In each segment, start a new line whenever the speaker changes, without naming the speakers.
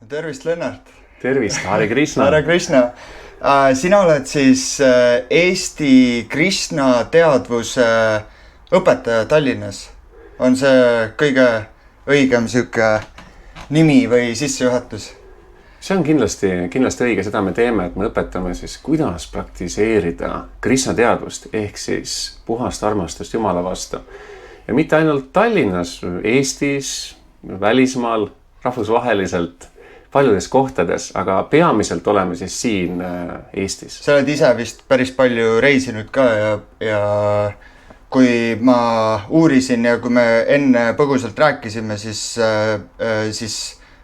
Tervist, Lennart!
Tervist, Hare Krishna!
Hare Krishna! Sina oled siis Eesti Krishna teadvuse õpetaja Tallinnas. On see kõige õigem süke nimi või sissejuhatus?
See on kindlasti õige, seda me teeme, et me õpetame siis, kuidas praktiseerida Krishna teadvust ehk siis puhast armastust Jumala vastu. Ja mitte ainult Tallinnas, Eestis, välismaal, rahvusvaheliselt, paljudes kohtades, aga peamiselt oleme siis siin Eestis.
Sa oled ise vist päris palju reisinud ka ja kui ma uurisin ja kui me enne põgusalt rääkisime, siis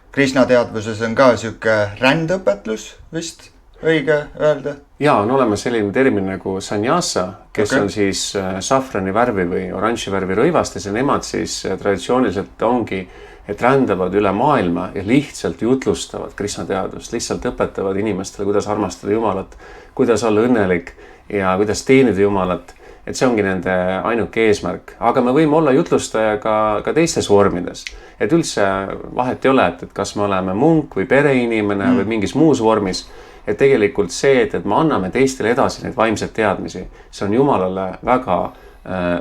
Krishna teadvuses on ka süke rändõpetlus vist, õige öelda?
Jaa, on olemas selline termin nagu sannyasa, kes on siis safrani värvi või oranži värvi rõivastes ja nemad siis traditsiooniliselt ongi, et rändavad üle maailma ja lihtsalt jutlustavad Krishna teadvust, lihtsalt õpetavad inimestele, kuidas armastada Jumalat, kuidas olla õnnelik ja kuidas teenida Jumalat. Et see ongi nende ainuke eesmärk. Aga me võime olla jutlustaja ka teistes vormides. Et üldse vahet ei ole, et kas me oleme munk või pereinimene või mingis muus vormis. Et tegelikult see, et me anname teistele edasi neid vaimseid teadmisi, see on Jumalale väga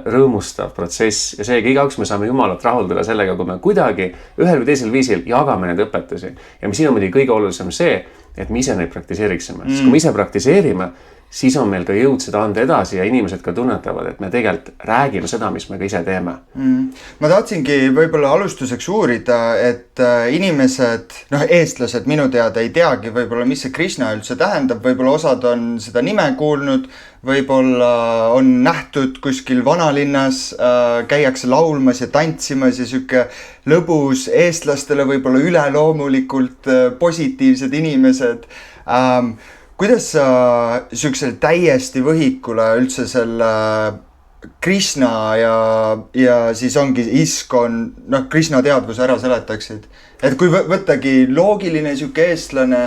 rõõmustav protsess ja seega igaüks me saame Jumalat rahuldada sellega, kui me kuidagi ühel või teisel viisil jagame neid õpetusi. Ja siin on muidugi kõige olulisem see, et me ise neid praktiseeriksime. Sest kui me ise praktiseerime, siis on meil ka jõud seda anda edasi ja inimesed ka tunnetavad, et me tegelikult räägime seda, mis me ka ise teeme.
Ma tahtsingi võib-olla alustuseks uurida, et inimesed, eestlased minu teada ei teagi võib-olla, mis see Krishna üldse tähendab, võib-olla osad on seda nime kuulnud, võib-olla on nähtud kuskil vanalinnas, käiakse laulmas ja tantsimas ja süke lõbus eestlastele võib-olla üleloomulikult positiivsed inimesed. Kuidas sa süksel täiesti võhikule üldse selle Krishna ja siis ongi ISKCON, Krishna teadvuse ära seletaksid? Et kui võttagi loogiline süke eestlane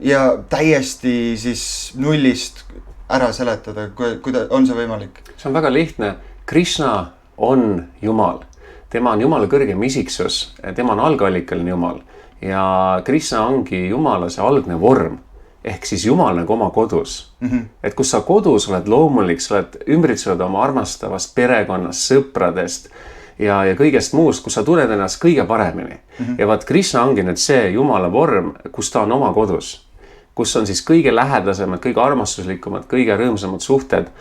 ja täiesti siis nullist ära seletada, kuidas on see võimalik?
See on väga lihtne. Krishna on Jumal. Tema on Jumala kõrgem isiksus. Tema on algallikaline Jumal. Ja Krishna ongi Jumala see algne vorm, ehk siis Jumal nagu oma kodus. Et kus sa kodus oled loomulik, sa oled ümbritsenud oma armastavast perekonnast, sõpradest ja kõigest muust, kus sa tunned ennast kõige paremini. Ja vaat Krishna ongi nüüd see Jumala vorm, kus ta on oma kodus, kus on siis kõige lähedasemad, kõige armastuslikumad, kõige rõõmsamad suhted,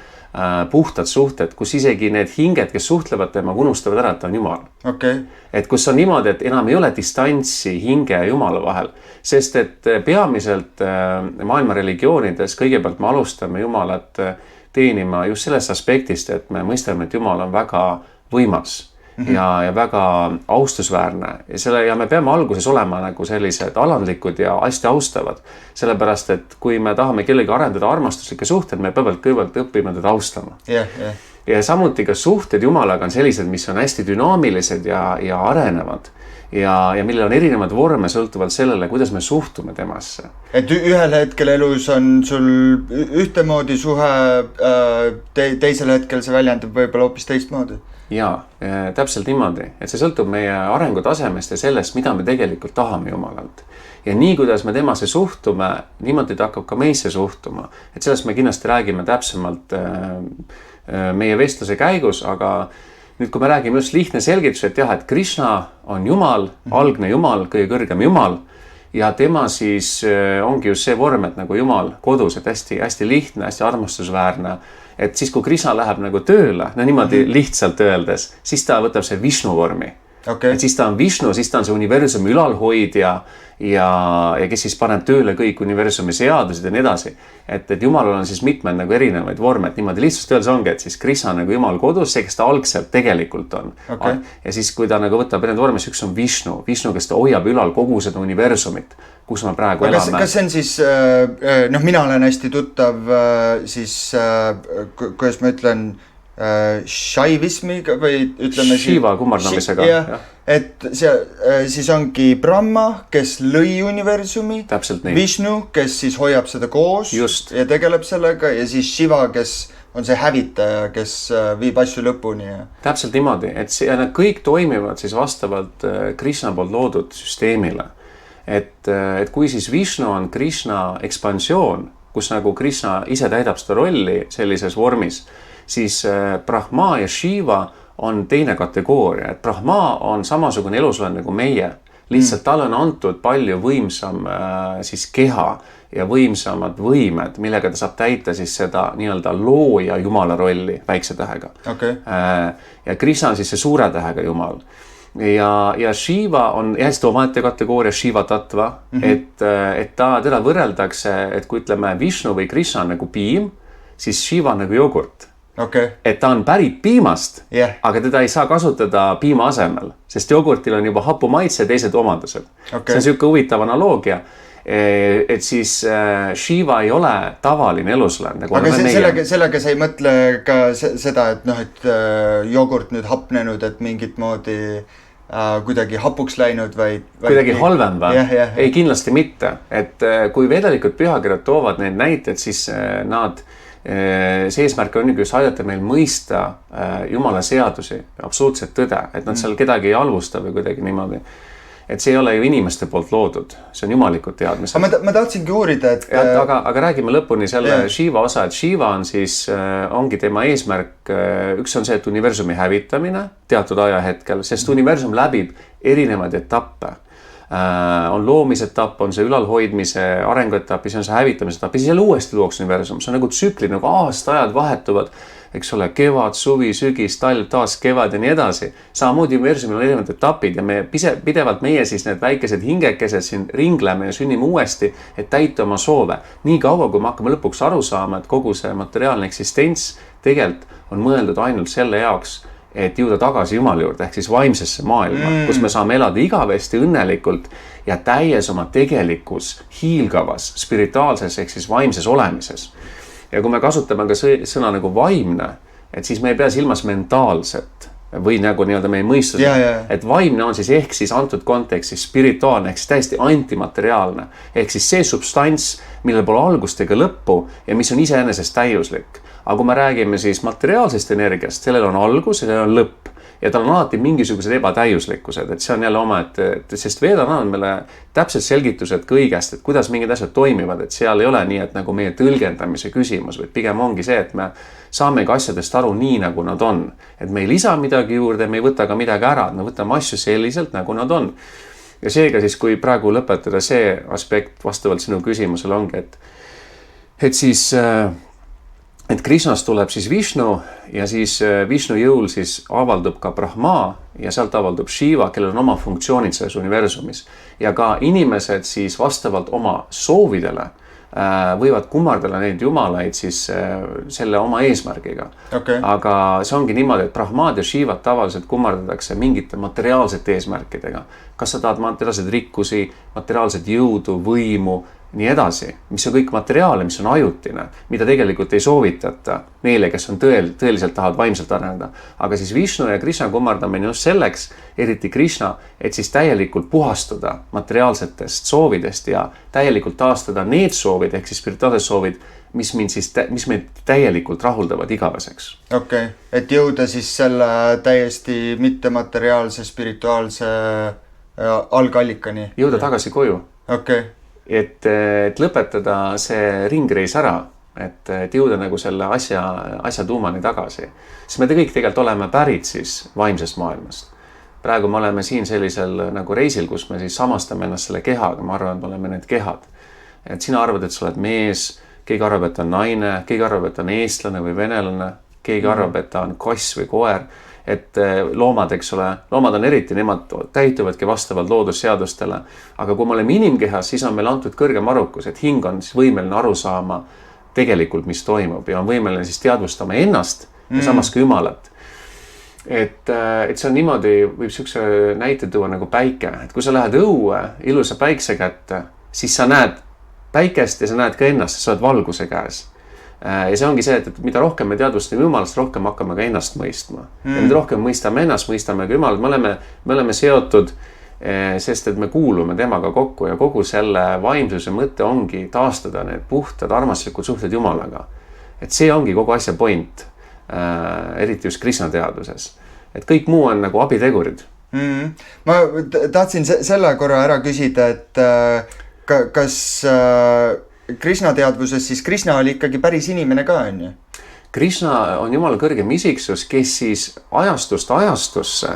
puhtad suhted, kus isegi need hinged, kes suhtlevad temaga, unustavad ära, et ta on Jumal.
Okay.
Et kus on niimoodi, et enam ei ole distantsi hinge ja Jumala vahel, sest et peamiselt maailma religioonides kõigepealt me alustame Jumalat teenima just sellest aspektist, et me mõistame, et Jumal on väga võimas ja väga austusväärne ja me peame alguses olema nagu sellised alandlikud ja hästi austavad, sellepärast, et kui me tahame kellegi arendada armastuslikke suhted, me peavad kõigepealt õppima teda austama. Ja samuti ka suhted Jumalaga on sellised, mis on hästi dünaamilised ja arenevad ja millel on erinevad vorme sõltuvalt sellele, kuidas me suhtume temasse.
Et ühel hetkel elus on sul ühtemoodi suhe, teisel hetkel see väljendab võib-olla hoopis teistmoodi.
Jaa, täpselt niimoodi, et see sõltub meie arengutasemest ja sellest, mida me tegelikult tahame Jumalalt. Ja nii, kuidas me temasse suhtume, niimoodi ta hakkab ka meisse suhtuma. Et sellest me kindlasti räägime täpsemalt meie vestluse käigus, aga nüüd, kui me räägime just lihtne selgitus, et jah, et Krishna on Jumal, algne Jumal, kõige kõrgem Jumal ja tema siis ongi just see vorm, et nagu Jumal kodus, et hästi lihtne, hästi armastusväärne. Et siis, kui Krishna läheb nagu tööle, niimoodi lihtsalt öeldes, siis ta võtab see Vishnu vormi.
Okay.
Et siis ta on Vishnu, siis ta on see universumi ülalhoidja ja kes siis paneb tööle kõik universumi seadused ja nii edasi. Et Jumalal on siis mitmed nagu erinevaid vorme, et niimoodi lihtsalt öeldes ongi, et siis Krishna nagu Jumal kodus, see, kes ta algselt tegelikult on.
Okay.
Ja siis, kui ta nagu võtab need vormis, üks on Vishnu, kes ta hoiab ülal kogu seda universumit, kus me praegu elame.
Kas see on siis, mina olen hästi tuttav siis, kuidas ma ütlen, šaivismiga või ütleme
Shiva kummardamisega.
Et siis ongi Brahma, kes lõi universumi, Vishnu, kes siis hoiab seda koos
Just.
Ja tegeleb sellega ja siis Shiva, kes on see hävitaja, kes viib asju lõpuni.
Täpselt niimoodi, et nad kõik toimivad siis vastavalt Krishna poolt loodud süsteemile. Et kui siis Vishnu on Krishna ekspansioon, kus nagu Krishna ise täidab seda rolli sellises vormis, siis Brahma ja Shiva on teine kategooria, et Brahma on samasugune elusolend nagu meie, lihtsalt tal on antud palju võimsam siis keha ja võimsamad võimed, millega ta saab täita siis seda nii-öelda looja jumala rolli väikse tähega.
Okay.
Ja Krishna on siis see suure tähega jumal. Ja Shiva on hästi omaette kategooria Shiva tattva, et teda võrreldakse, et kui ütleme Vishnu või Krishna on nagu piim, siis Shiva on nagu jogurt.
Okay.
Et ta on pärit piimast,
aga
teda ei saa kasutada piima asemel, sest jogurtil on juba hapu maitse ja teised omadused.
Okay.
See on selline huvitav analoogia, et siis Shiva ei ole tavaline elusolend.
Aga sellega sa ei mõtle ka seda, et jogurt nüüd hapnenud, et mingit moodi kuidagi hapuks läinud või
kuidagi halvem või?
Yeah.
Ei, kindlasti mitte. Et kui vedelikud pühakirjad toovad neid näited, siis see eesmärk on just aidata meil mõista Jumala seadusi, absoluutset tõde, et nad seal kedagi ei halvusta või kuidagi niimoodi. Et see ei ole ju inimeste poolt loodud, see on jumalikud teadmised.
Ma tahtsingi uurida, et...
Aga räägime lõpuni selle Shiva osa, et Shiva on siis, ongi tema eesmärk, üks on see, et universumi hävitamine teatud ajahetkel, sest universum läbib erinevaid etappe. On loomisetapp, on see ülalhoidmise arenguetapp, siis on see hävitamise etapp, ja siis jälle uuesti luuakse universum. See on nagu tsükli, nagu aastaajad vahetuvad, eks ole, kevad, suvi, sügis, talv, taas kevad ja nii edasi. Samamoodi universumil on erinevad etapid ja me pidevalt meie siis need väikesed hingekesed siin ringleme ja sünnime uuesti, et täita oma soove. Nii kaua, kui me hakkame lõpuks aru saama, et kogu see materiaalne eksistents tegelikult on mõeldud ainult selle jaoks, et jõuda tagasi Jumala juurde, ehk siis vaimsesse maailma, kus me saame elada igavesti õnnelikult ja täies oma tegelikus, hiilgavas, spirituaalses ehk siis vaimses olemises. Ja kui me kasutame ka sõna nagu vaimne, et siis me ei pea silmas mentaalset või nagu nii-öelda meie mõistus, et vaimne on siis ehk siis antud kontekstis spirituaalne, ehk siis täiesti antimateriaalne, ehk siis see substants, millel pole algust ega lõppu ja mis on iseenesest täiuslik. Aga kui me räägime siis materiaalsest energiast, sellel on algus ja sellel on lõpp ja tal on alati mingisugused ebatäiuslikkused, et see on jälle oma, sest Vedad annavad meile täpselt selgitused kõigest, et kuidas mingid asjad toimivad, et seal ei ole nii, et nagu meie tõlgendamise küsimus, vaid pigem ongi see, et me saamegi asjadest aru nii, nagu nad on. Et me ei lisa midagi juurde, me ei võta ka midagi ära, me võtame asju selliselt, nagu nad on. Ja seega siis, kui praegu lõpetada see aspekt vastavalt sinu küsimusele ongi, et siis... Et Krishnast tuleb siis Vishnu ja siis Vishnu jõul siis avaldub ka Brahma ja sealt avaldub Shiva, kellel on oma funktsioonid selles universumis. Ja ka inimesed siis vastavalt oma soovidele võivad kummardada neid jumalaid siis selle oma eesmärgiga.
Okay.
Aga see ongi niimoodi, et Brahmad ja Shivat tavaliselt kummardatakse mingite materiaalsete eesmärkidega. Kas sa tahad materiaalseid rikkusi, materiaalset jõudu, võimu, nii edasi, mis on kõik materiaale, mis on ajutine, mida tegelikult ei soovitata neile, kes on tõeliselt tahavad vaimselt areneda. Aga siis Vishnu ja Krishna kummardamine just selleks, eriti Krishna, et siis täielikult puhastuda materiaalsetest soovidest ja täielikult taastada need soovid, ehk siis spirituaalsed soovid, mis meid täielikult rahuldavad igaveseks.
Okay. Et jõuda siis selle täiesti mittemateriaalse spirituaalse algallikani.
Jõuda tagasi koju.
Okay.
Et lõpetada see ringreis ära, et jõuda nagu selle asja tuumani tagasi. Sest me kõik tegelikult oleme pärit siis vaimsest maailmast. Praegu me oleme siin sellisel nagu reisil, kus me siis samastame ennast selle kehaga, ma arvan, et me oleme need kehad. Et sina arvad, et sa oled mees, keegi arvab, et on naine, keegi arvab, et on eestlane või venelane, keegi arvab, et ta on koss või koer. Et loomad, eks ole, loomad on eriti, nemad täituvadki vastavalt loodusseadustele. Aga kui me oleme inimkehas, siis on meil antud kõrgem arukus, et hing on siis võimeline aru saama tegelikult, mis toimub ja on võimeline siis teadvustama ennast ja samas ka Jumalat. Et see on niimoodi, võib sihukese näite tuua nagu päike, et kui sa lähed õue ilusa päikse kätte, siis sa näed päikest ja sa näed ka ennast, sa oled valguse käes. Ja see ongi see, et mida rohkem me teadvustame Jumalast, rohkem hakkame ka ennast mõistma. Ja mida rohkem mõistame ennast, mõistame ka Jumalat. Me oleme seotud, sest et me kuulume temaga kokku ja kogu selle vaimsuse mõte ongi taastada need puhtad armaslikud suhted Jumalaga. et see ongi kogu asja point, eriti just Krishna teaduses, et kõik muu on nagu abitegurid.
Ma tahtsin selle korra ära küsida, et kas Krishna teadvuses siis Krishna oli ikkagi päris inimene ka, on ju?
Krishna on jumala kõrgem isiksus, kes siis ajastust ajastusse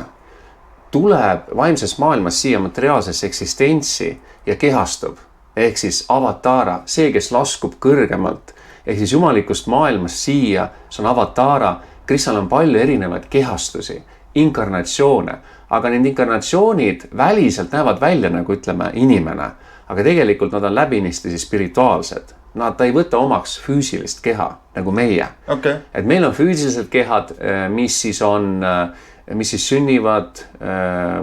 tuleb vaimses maailmas siia materiaalsesse eksistentsi ja kehastub. Ehk siis avatara, see, kes laskub kõrgemalt. Ehk siis jumalikust maailmast siia, see on avatara. Krishnal on palju erinevaid kehastusi, inkarnatsioone. Aga need inkarnatsioonid väliselt näevad välja, nagu ütleme, inimene. Aga tegelikult nad on läbinisti spirituaalsed. Ta ei võta omaks füüsilist keha, nagu meie.
Okay.
Et meil on füüsilised kehad, mis siis sünnivad,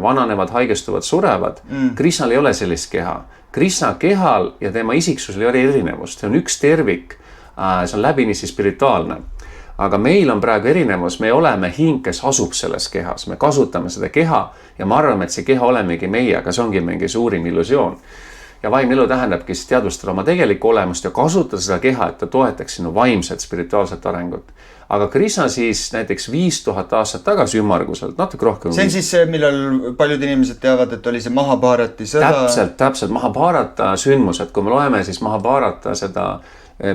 vananevad, haigestuvad, surevad. Krishnal ei ole sellist keha. Krishna kehal ja tema isiksusel ei ole erinevust. See on üks tervik. See on läbinisti spirituaalne. Aga meil on praegu erinevus. Me oleme hing, kes asub selles kehas. Me kasutame seda keha ja me arvame, et see keha olemegi meie, aga see ongi mingi suurim illusioon. Ja vaimne elu tähendabki siis teadvustada oma tegelikku olemust ja kasutada seda keha, et ta toetaks sinu vaimset spirituaalset arengut. Aga Krishna siis näiteks 5000 aastat tagasi ümmarguselt, natuke rohkem.
See on siis see, millal paljud inimesed teavad, et oli see Mahabharati sõda.
Täpselt. Mahabharata sündmused, kui me loeme siis Mahabharata seda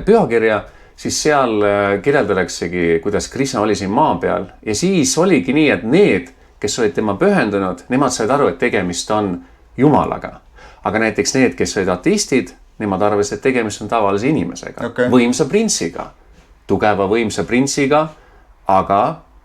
pühakirja, siis seal kirjeldadaksegi, kuidas Krishna oli siin maa peal. Ja siis oligi nii, et need, kes olid tema pühendunud, nemad said aru, et tegemist on Jumalaga. Aga näiteks need, kes olid ateistid, nemad arvasid, et tegemist on tavalise inimesega, võimsa printsiga, tugeva võimsa printsiga, aga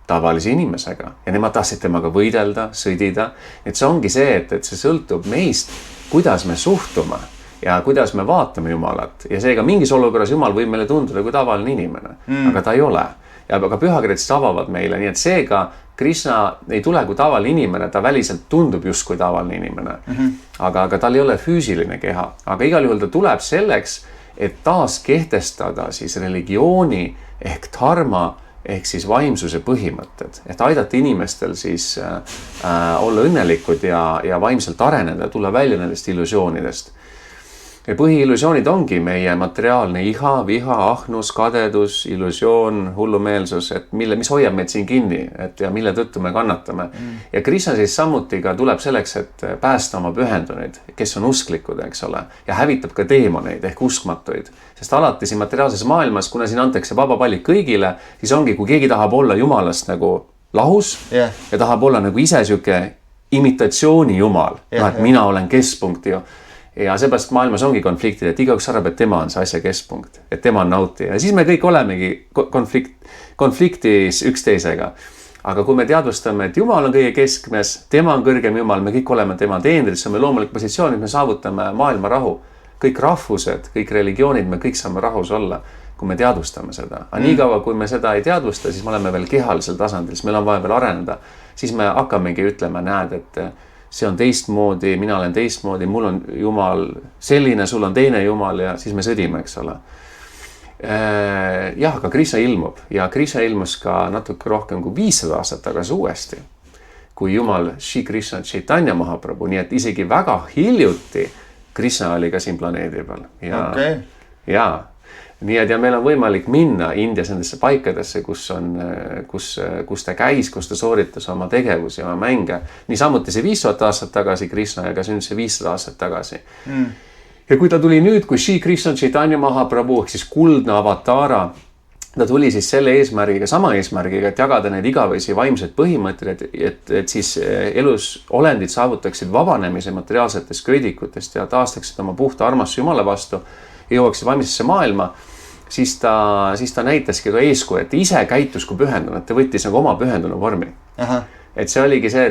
tavalise inimesega. Ja nemad tahtsid temaga võidelda, sõdida. Et see ongi see, et see sõltub meist, kuidas me suhtume ja kuidas me vaatame Jumalat. Ja seega mingis olukorras Jumal võib meile tunduda kui tavaline inimene, aga ta ei ole. Ja aga pühakirjad siis avavad meile, nii et seega Krishna ei tule kui tavaline inimene, ta väliselt tundub just kui tavaline inimene. Aga tal ei ole füüsiline keha. Aga igal juhul ta tuleb selleks, et taas kehtestada siis religiooni ehk dharma ehk siis vaimsuse põhimõtted. Et aidata inimestel siis olla õnnelikud ja vaimselt areneda, tulla välja nendest illusioonidest. Ja põhiillusioonid ongi meie materiaalne iha, viha, ahnus, kadedus, illusioon, hullumeelsus, et mis hoiab meid siin kinni ja mille tõttu me kannatame. Ja Krishna siis samuti ka tuleb selleks, et päästa oma pühenduneid, kes on usklikud, eks ole, ja hävitab ka teemoneid ehk uskmatuid. Sest alati siin materiaalses maailmas, kuna siin antakse vaba valik kõigile, siis ongi, kui keegi tahab olla Jumalast nagu lahus ja tahab olla nagu ise siuke imitatsiooni Jumal, et mina olen keskpunkt ju. Ja seepärast maailmas ongi konfliktid, et igaüks arvab, et tema on see asja keskpunkt, et tema on nautija. Ja siis me kõik olemegi konfliktis üksteisega. Aga kui me teadvustame, et Jumal on kõige keskmes, tema on kõrgem Jumal, me kõik oleme tema teenrid, see on meil loomulik positsioon, et me saavutame maailma rahu. Kõik rahvused, kõik religioonid, me kõik saame rahus olla, kui me teadvustame seda. Aga nii kaua, kui me seda ei teadvusta, siis me oleme veel kehalisel tasandil, siis meil on vaja veel areneda. Siis me hakkamegi ütlema, näed, et see on teistmoodi, mina olen teistmoodi, mul on Jumal selline, sul on teine Jumal ja siis me sõdime, eks ole. Jah, aga Krishna ilmub ja Krishna ilmus ka natuke rohkem kui 500 aastat tagasi uuesti, kui Jumal Shri Krishna Chaitanya Mahaprabhu, nii et isegi väga hiljuti Krishna oli ka siin planeedi peal. Ja nii et ja meil on võimalik minna Indias nendesse paikadesse, kus ta käis, kus ta sooritas oma tegevusi, oma mänge. Nii samuti see 5000 aastat tagasi Krishna ja ka sündis see 500 aastat tagasi. Ja kui ta tuli nüüd, kui Shri Krishna Chaitanya Mahaprabhu, ehk siis kuldne avatara, ta tuli siis selle eesmärgiga, sama eesmärgiga, et jagada need igavesi vaimsed põhimõtted, et siis elus olendid saavutaksid vabanemise materiaalsetest köidikutest ja taastaksid oma puhta armastuse Jumala vastu, jõuaksid vaimsesse maailma, siis ta näitaski ka eeskuju, et ise käitus kui pühendunud, ta võttis nagu oma pühendunu vormi. Et see oligi see,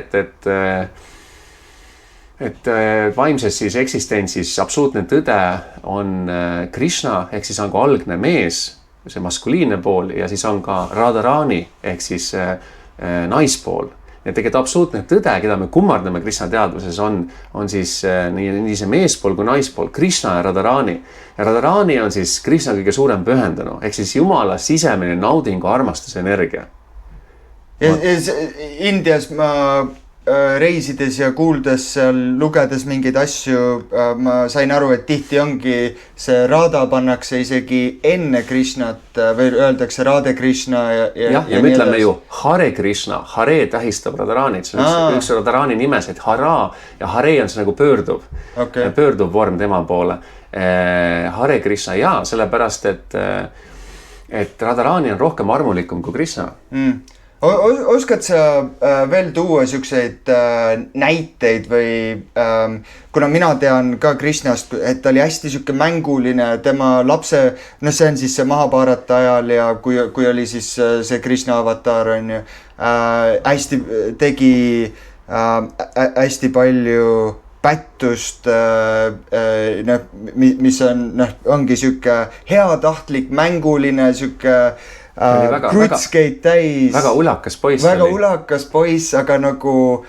et vaimses siis eksistentsis absoluutne tõde on Krishna, ehk siis on ka algne mees, see maskuliinne pool, ja siis on ka Radharani, ehk siis naispool. Ja tegelikult absoluutne tõde, keda me kummardame Krishna teadvuses, on siis nii see meespool kui naispool, Krishna ja Radharani. Ja Radharani on siis Krishna kõige suurem pühendunu, ehk siis Jumala sisemine naudingu armastuse energia.
Ja Indias ma reisides ja kuuldes seal, lugedes mingeid asju, ma sain aru, et tihti ongi see Radha pannakse isegi enne Krishnat või öeldakse Radhe Krishna
ja me ütleme ju Hare Krishna, Hare tähistab Radharanit, see on üks Radharani nimesid, Hara ja Hare on see nagu pöörduv vorm tema poole. Hare Krishna ja sellepärast, et Radharani on rohkem armulikum kui Krishna.
Oskad sa veel tuua siukseid näiteid või kuna mina tean ka Krishnast, et ta oli hästi siuke mänguline, tema lapse, see on siis see Mahabharata ajal ja kui oli siis see Krishna avatar on ju, hästi tegi hästi palju pättust, mis on, ongi siuke heatahtlik, mänguline, siuke krutskeid täis.
Väga ulakas poiss.
Väga ulakas poiss, aga nagu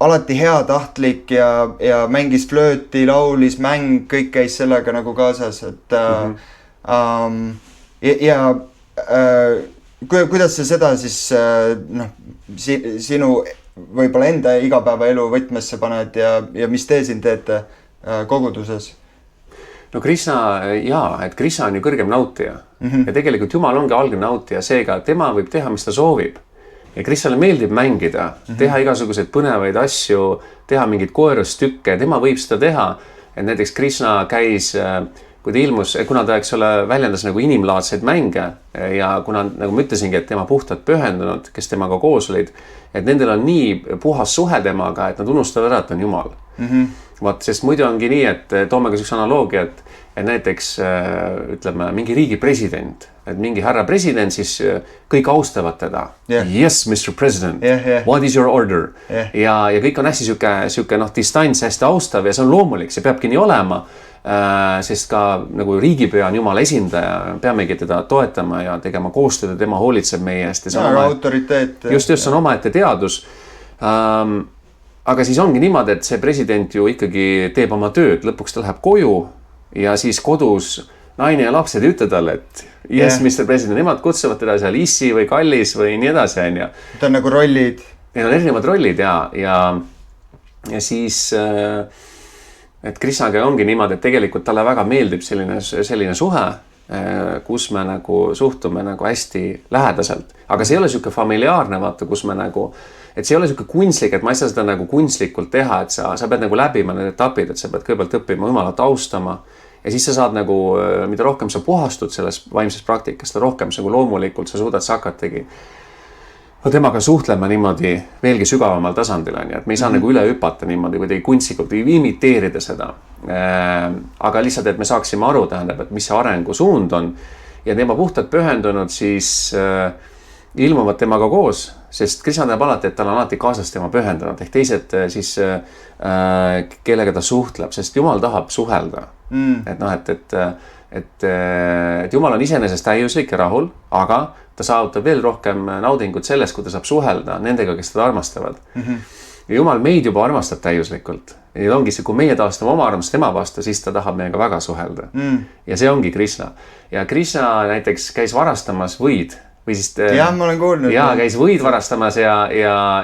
alati heatahtlik ja mängis flööti, laulis, mäng, kõik käis sellega nagu kaasas, et kuidas sa seda siis sinu võib-olla enda igapäevaelu võtmesse paned ja mis te siin teete koguduses?
No Krishna, et Krishna on ju kõrgem nautija ja tegelikult Jumal ongi algne nautija, seega tema võib teha, mis ta soovib. Ja Krishnale meeldib mängida, teha igasuguseid põnevaid asju, teha mingeid koerustükke, tema võib seda teha. Et näiteks Krishna käis, kui ta ilmus, kuna ta, eks ole, väljendas nagu inimlaadseid mänge ja kuna nagu ma ütlesingi, et tema puhtalt pühendunud, kes temaga koos olid, et nendel on nii puhas suhe temaga, et nad unustavad ära, et on Jumal. Sest muidu ongi nii, et toome ka üks analoogia, et näiteks ütleme mingi riigi president, et mingi härra president, siis kõik austavad teda. Yes, Mr. President, what is your order? Ja kõik on hästi siuke distants, hästi austav ja see on loomulik, see peabki nii olema, sest ka nagu riigipea on Jumala esindaja, peamegi teda toetama ja tegema koostööd, tema hoolitseb meie eest.
Autoriteet.
Just, see on omaette teadus. Aga siis ongi niimoodi, et see president ju ikkagi teeb oma tööd, lõpuks ta läheb koju ja siis kodus naine ja lapsed ei ütle talle, et yes, Mr. President, nemad kutsuvad teda seal issi või kallis või nii edasi, on ju.
Ta on nagu rollid.
Neil on erinevad rollid ja siis, et Krishnaga ongi niimoodi, et tegelikult talle väga meeldib selline suhe, kus me nagu suhtume nagu hästi lähedaselt. Aga see ei ole siuke familiaarne, vaata, kus me nagu, et see ei ole siuke kunstlik, et ma ei saa seda nagu kunstlikult teha, et sa pead nagu läbima need etapid, et sa pead kõigepealt õppima Jumalat austama ja siis sa saad nagu, mida rohkem sa puhastud selles vaimses praktikas, seda rohkem nagu loomulikult sa suudad hakatagi temaga suhtlema niimoodi veelgi sügavamal tasandil, et me ei saa nagu üle hüpata niimoodi kuidagi kunstlikult või imiteerida seda. Aga lihtsalt, et me saaksime aru, tähendab, et mis see arengu suund on ja tema puhtalt pühendunud siis ilmuvad temaga koos, sest Krishna teab alati, et tal on alati kaasas tema pühendunud ehk teised siis kellega ta suhtleb, sest Jumal tahab suhelda. Et Jumal on iseenesest täiuslik ja rahul, aga ta saavutab veel rohkem naudingut sellest, kui ta saab suhelda nendega, kes teda armastavad. Ja Jumal meid juba armastab täiuslikult. Ja ongi see, kui meie taastame oma armast tema vastu, siis ta tahab meiega väga suhelda. Ja see ongi Krishna. Ja Krishna näiteks käis varastamas võid. Või siis,
ma olen kuulnud.
Ja käis võid varastamas ja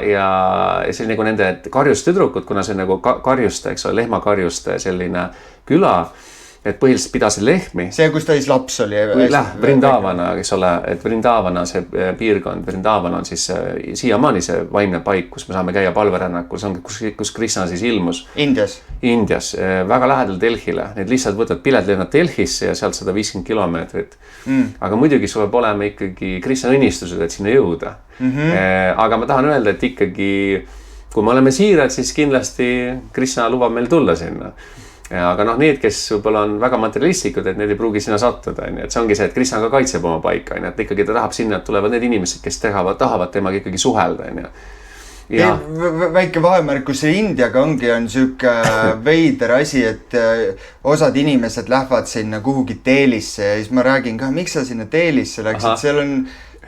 see oli nagu nende karjustüdrukud, kuna see on nagu karjuste, eks ole, lehmakarjuste selline küla, et põhiliselt pidasid lehmi.
See, kus ta laps oli.
Vrindavana, eks ole, et Vrindavana see piirkond, Vrindavana on siis siiamaani see vaimne paik, kus me saame käia palverännakul, see on kus Krishna siis ilmus. Indias, väga lähedal Delhile, need lihtsalt võtad pilet lennad Delhisse ja sealt 150 kilomeetrit. Aga muidugi sul peab olema ikkagi Krishna õnnistused, et sinna jõuda. Aga ma tahan öelda, et ikkagi, kui me oleme siirad, siis kindlasti Krishna lubab meil tulla sinna. Aga need, kes võib-olla on väga materialistlikud, et need ei pruugi sinna sattuda, et see ongi see, et Krishna ka kaitseb oma paika, et ikkagi ta tahab sinna, et tulevad need inimesed, kes tahavad temaga ikkagi suhelda.
Väike vahemärkus, see Indiaga on siuke veider asi, et osad inimesed lähevad sinna kuhugi Delhisse ja siis ma räägin ka, miks sa sinna Delhisse läksid, seal on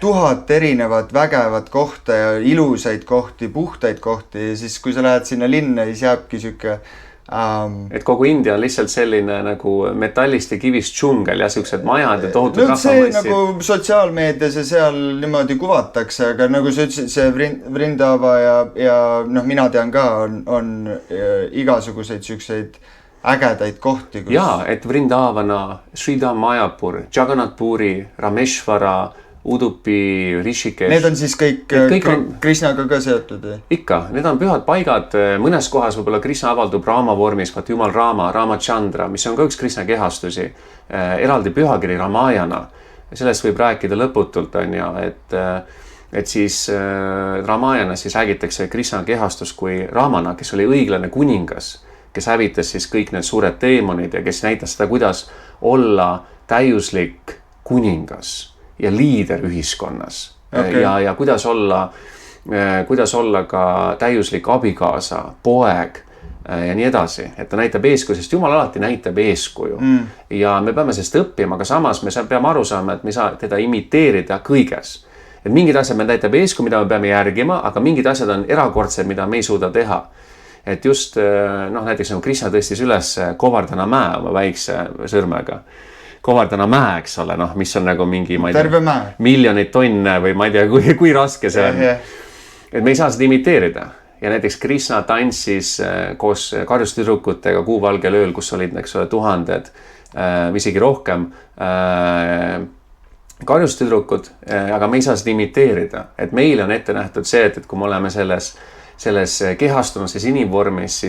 1000 erinevat vägevat kohta ja ilusaid kohti, puhtaid kohti ja siis kui sa lähed sinna linna, siis jääbki siuke
et kogu India on lihtsalt selline nagu metallist ja kivist džungel ja siuksed majad ja tohutud
see nagu sotsiaalmeedias ja seal niimoodi kuvatakse, aga nagu sa ütlesid, see Vrindava ja noh, mina tean ka, on igasuguseid siukseid ägedaid kohti.
Jaa, et Vrindavana, Sridham Mayapur, Jagannath Puri, Rameshvara, Udupi, Rishikesh.
Need on siis kõik on... Krishnaga ka seotud?
Ikka, need on pühad paigad, mõnes kohas võib-olla Krishna avaldub Rama vormis, vaat Jumal Rama, Ramachandra, mis on ka üks Krishna kehastusi, eraldi pühakiri Ramayana. Sellest võib rääkida lõputult, on ju, et siis Ramayana siis räägitakse Krishna kehastus kui Ramana, kes oli õiglane kuningas, kes hävitas siis kõik need suured teemonid ja kes näitas seda, kuidas olla täiuslik kuningas ja liider ühiskonnas ja kuidas olla ka täiuslik abikaasa, poeg ja nii edasi, et ta näitab eeskuju, sest Jumal alati näitab eeskuju ja me peame sellest õppima, aga samas me peame aru saama, et me ei saa teda imiteerida kõiges, et mingid asjad me näitab eeskuju, mida me peame järgima, aga mingid asjad on erakordsed, mida me ei suuda teha, et just noh, näiteks nagu Krishna tõstis üles Govardhana mäe oma väikse sõrmega. Govardhana mäe, eks ole, noh, mis on nagu mingi, ma ei tea, miljonid tonne või ma ei tea, kui raske see on. Et me ei saa seda imiteerida. Ja näiteks Krishna tantsis koos karjustüdrukutega kuuvalgel ööl, kus olid, eks ole, tuhanded, isegi rohkem karjustüdrukud, aga me ei saa seda imiteerida. Et meil on ette nähtud see, et kui me oleme selles kehastunud, siis inimvormis,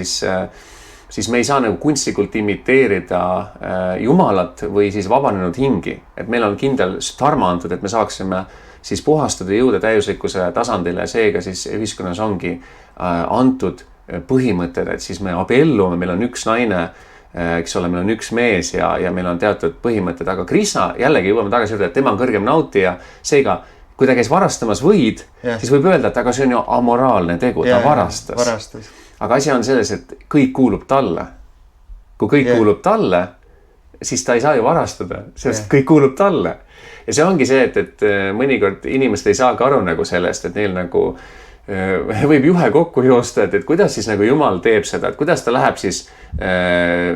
siis me ei saa nagu kunstlikult imiteerida Jumalat või siis vabanenud hingi. Et meil on kindel dharma antud, et me saaksime siis puhastuda ja jõuda täiuslikkuse tasandile ja seega siis ühiskonnas ongi antud põhimõtted, et siis me abiellume, meil on üks naine, eks ole, meil on üks mees ja meil on teatud põhimõtted, aga Krishna jällegi jõuame tagasi juurde, et tema on kõrgem nautija, seega kui ta käis varastamas võid, siis võib öelda, et aga see on ju amoraalne tegu, ta varastas. Aga asi on selles, et kõik kuulub talle. Kui kõik kuulub talle, siis ta ei saa ju varastada, sest kõik kuulub talle. Ja see ongi see, et mõnikord inimesed ei saagi aru nagu sellest, et neil nagu võib juhe kokku joosta, et kuidas siis nagu Jumal teeb seda, et kuidas ta läheb siis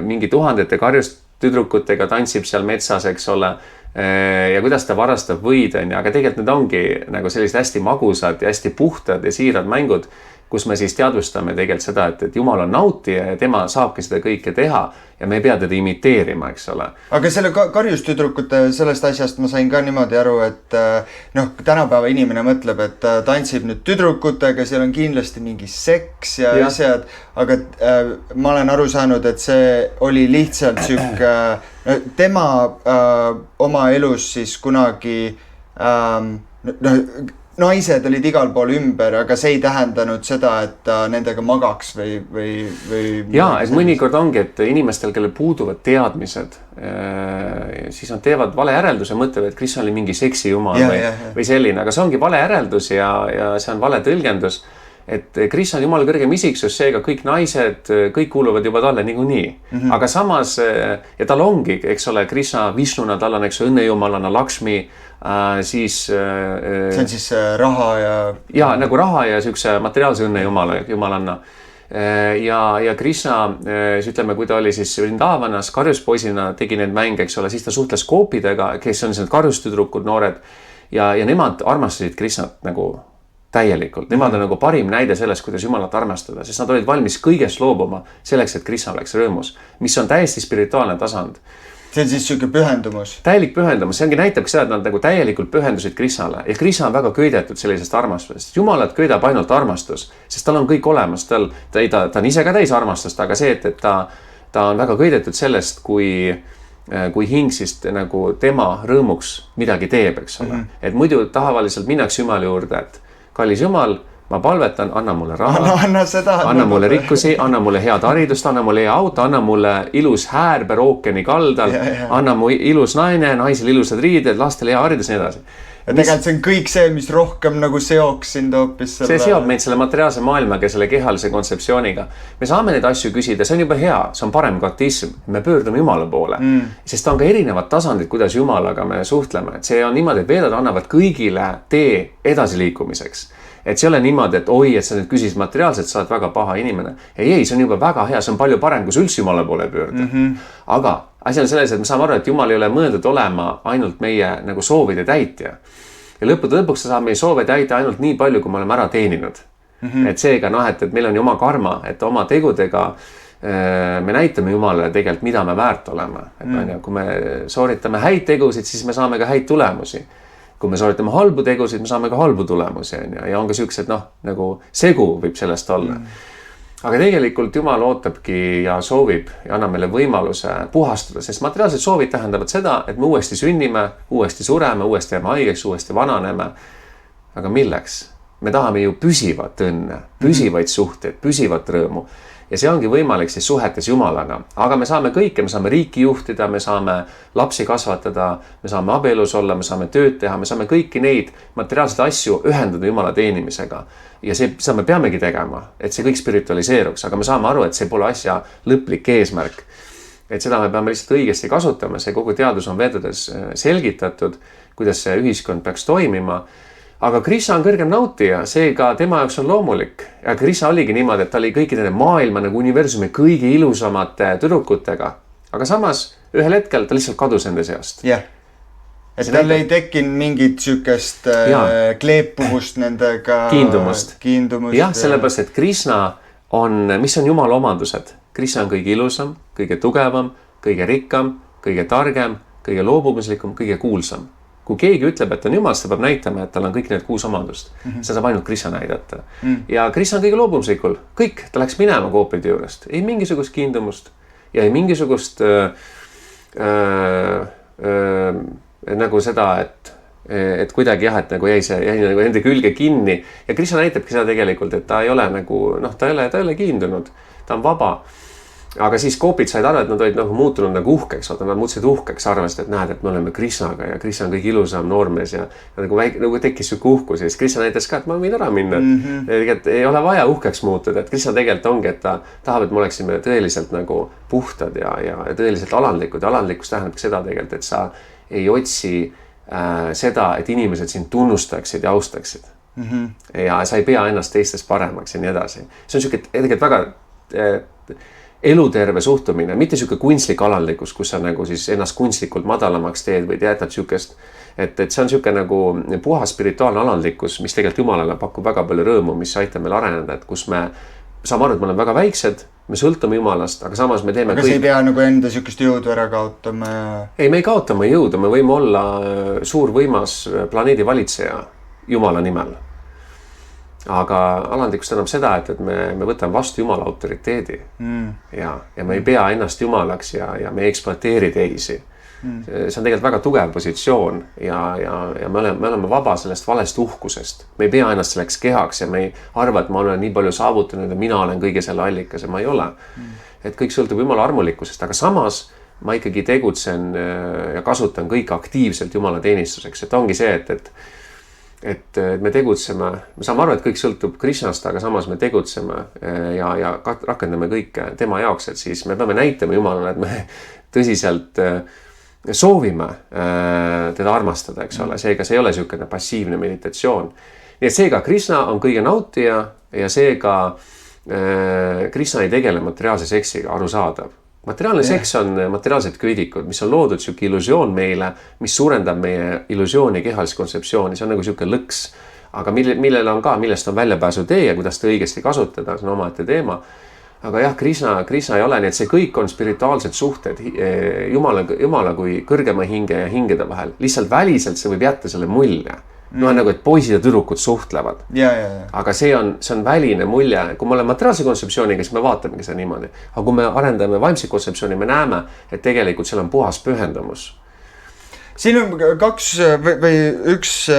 mingi tuhandete karjustüdrukutega, tantsib seal metsas, eks ole, ja kuidas ta varastab võid, aga tegelikult need ongi nagu sellised hästi magusad ja hästi puhtad ja siirad mängud, kus me siis teadvustame tegelikult seda, et Jumal on nautija ja tema saabki seda kõike teha ja me ei pea teda imiteerima, eks ole.
Aga selle karjustüdrukute sellest asjast ma sain ka niimoodi aru, et noh, tänapäeva inimene mõtleb, et tantsib nüüd tüdrukutega, seal on kindlasti mingi seks ja asjad, aga ma olen aru saanud, et see oli lihtsalt tema oma elus siis kunagi naised olid igal pool ümber, aga see ei tähendanud seda, et ta nendega magaks või...
Jaa, et mõnikord ongi, et inimestel, kellel puuduvad teadmised, siis nad teevad vale järeldus ja mõtlevad, et Krishna oli mingi seksi jumal või selline, aga see ongi vale järeldus ja see on vale tõlgendus, et Krishna on Jumala kõrgem isiksus, seega kõik naised, kõik kuuluvad juba talle niikuinii. Aga samas, ja tal ongi, eks ole, Krishna Vishnuna, tal on, eks õnnejumalana Lakshmi, siis
see on siis raha
ja nagu raha ja siukse materiaalse õnne jumalanna ja Krishna siis ütleme, kui ta oli siis Vrindavanas karjuspoisina tegi neid mänge, eks ole, siis ta suhtles koopidega, kes on need karjustüdrukud noored ja nemad armastasid Krishnat nagu täielikult, nemad on nagu parim näide sellest, kuidas Jumalat armastada, sest nad olid valmis kõigest loobuma selleks, et Krishna oleks rõõmus, mis on täiesti spirituaalne tasand.
See on siis siuke pühendumus.
Täielik pühendumus, see ongi näitabki seda, et nad nagu täielikult pühendusid Krishnale ja Krishna on väga köidetud sellisest armastusest. Jumalat köidab ainult armastus, sest tal on kõik olemas, ta on ise ka täis armastust, aga see, et ta on väga köidetud sellest, kui hing siis nagu tema rõõmuks midagi teeb, eks ole. Et muidu tavaliselt minnakse Jumala juurde, et kallis Jumal, ma palvetan, anna mulle raha, anna mulle rikkusi, anna mulle head haridust, anna mulle hea auto, anna mulle ilus häärber ookeani kaldal, anna mu ilus naine, naisel ilusad riided, lastele hea haridus, nii edasi.
Ja tegelikult see on kõik see, mis rohkem nagu seoks sind hoopis selle...
See seob meid selle materiaalse maailmaga, selle kehalise kontseptsiooniga. Me saame neid asju küsida, see on juba hea, see on parem katism. Me pöördume Jumala poole, sest on ka erinevad tasandid, kuidas Jumalaga me suhtleme. Et see on niimoodi, et veedad annavad kõigile tee edasiliikumiseks. et see ei ole niimoodi, et oi, et sa nüüd küsis materiaalselt, sa oled väga paha inimene. Ei, see on juba väga hea, see on palju parem, kui sa üldse Jumala poole pöörda. Aga asi on selles, et me saame aru, et Jumal ei ole mõeldud olema ainult meie nagu soovide täitja. Ja lõpuks sa saab meie soove täita ainult nii palju, kui me oleme ära teeninud. Et seega, et meil on ju oma karma, et oma tegudega me näitame Jumalale tegelikult, mida me väärt oleme. Et kui me sooritame häid tegusid, siis me saame ka häid tulemusi. Kui me sooritame halbu tegusid, me saame ka halbu tulemusi. Ja on ka siuksed, nagu segu võib sellest olla. Aga tegelikult Jumal ootabki ja soovib ja annab meile võimaluse puhastuda, sest materiaalsed soovid tähendavad seda, et me uuesti sünnime, uuesti sureme, uuesti jääme haigeks, uuesti vananeme. Aga milleks? Me tahame ju püsivat õnne, püsivaid suhteid, püsivat rõõmu. Ja see ongi võimalik siis suhetes Jumalaga. Aga me saame kõike, me saame riiki juhtida, me saame lapsi kasvatada, me saame abielus olla, me saame tööd teha, me saame kõiki neid materiaalseid asju ühendada Jumala teenimisega. Ja seda me peamegi tegema, et see kõik spiritualiseeruks, aga me saame aru, et see pole asja lõplik eesmärk. Et seda me peame lihtsalt õigesti kasutama, see kogu teadus on vedudes selgitatud, kuidas see ühiskond peaks toimima. Aga Krishna on kõrgem nautija, seega tema jaoks on loomulik. Ja Krishna oligi niimoodi, et ta oli kõikide maailma nagu universumi kõigi ilusamate tüdrukutega. Aga samas ühel hetkel ta lihtsalt kadus enda seast.
Jah. Et tal ei tekkinud mingit sükest kleepuvust nendega.
Kiindumust. Jah,
Ja
sellepärast, et Krishna on, mis on Jumala omandused? Krishna on kõige ilusam, kõige tugevam, kõige rikkam, kõige targem, kõige loobumislikum, kõige kuulsam. Kui keegi ütleb, et on Jumal, siis ta peab näitama, et tal on kõik need 6 omandust. Seda saab ainult Krishna näidata. Ja Krishna on kõige loobumislikul. Kõik, ta läks minema koopide juurest. Ei mingisugust kiindumust ja ei mingisugust nagu seda, et kuidagi jah, et nagu jäi nagu enda külge kinni. Ja Krishna näitabki seda tegelikult, et ta ei ole nagu, ta ei ole kiindunud. Ta on vaba. Aga siis koopid said aru, et nad olid nagu muutunud nagu uhkeks, nad muutusid uhkeks, arvasid, et näed, et me oleme Krishnaga ja Krishna on kõige ilusam noormees ja nagu tekkis siuke uhkus ja siis Krishna näitas ka, et ma võin ära minna. Tegelikult ei ole vaja uhkeks muutuda, et Krishna tegelikult ongi, et ta tahab, et me oleksime tõeliselt nagu puhtad ja tõeliselt alandlikud ja alandlikkus tähendab seda tegelikult, et sa ei otsi seda, et inimesed sind tunnustaksid ja austaksid. Ja sa ei pea ennast teistest paremaks ja nii edasi. See on siuke tegelikult väga eluterve suhtumine, mitte siuke kunstlik alandlikkus, kus sa nagu siis ennast kunstlikult madalamaks teed või jätad siukest, et see on siuke nagu puhas spirituaalne alandlikkus, mis tegelikult Jumalale pakub väga palju rõõmu, mis aitab meil areneda, et kus me saame aru, et me oleme väga väiksed, me sõltume Jumalast, aga samas me teeme
aga kõik. Aga see ei pea nagu enda siukest jõudu ära kaotama?
Ei, me ei kaotama jõudu, me võime olla suur võimas planeedi valitseja Jumala nimel. Aga alandlikkus tähendab seda, et me võtame vastu Jumala autoriteedi ja me ei pea ennast Jumalaks ja me ei ekspluateeri teisi. See on tegelikult väga tugev positsioon ja me oleme vaba sellest valest uhkusest. Me ei pea ennast selleks kehaks ja me ei arva, et ma olen nii palju saavutanud ja mina olen kõige selle allikas ja ma ei ole. Et kõik sõltub Jumala armulikkusest, aga samas ma ikkagi tegutsen ja kasutan kõik aktiivselt Jumala teenistuseks. Et ongi see, et me tegutseme, me saame aru, et kõik sõltub Krishnast, aga samas me tegutseme ja rakendame kõike tema jaoks, et siis me peame näitama Jumalale, et me tõsiselt soovime teda armastada, eks ole, seega see ei ole siukene passiivne meditatsioon. Nii et seega Krishna on kõige nautija ja seega Krishna ei tegele materiaalse seksiga, arusaadav. Materiaalne seks on materiaalsed köidikud, mis on loodud siuke illusioon meile, mis suurendab meie illusiooni kehalist kontseptsiooni. See on nagu siuke lõks, aga millel on ka, millest on väljapääsu tee ja kuidas ta õigesti kasutada, see on omaette teema. Aga jah, Krishna ei ole, nii et see kõik on spirituaalsed suhted Jumala kui kõrgema hinge ja hingede vahel. Lihtsalt väliselt see võib jätta selle mulje. Nagu, et poisid ja tüdrukud suhtlevad. Aga see on väline mulje. Kui me oleme materiaalse kontseptsiooniga, siis me vaatamegi seda niimoodi. Aga kui me arendame vaimse kontseptsiooni, me näeme, et tegelikult seal on puhas pühendumus.
Siin on üks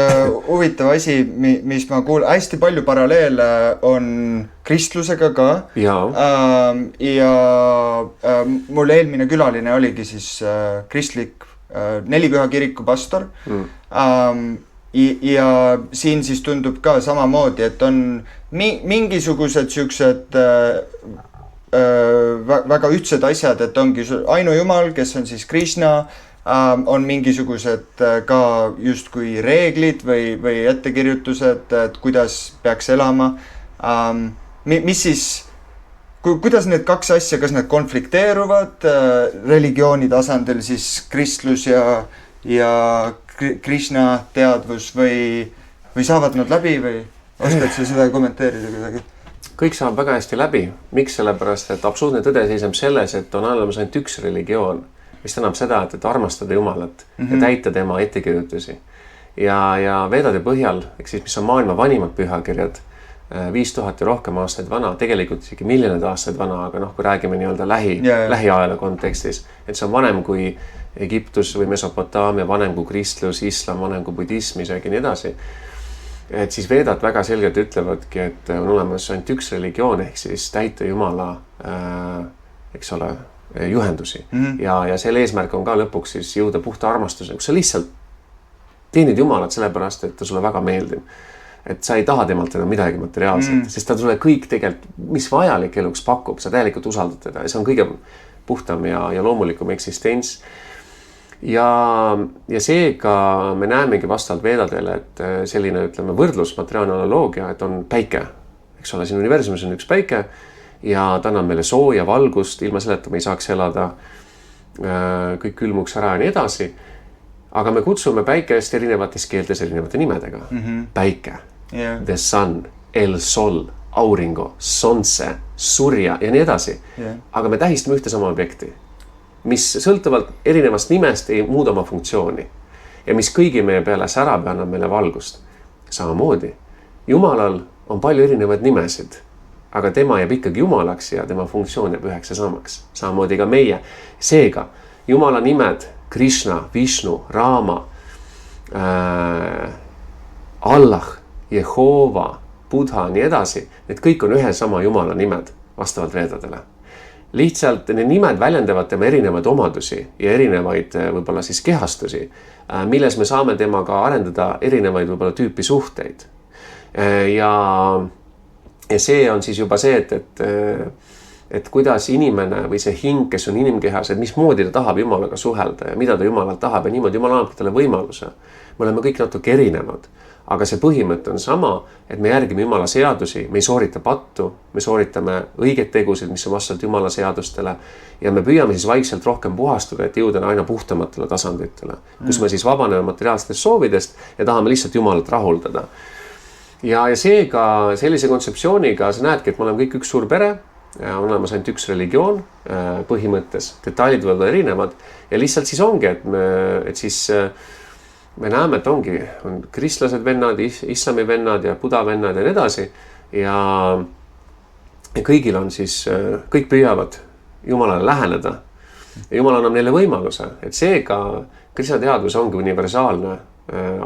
huvitav asi, mis ma kuulen, hästi palju paralleele on kristlusega ka. Ja mul eelmine külaline oligi siis kristlik Nelipüha kiriku pastor. Ja siin siis tundub ka samamoodi, et on mingisugused siuksed väga ühtsed asjad, et ongi ainujumal, kes on siis Krishna, on mingisugused ka justkui reeglid või ettekirjutused, et kuidas peaks elama. Mis siis, kuidas need kaks asja, kas need konflikteeruvad religiooni tasandil siis kristlus ja Krishna teadvus või saavad nad läbi või oskad sa seda kommenteerida kuidagi?
Kõik saab väga hästi läbi. Miks? Sellepärast, et absoluutne tõde seisab selles, et on olemas ainult üks religioon, mis tähendab seda, et armastada Jumalat ja täita tema ettekirjutusi. Ja Vedade põhjal, ehk siis mis on maailma vanimad pühakirjad, 5000 ja rohkem aastaid vana, tegelikult isegi miljoneid aastaid vana, aga kui räägime nii-öelda lähiajaga kontekstis, et see on vanem kui Egiptus või Mesopotaamia, vanem kui kristlus, islam, vanem kui budism, isegi nii edasi. Et siis Vedad väga selgelt ütlevadki, et on olemas ainult üks religioon, ehk siis täita Jumala, eks ole, juhendusi. Ja selle eesmärk on ka lõpuks siis jõuda puhta armastuse, kus sa lihtsalt teenid Jumalat sellepärast, et ta sulle väga meeldib. Et sa ei taha temalt enam midagi materiaalselt, sest ta sulle kõik tegelikult, mis vajalik eluks pakub, sa täielikult usaldad teda ja see on kõige puhtam ja loomulikum eksistents. Ja seega me näemegi vastavalt Vedadele, et selline, ütleme, võrdlus, materiaalne analoogia, et on päike, eks ole, siin universumis on üks päike ja ta annab meile sooja valgust, ilma selleta me ei saaks elada, kõik külmuks ära ja nii edasi. Aga me kutsume päikest erinevates keeltes erinevate nimedega. Päike, the sun, el sol, auringo, sonse, surja ja nii edasi. Aga me tähistame ühte sama objekti, mis sõltuvalt erinevast nimest ei muuda oma funktsiooni ja mis kõigi meie peale särab ja annab meile valgust. Samamoodi, Jumalal on palju erinevaid nimesid, aga tema jääb ikkagi Jumalaks ja tema funktsioon jääb üheks ja samaks. Samamoodi ka meie. Seega, Jumala nimed Krishna, Vishnu, Rama, Allah, Jehova, Buddha, nii edasi, need kõik on ühe sama Jumala nimed vastavalt Vedadele. Lihtsalt need nimed väljendavad tema erinevaid omadusi ja erinevaid võib-olla siis kehastusi, milles me saame temaga arendada erinevaid võib-olla tüüpi suhteid. Ja see on siis juba see, et kuidas inimene või see hing, kes on inimkehas, et mismoodi ta tahab Jumalaga suhelda ja mida ta Jumalalt tahab ja niimoodi Jumal annab talle võimaluse. Me oleme kõik natuke erinevad, aga see põhimõte on sama, et me järgime Jumala seadusi, me ei soorita pattu, me sooritame õigeid tegusid, mis on vastavalt Jumala seadustele ja me püüame siis vaikselt rohkem puhastuda, et jõuda aina puhtamatele tasanditele, kus me siis vabaneme materiaalsetest soovidest ja tahame lihtsalt Jumalat rahuldada. Ja seega sellise kontseptsiooniga sa näedki, et me oleme kõik üks suur pere, on olemas ainult üks religioon põhimõttes, detailid võivad olla erinevad ja lihtsalt siis ongi, et siis me näeme, et on kristlased vennad, islami vennad ja buda vennad ja nii edasi ja kõigil on siis, kõik püüavad Jumalale läheneda ja Jumal annab neile võimaluse, et seega Krishna teadvus ongi universaalne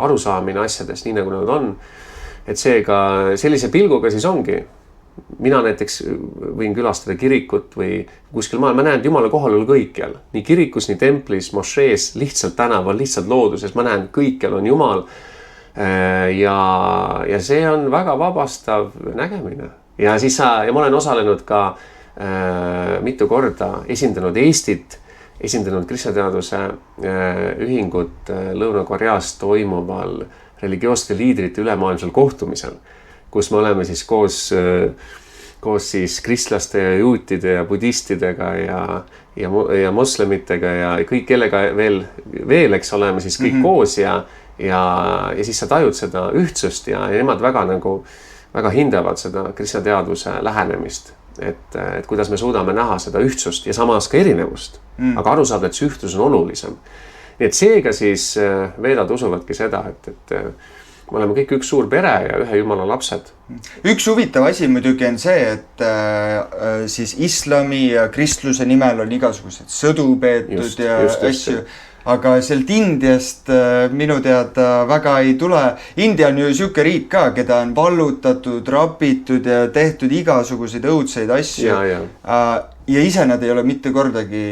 arusaamine asjadest nii nagu nad on, et seega sellise pilguga siis ongi. Mina näiteks võin külastada kirikut või kuskil maal, ma näen, et Jumala kohal on kõikjal. Nii kirikus, nii templis, mošees, lihtsalt tänaval, lihtsalt looduses. Ma näen, kõikjal on Jumal. Ja see on väga vabastav nägemine. Ja ma olen osalenud ka mitu korda esindanud Eestit, esindanud Krishna teaduse ühingut Lõuna-Koreas toimuval religiooste liidrite ülemaailmsel kohtumisel, kus me oleme siis koos siis kristlaste ja juutide ja budistidega ja moslemitega ja kõik kellega veel, eks oleme siis kõik koos ja siis sa tajud seda ühtsust ja nemad väga hindavad seda Krishna teadvuse lähenemist, et kuidas me suudame näha seda ühtsust ja samas ka erinevust, aga aru saada, et see ühtsus on olulisem. Nii et seega siis Vedad usuvadki seda, et me oleme kõik üks suur pere ja ühe Jumala lapsed.
Üks huvitav asi muidugi on see, et siis islami ja kristluse nimel on igasugused sõdu peetud ja asju. Aga sealt Indiast minu teada väga ei tule. India on ju siuke riik ka, keda on vallutatud, rapitud ja tehtud igasuguseid õudseid asju. Ja ise nad ei ole mitte kordagi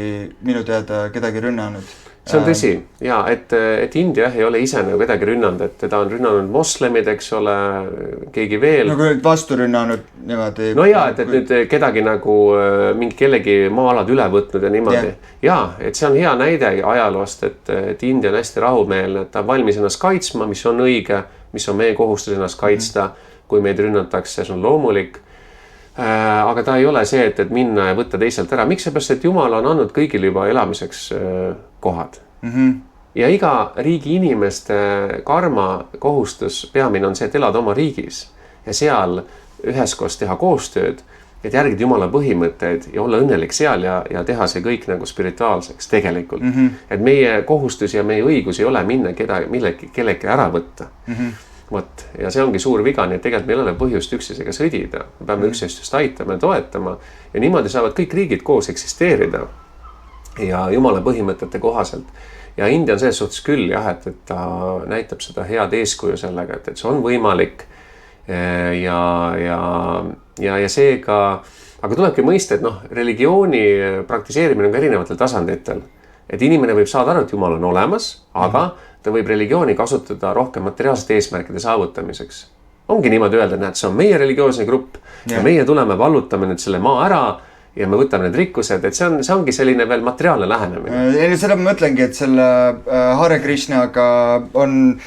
minu teada kedagi rünnanud.
see on tõsi ja et India ei ole ise nagu kedagi rünnanud, et teda on rünnanud moslemid, eks ole, keegi veel.
Nagu nüüd vastu rünnanud niimoodi.
No jaa, et nüüd kedagi nagu mingi kellegi maa-alad üle võtnud ja niimoodi. Jaa, et see on hea näide ajaloost, et India on hästi rahumeelne, et ta on valmis ennast kaitsma, mis on õige, mis on meie kohustus ennast kaitsta, kui meid rünnatakse, see on loomulik. Aga ta ei ole see, et minna ja võtta teiselt ära. Miks seepärast, et Jumal on andnud kõigil juba elamiseks kohad. Ja iga riigi inimeste karma kohustus peamine on see, et elada oma riigis ja seal üheskoos teha koostööd, et järgida Jumala põhimõtteid ja olla õnnelik seal ja teha see kõik nagu spirituaalseks tegelikult. Et meie kohustus ja meie õigus ei ole minna kellegi ära võtta. Võt. Ja see ongi suur viga, nii et tegelikult meil ei ole põhjust üksteisega sõdida. Me peame üksteist aitama ja toetama ja niimoodi saavad kõik riigid koos eksisteerida ja Jumala põhimõtete kohaselt. Ja India on selles suhtes küll jah, et ta näitab seda head eeskuju sellega, et see on võimalik ja seega, aga tulebki mõista, et religiooni praktiseerimine on ka erinevatel tasanditel. Et inimene võib saada aru, et Jumal on olemas, aga ta võib religiooni kasutada rohkem materiaalsete eesmärkide saavutamiseks. Ongi niimoodi öelda, et näed, see on meie religioosne grupp ja meie tuleme, vallutame nüüd selle maa ära ja me võtame need rikkused, et see ongi selline veel materiaalne lähenemine.
Seda ma mõtlengi, et selle Hare Krishnaga on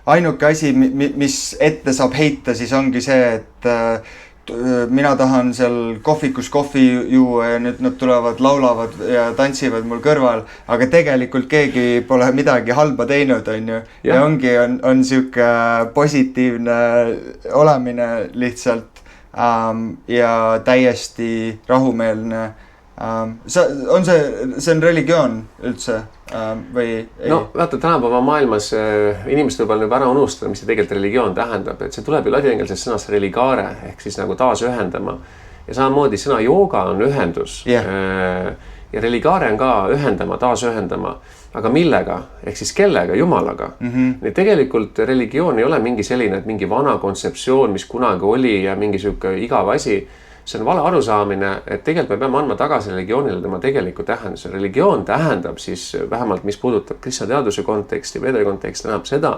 ainuke asi, mis ette saab heita, siis ongi see, et mina tahan seal kohvikus kohvi juua ja nüüd nad tulevad, laulavad ja tantsivad mul kõrval, aga tegelikult keegi pole midagi halba teinud, on ju. Ja ongi, on siuke positiivne olemine lihtsalt ja täiesti rahumeelne. See on religioon üldse või ei?
No vaata, tänapäeva maailmas inimesed võib-olla juba ära unustada, mis see tegelikult religioon tähendab, et see tuleb ju ladinakeelsest sõnast religare ehk siis nagu taas ühendama ja samamoodi sõna jooga on ühendus ja religare on ka ühendama, taas ühendama, aga millega ehk siis kellega, Jumalaga. Nii tegelikult religioon ei ole mingi selline, et mingi vana kontseptsioon, mis kunagi oli ja mingi siuke igav asi. See on vale arusaamine, et tegelikult me peame andma tagasi religioonile tema tegeliku tähenduse. Religioon tähendab siis vähemalt, mis puudutab kristna teaduse konteksti, vede konteksti, tähendab seda,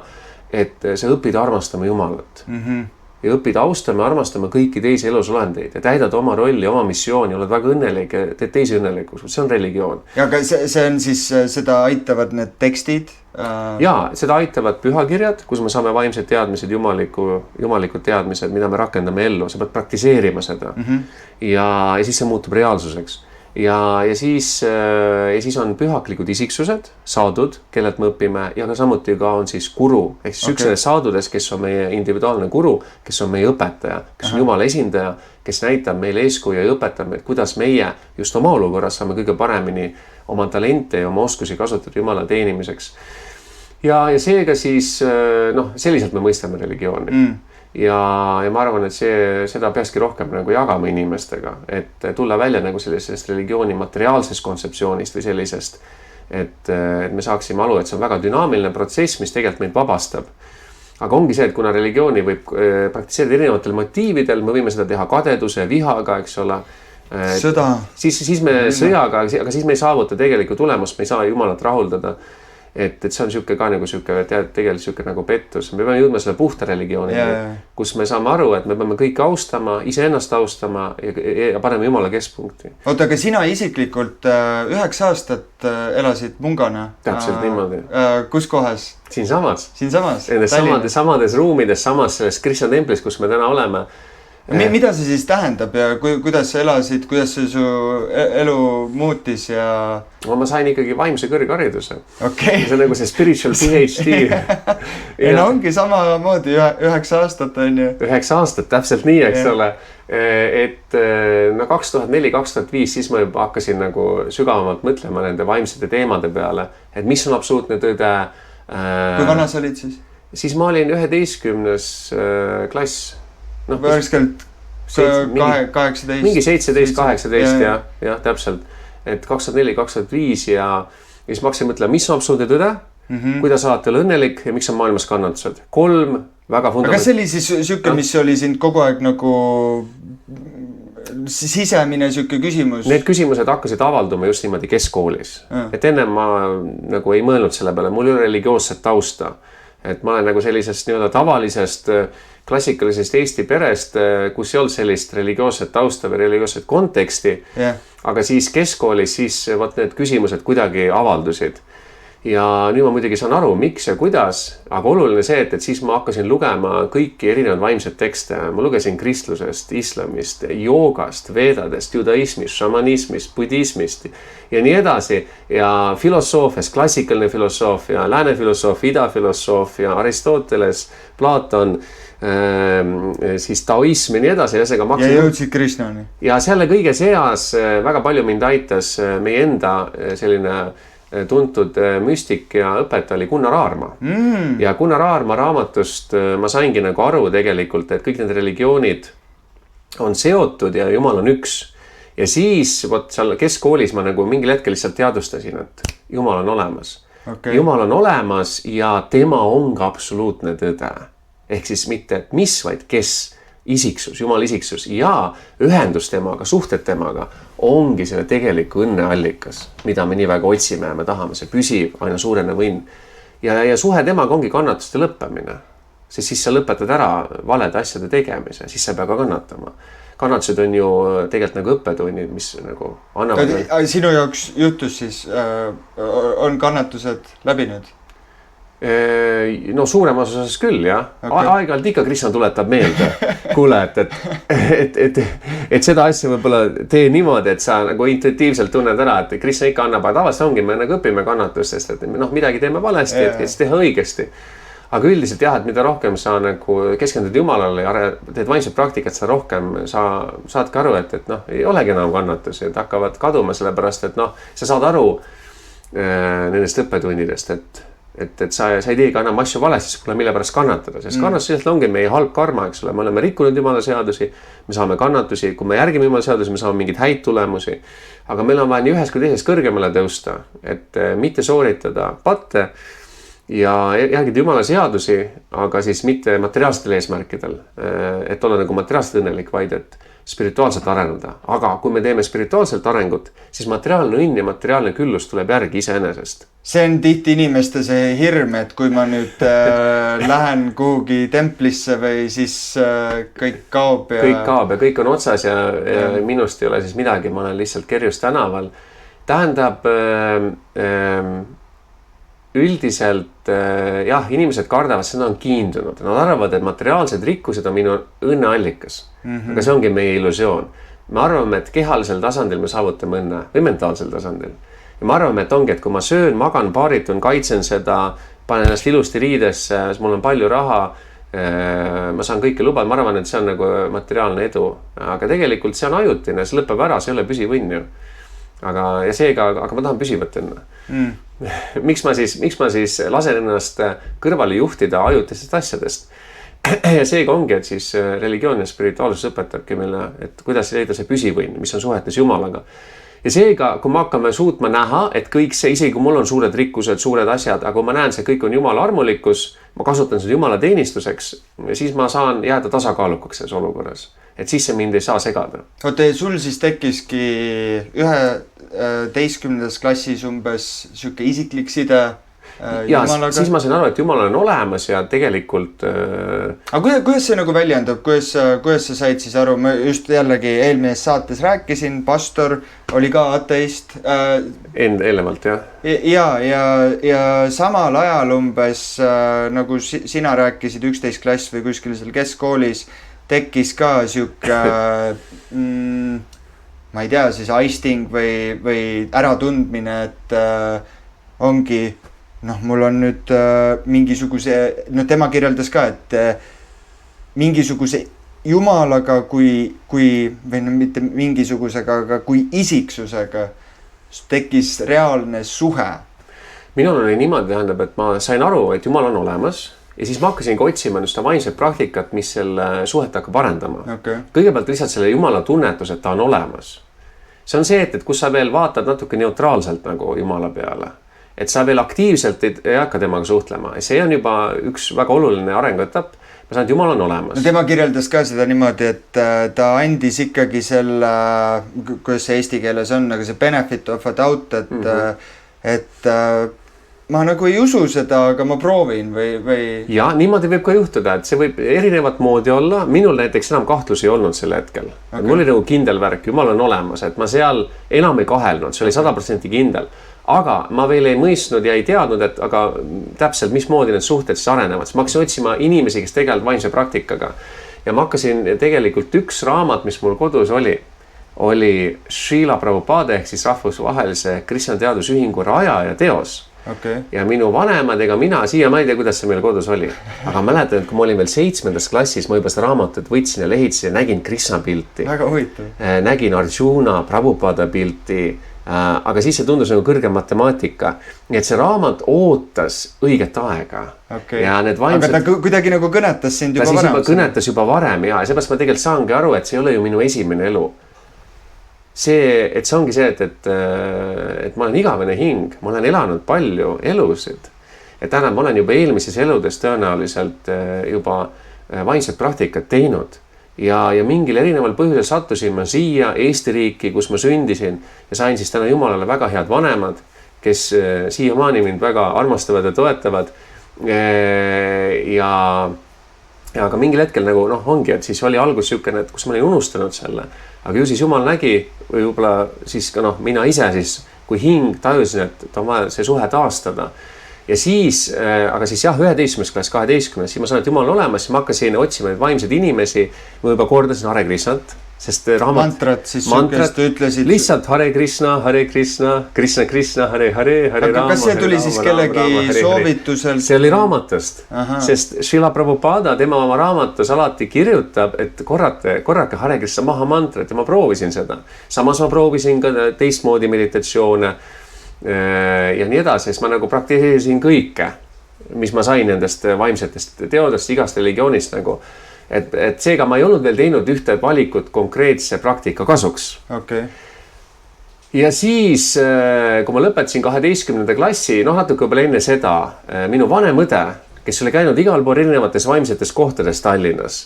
et sa õpid armastama Jumalat. Ja õpid austama ja armastama kõiki teisi elusolendeid ja täidad oma rolli, oma missiooni, oled väga õnnelik ja teed teisi õnnelikuks. See on religioon.
Ja aga see on siis, seda aitavad need tekstid?
Jaa, seda aitavad pühakirjad, kus me saame vaimsed teadmised, jumalikud teadmised, mida me rakendame ellu. Sa pead praktiseerima seda ja siis see muutub reaalsuseks. Ja siis on pühaklikud isiksused, saadud, kellelt me õpime ja ka samuti ka on siis guru. Ehk siis üks saadudest, kes on meie individuaalne guru, kes on meie õpetaja, kes on Jumala esindaja, kes näitab meile eeskuju ja õpetab meid, kuidas meie just oma olukorras saame kõige paremini oma talente ja oma oskusi kasutada Jumala teenimiseks. Ja seega siis, selliselt me mõistame religiooni. Ja ma arvan, et seda peakski rohkem nagu jagama inimestega, et tulla välja nagu sellisest religiooni materiaalsest kontseptsioonist või sellisest, et me saaksime aru, et see on väga dünaamiline protsess, mis tegelikult meid vabastab. Aga ongi see, et kuna religiooni võib praktiseerida erinevatel motiividel, me võime seda teha kadeduse, vihaga, eks ole.
Sõda.
Siis me sõjaga, aga siis me ei saavuta tegelikult tulemust, me ei saa Jumalat rahuldada. Et see on siuke ka nagu siuke, tegelikult siuke nagu pettus. Me peame jõudma selle puhta religiooni, kus me saame aru, et me peame kõike austama, iseennast austama ja paneme Jumala keskpunkti.
Oota, aga sina isiklikult 9 aastat elasid mungana.
Täpselt niimoodi.
Kus kohas?
Siinsamas.
Samades
ruumides, samas selles Krishna templis, kus me täna oleme.
Mida see siis tähendab ja kuidas sa elasid, kuidas see su elu muutis ja...
Ma sain ikkagi vaimse kõrghariduse.
Okay.
See on nagu see spiritual PhD.
No ongi samamoodi 9 aastat on ju.
9 aastat, täpselt nii, eks ole. Et 2004-2005 siis ma juba hakkasin nagu sügavamalt mõtlema nende vaimsete teemade peale, et mis on absoluutne tõde.
Kui vana sa olid siis?
Siis ma olin 11. klass.
Värskelt 18.
Mingi 17-18 ja täpselt. Et 2004-2005 ja siis ma hakkasin mõtlema, mis on absoluutne tõde, kuidas alati olla õnnelik ja miks on maailmas kannatused. 3 väga
Aga kas see oli siis siuke, mis oli sind kogu aeg nagu sisemine siuke küsimus.
Need küsimused hakkasid avalduma just niimoodi keskkoolis. Et enne ma nagu ei mõelnud selle peale, mul ei ole religioosset tausta. Et ma olen nagu sellisest nii-öelda tavalisest klassikalisest Eesti perest, kus ei olnud sellist religioosset tausta või religioosset konteksti. Aga siis keskkoolis siis võt need küsimused kuidagi avaldusid. Ja nüüd ma muidugi saan aru, miks ja kuidas, aga oluline see, et siis ma hakkasin lugema kõiki erinevad vaimsed tekste. Ma lugesin kristlusest, islamist, joogast, veedadest, judaismist, šamanismist, budismist ja nii edasi. Ja filosoofiast, klassikaline filosoofia, lääne filosoofia, ida filosoofia, Aristoteles, Platon, siis taoism ja nii edasi.
Ja jõudsid Krishnani.
Ja selle kõige seas väga palju mind aitas meie enda selline tuntud müstik ja õpetaja oli Gunnar Aarma. Ja Gunnar Aarma raamatust ma saingi nagu aru tegelikult, et kõik need religioonid on seotud ja Jumal on üks. Ja siis võt seal keskkoolis ma nagu mingil hetkel lihtsalt teadustasin, et Jumal on olemas. Jumal on olemas ja tema on ka absoluutne tõde. Ehk siis mitte et mis, vaid kes. Isiksus, Jumal isiksus ja ühendus temaga, suhted temaga ongi selle tegeliku õnne allikas, mida me nii väga otsime ja me tahame, see püsiv, aina suurenev õnn. Ja suhe temaga ongi kannatuste lõppemine, sest siis sa lõpetad ära valede asjade tegemise, siis sa ei pea ka kannatama. Kannatused on ju tegelikult nagu õppetunnid, mis nagu annavad...
Sinu jaoks juhtus siis, on kannatused läbinud?
No suuremas osas küll, jah. Aeg-ajalt ikka Krishna tuletab meelde. Kuule, et seda asja võib-olla tee niimoodi, et sa nagu intuitiivselt tunned ära, et Krishna ikka annab, aga tavaliselt ongi, me nagu õpime kannatustest, et midagi teeme valesti, et siis teha õigesti. Aga üldiselt jah, et mida rohkem sa nagu keskendud Jumalale ja teed vaimset praktikat, sa rohkem saad ka aru, et ei olegi enam kannatusi, et hakkavad kaduma selle pärast, et sa saad aru nendest õppetunnidest, et sa ei teegi enam asju valesti, siis pole mille pärast kannatada, sest kannatus ongi meie halb karma, eks ole, me oleme rikkunud Jumala seadusi, me saame kannatusi, kui me järgime Jumala seadusi, me saame mingeid häid tulemusi, aga meil on vaja nii ühes kui teises kõrgemale tõusta, et mitte sooritada patte ja järgida Jumala seadusi, aga siis mitte materiaalsetel eesmärkidel, et olla nagu materiaalselt õnnelik, vaid et spirituaalselt areneda. Aga kui me teeme spirituaalselt arengut, siis materiaalne õnn ja materiaalne küllus tuleb järgi iseenesest.
See on tihti inimeste see hirm, et kui ma nüüd lähen kuhugi templisse või siis kõik kaob ja...
Kõik kaob ja kõik on otsas ja minust ei ole siis midagi, ma olen lihtsalt kerjus tänaval. Tähendab, üldiselt jah, inimesed kardavad, seda on kiindunud. Nad arvavad, et materiaalsed rikkused on minu õnneallikas. Aga see ongi meie illusioon. Me arvame, et kehalisel tasandil me saavutame õnne või mentaalsel tasandil. Ja me arvame, et ongi, et kui ma söön, magan, paaritun, kaitsen seda, panen ennast ilusti riidesse, mul on palju raha, ma saan kõike lubada, ma arvan, et see on nagu materiaalne edu. Aga tegelikult see on ajutine, see lõpeb ära, see ei ole püsiv õnn ju. Aga ma tahan püsivat õnne. Miks ma siis lasen ennast kõrvale juhtida ajutistest asjadest? Ja seega ongi, et siis religioon ja spirituaalsus õpetabki meile, et kuidas leida see püsivõnn, mis on suhetes Jumalaga. Ja seega, kui ma hakkame suutma näha, et kõik see, isegi kui mul on suured rikkused, suured asjad, aga kui ma näen, see kõik on Jumala armulikkus, ma kasutan seda Jumala teenistuseks, siis ma saan jääda tasakaalukaks selles olukorras. Et siis see mind ei saa segada.
Oota, sul siis tekkiski 11. klassis umbes siuke isiklik side Jumalaga?
Siis ma sain aru, et Jumal on olemas ja tegelikult...
Aga kuidas see nagu väljendab? Kuidas sa said siis aru? Ma just jällegi eelmises saates rääkisin, pastor oli ka ateist.
Eelnevalt, jah.
Ja samal ajal umbes, nagu sina rääkisid 11. klass või kuskil seal keskkoolis, tekkis ka siuke, ma ei tea, siis aisting või äratundmine, et ongi, mul on nüüd mingisuguse, tema kirjeldas ka, et mingisuguse Jumalaga või mitte mingisugusega, aga kui isiksusega tekkis reaalne suhe.
Minul oli niimoodi, tähendab, et ma sain aru, et Jumal on olemas. Ja siis ma hakkasingi otsima seda vaimset praktikat, mis selle suhet hakkab arendama. Kõigepealt lihtsalt selle Jumala tunnetus, et ta on olemas. See on see, et kus sa veel vaatad natuke neutraalselt nagu Jumala peale. Et sa veel aktiivselt ei hakka temaga suhtlema. See on juba üks väga oluline arenguetapp. ma saan, et Jumal on olemas.
No tema kirjeldas ka seda niimoodi, et ta andis ikkagi selle, kuidas see eesti keeles on, aga see benefit of a doubt, et ma nagu ei usu seda, aga ma proovin või...
Ja, niimoodi võib ka juhtuda, et see võib erinevat moodi olla. Minul näiteks enam kahtlusi ei olnud sel hetkel. Okay. Mul oli nagu kindel värk, Jumal on olemas, et ma seal enam ei kahelnud, see oli 100% kindel. Aga ma veel ei mõistnud ja ei teadnud, et aga täpselt mismoodi need suhted siis arenevad. Ma hakkasin otsima inimesi, kes tegelevad vaimse praktikaga. Ja ma hakkasin tegelikult üks raamat, mis mul kodus oli Srila Prabhupada ehk siis rahvusvahelise Krishna teadusühingu raja ja teos.
Okay.
Ja minu vanemad ega mina siia ma ei tea, kuidas see meil kodus oli. Aga mäletan, et kui ma olin veel 7. klassis, ma juba seda raamatut võtsin ja lehitsin ja nägin Krishna pilti.
Väga huvitav.
Nägin Arjuna, Prabhupada pilti. Aga siis see tundus nagu kõrge matemaatika. Nii et see raamat ootas õiget aega.
Okay.
Ja need vaimsed...
Aga ta kuidagi nagu kõnetas sind juba varem.
Ta siis kõnetas juba varem ja seepärast ma tegelikult saangi aru, et see ei ole ju minu esimene elu. See ongi see, et ma olen igavene hing, ma olen elanud palju elusid. Et tähendab, ma olen juba eelmises eludes tõenäoliselt juba vaimset praktikat teinud. Ja mingil erineval põhjusel sattusin ma siia Eesti riiki, kus ma sündisin ja sain siis täna Jumalale väga head vanemad, kes siiamaani mind väga armastavad ja toetavad. Ja aga mingil hetkel nagu ongi, et siis oli algus siukene, et kus ma olin unustanud selle. Aga ju siis Jumal nägi või võib-olla siis ka mina ise siis, kui hing tajusin, et on vaja see suhe taastada. Ja siis, aga siis jah, 11. klass, 12. siis ma sain, et Jumal on olemas, siis ma hakkasin otsima neid vaimseid inimesi. Ma juba kordasin Hare Krishnat, sest raamat...
Mantrat siis sükest ütlesid...
Lihtsalt Hare Krishna, Krishna Krishna, Hare Hare, Hare Rama.
Aga kas see tuli siis kellegi soovitusel?
See oli raamatust, sest Srila Prabhupada, tema oma raamatus alati kirjutab, et korrake Hare Krishna maha mantrat ja ma proovisin seda. Samas ma proovisin ka teistmoodi meditatsioone ja nii edasi, sest ma nagu praktiseerisin kõike, mis ma sain nendest vaimsetest teodest, igast religioonist nagu. Et seega ma ei olnud veel teinud ühte valikut konkreetse praktika kasuks.
Okay.
Ja siis, kui ma lõpetasin 12. klassi, natuke võib-olla enne seda, minu vanem õde, kes oli käinud igal pool erinevates vaimsetes kohtades Tallinnas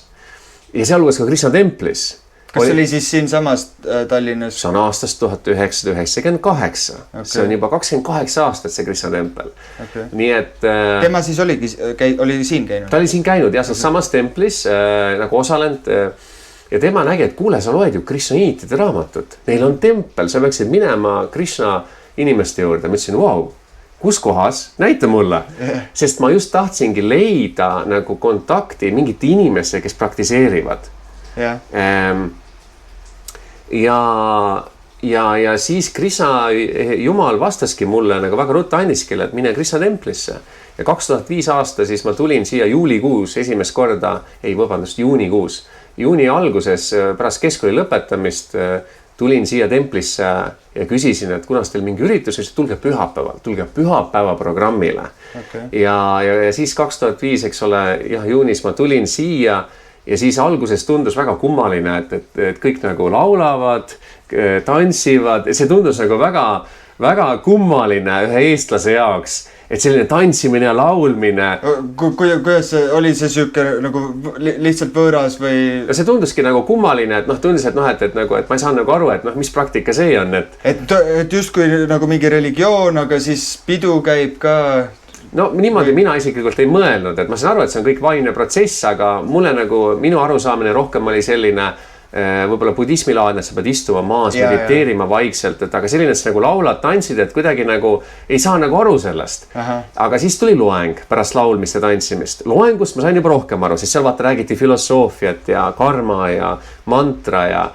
ja sealhulgas ka Krishna templis.
Kas oli siis siin samast Tallinnas?
See on aastast 1998. Okay. See on juba 28 aastat see Krishna tempel.
Okay.
Nii et...
Tema siis oli siin käinud?
Ta oli siin käinud jah, samas templis nagu osalenud ja tema nägi, et kuule, sa loed ju Krishnaitide raamatut. Neil on tempel, sa peaksid minema Krishna inimeste juurde. Ma ütlesin, wow, kus kohas? Näita mulle. Sest ma just tahtsingi leida nagu kontakti mingite inimesse, kes praktiseerivad.
Yeah.
Ja siis Krishna Jumal vastaski mulle nagu väga ruttu andiski, et mine Krishna templisse. Ja 2005 aasta siis ma tulin siia juulikuus esimest korda, juunikuus. Juuni alguses pärast keskkooli lõpetamist tulin siia templisse ja küsisin, et kunas teil mingi üritus, siis tulge pühapäeva programmile.
Okay.
Ja siis 2005, eks ole, juunis ma tulin siia. Ja siis alguses tundus väga kummaline, et kõik nagu laulavad, tantsivad. See tundus nagu väga, väga kummaline ühe eestlase jaoks, et selline tantsimine ja laulmine.
Kuidas oli see süüke nagu lihtsalt võõras või?
See tunduski nagu kummaline, et tundus, et ma ei saa nagu aru, et mis praktika see on.
Et justkui nagu mingi religioon, aga siis pidu käib ka...
No niimoodi mina isiklikult ei mõelnud, et ma saan aru, et see on kõik vaimne protsess, aga mulle nagu minu arusaamine rohkem oli selline võib-olla budismilaadne, et sa pead istuma maas, mediteerima vaikselt, aga selline, et sa nagu laulad, tantsid, et kuidagi nagu ei saa nagu aru sellest. Aga siis tuli loeng pärast laulmist ja tantsimist. Loengust ma sain juba rohkem aru, sest seal vaata räägiti filosoofiat ja karma ja mantra ja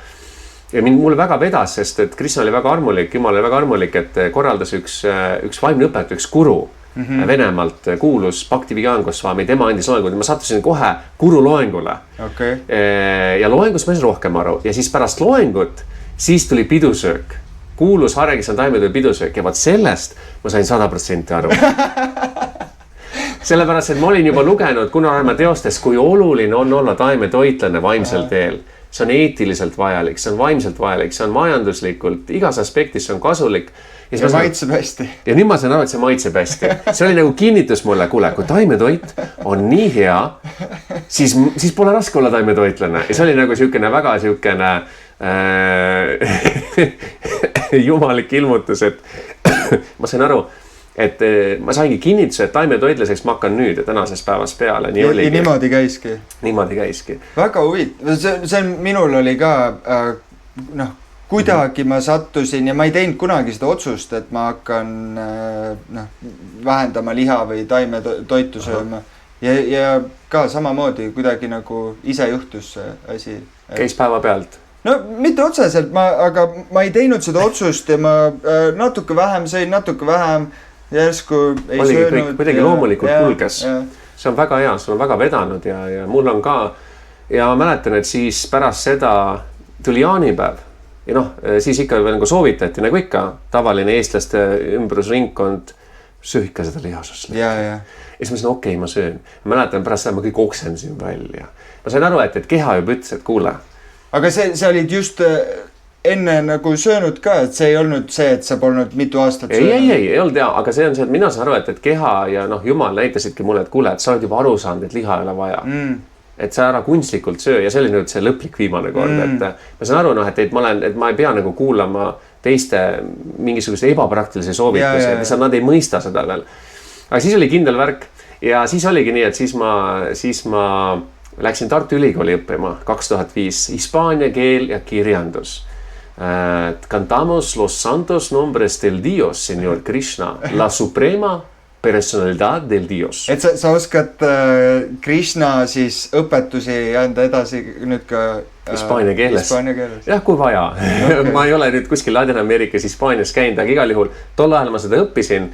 mulle väga vedas, sest et Krishna oli väga armulik, Jumal oli väga armulik, et korraldas üks vaimne õpetaja, üks guru. Venemaalt kuulus Bhakti Vigyan Goswami, tema andis loengud ja ma sattusin kohe guru loengule.
Okay.
Ja loengus ma sain rohkem aru ja siis pärast loengut siis tuli pidusöök. Kuulus Hare Krishna taimede pidusöök ja vaat sellest ma sain 100% aru. Sellepärast, et ma olin juba lugenud Gunarama teostest, kui oluline on olla taimetoitlane vaimsel teel. See on eetiliselt vajalik, see on vaimselt vajalik, see on majanduslikult, igas aspektis see on kasulik.
ja maitseb hästi.
Ja nüüd ma saan aru, et see maitseb hästi. See oli nagu kinnitus mulle, kuule, kui taimetoit on nii hea, siis pole raske olla taimetoitlane. Ja see oli nagu siukene väga siukene jumalik ilmutus, et ma sain aru, et ma saingi kinnituse, et taimetoitlaseks ma hakkan nüüd ja tänases päevas peale. Nii oligi.
Ja niimoodi käiski.
Niimoodi käiski.
Väga huvitav. See minul oli ka, kuidagi ma sattusin ja ma ei teinud kunagi seda otsust, et ma hakkan vähendama liha või taimetoitu sööma. Ja ka samamoodi kuidagi nagu ise juhtus see asi.
Käis päeva pealt?
No mitte otseselt, aga ma ei teinud seda otsust ja ma natuke vähem sõin, natuke vähem järsku ei söönud.
Kuidagi loomulikult kulges. See on väga hea, see on väga vedanud ja mul on ka, ja ma mäletan, et siis pärast seda tuli jaanipäev. Ja siis ikka nagu soovitati, nagu ikka tavaline eestlaste ümbrusringkond, söö ikka seda lihasust.
Ja
siis ma sain, okei, ma söön. Ma mäletan, pärast seda ma kõik oksendasin välja. Ma sain aru, et keha juba ütles, et kuule.
Aga see olid just enne nagu söönud ka, et see ei olnud see, et sa polnud mitu aastat söönud?
Ei olnud hea, aga see on see, et mina saan aru, et keha ja jumal näitasidki mulle, et kuule, et sa oled juba aru saanud, et liha ei ole vaja. Et sa ära kunstlikult söö ja see oli nüüd see lõplik viimane kord, et ma saan aru, et ma ei pea nagu kuulama teiste mingisuguse ebapraktilise soovitusi, et nad ei mõista seda veel. Aga siis oli kindel värk ja siis oligi nii, et siis ma läksin Tartu Ülikooli õppima 2005 hispaania keel ja kirjandus. Cantamos los santos nombres del Dios, señor Krishna, la suprema personalidad del Dios.
Et sa oskad Krishna siis õpetusi anda edasi nüüd ka
Hispaania keeles. Jah, kui vaja. Okay. Ma ei ole nüüd kuskil Ladina-Ameerikas Hispaanias käinud, aga igal juhul tol ajal ma seda õppisin.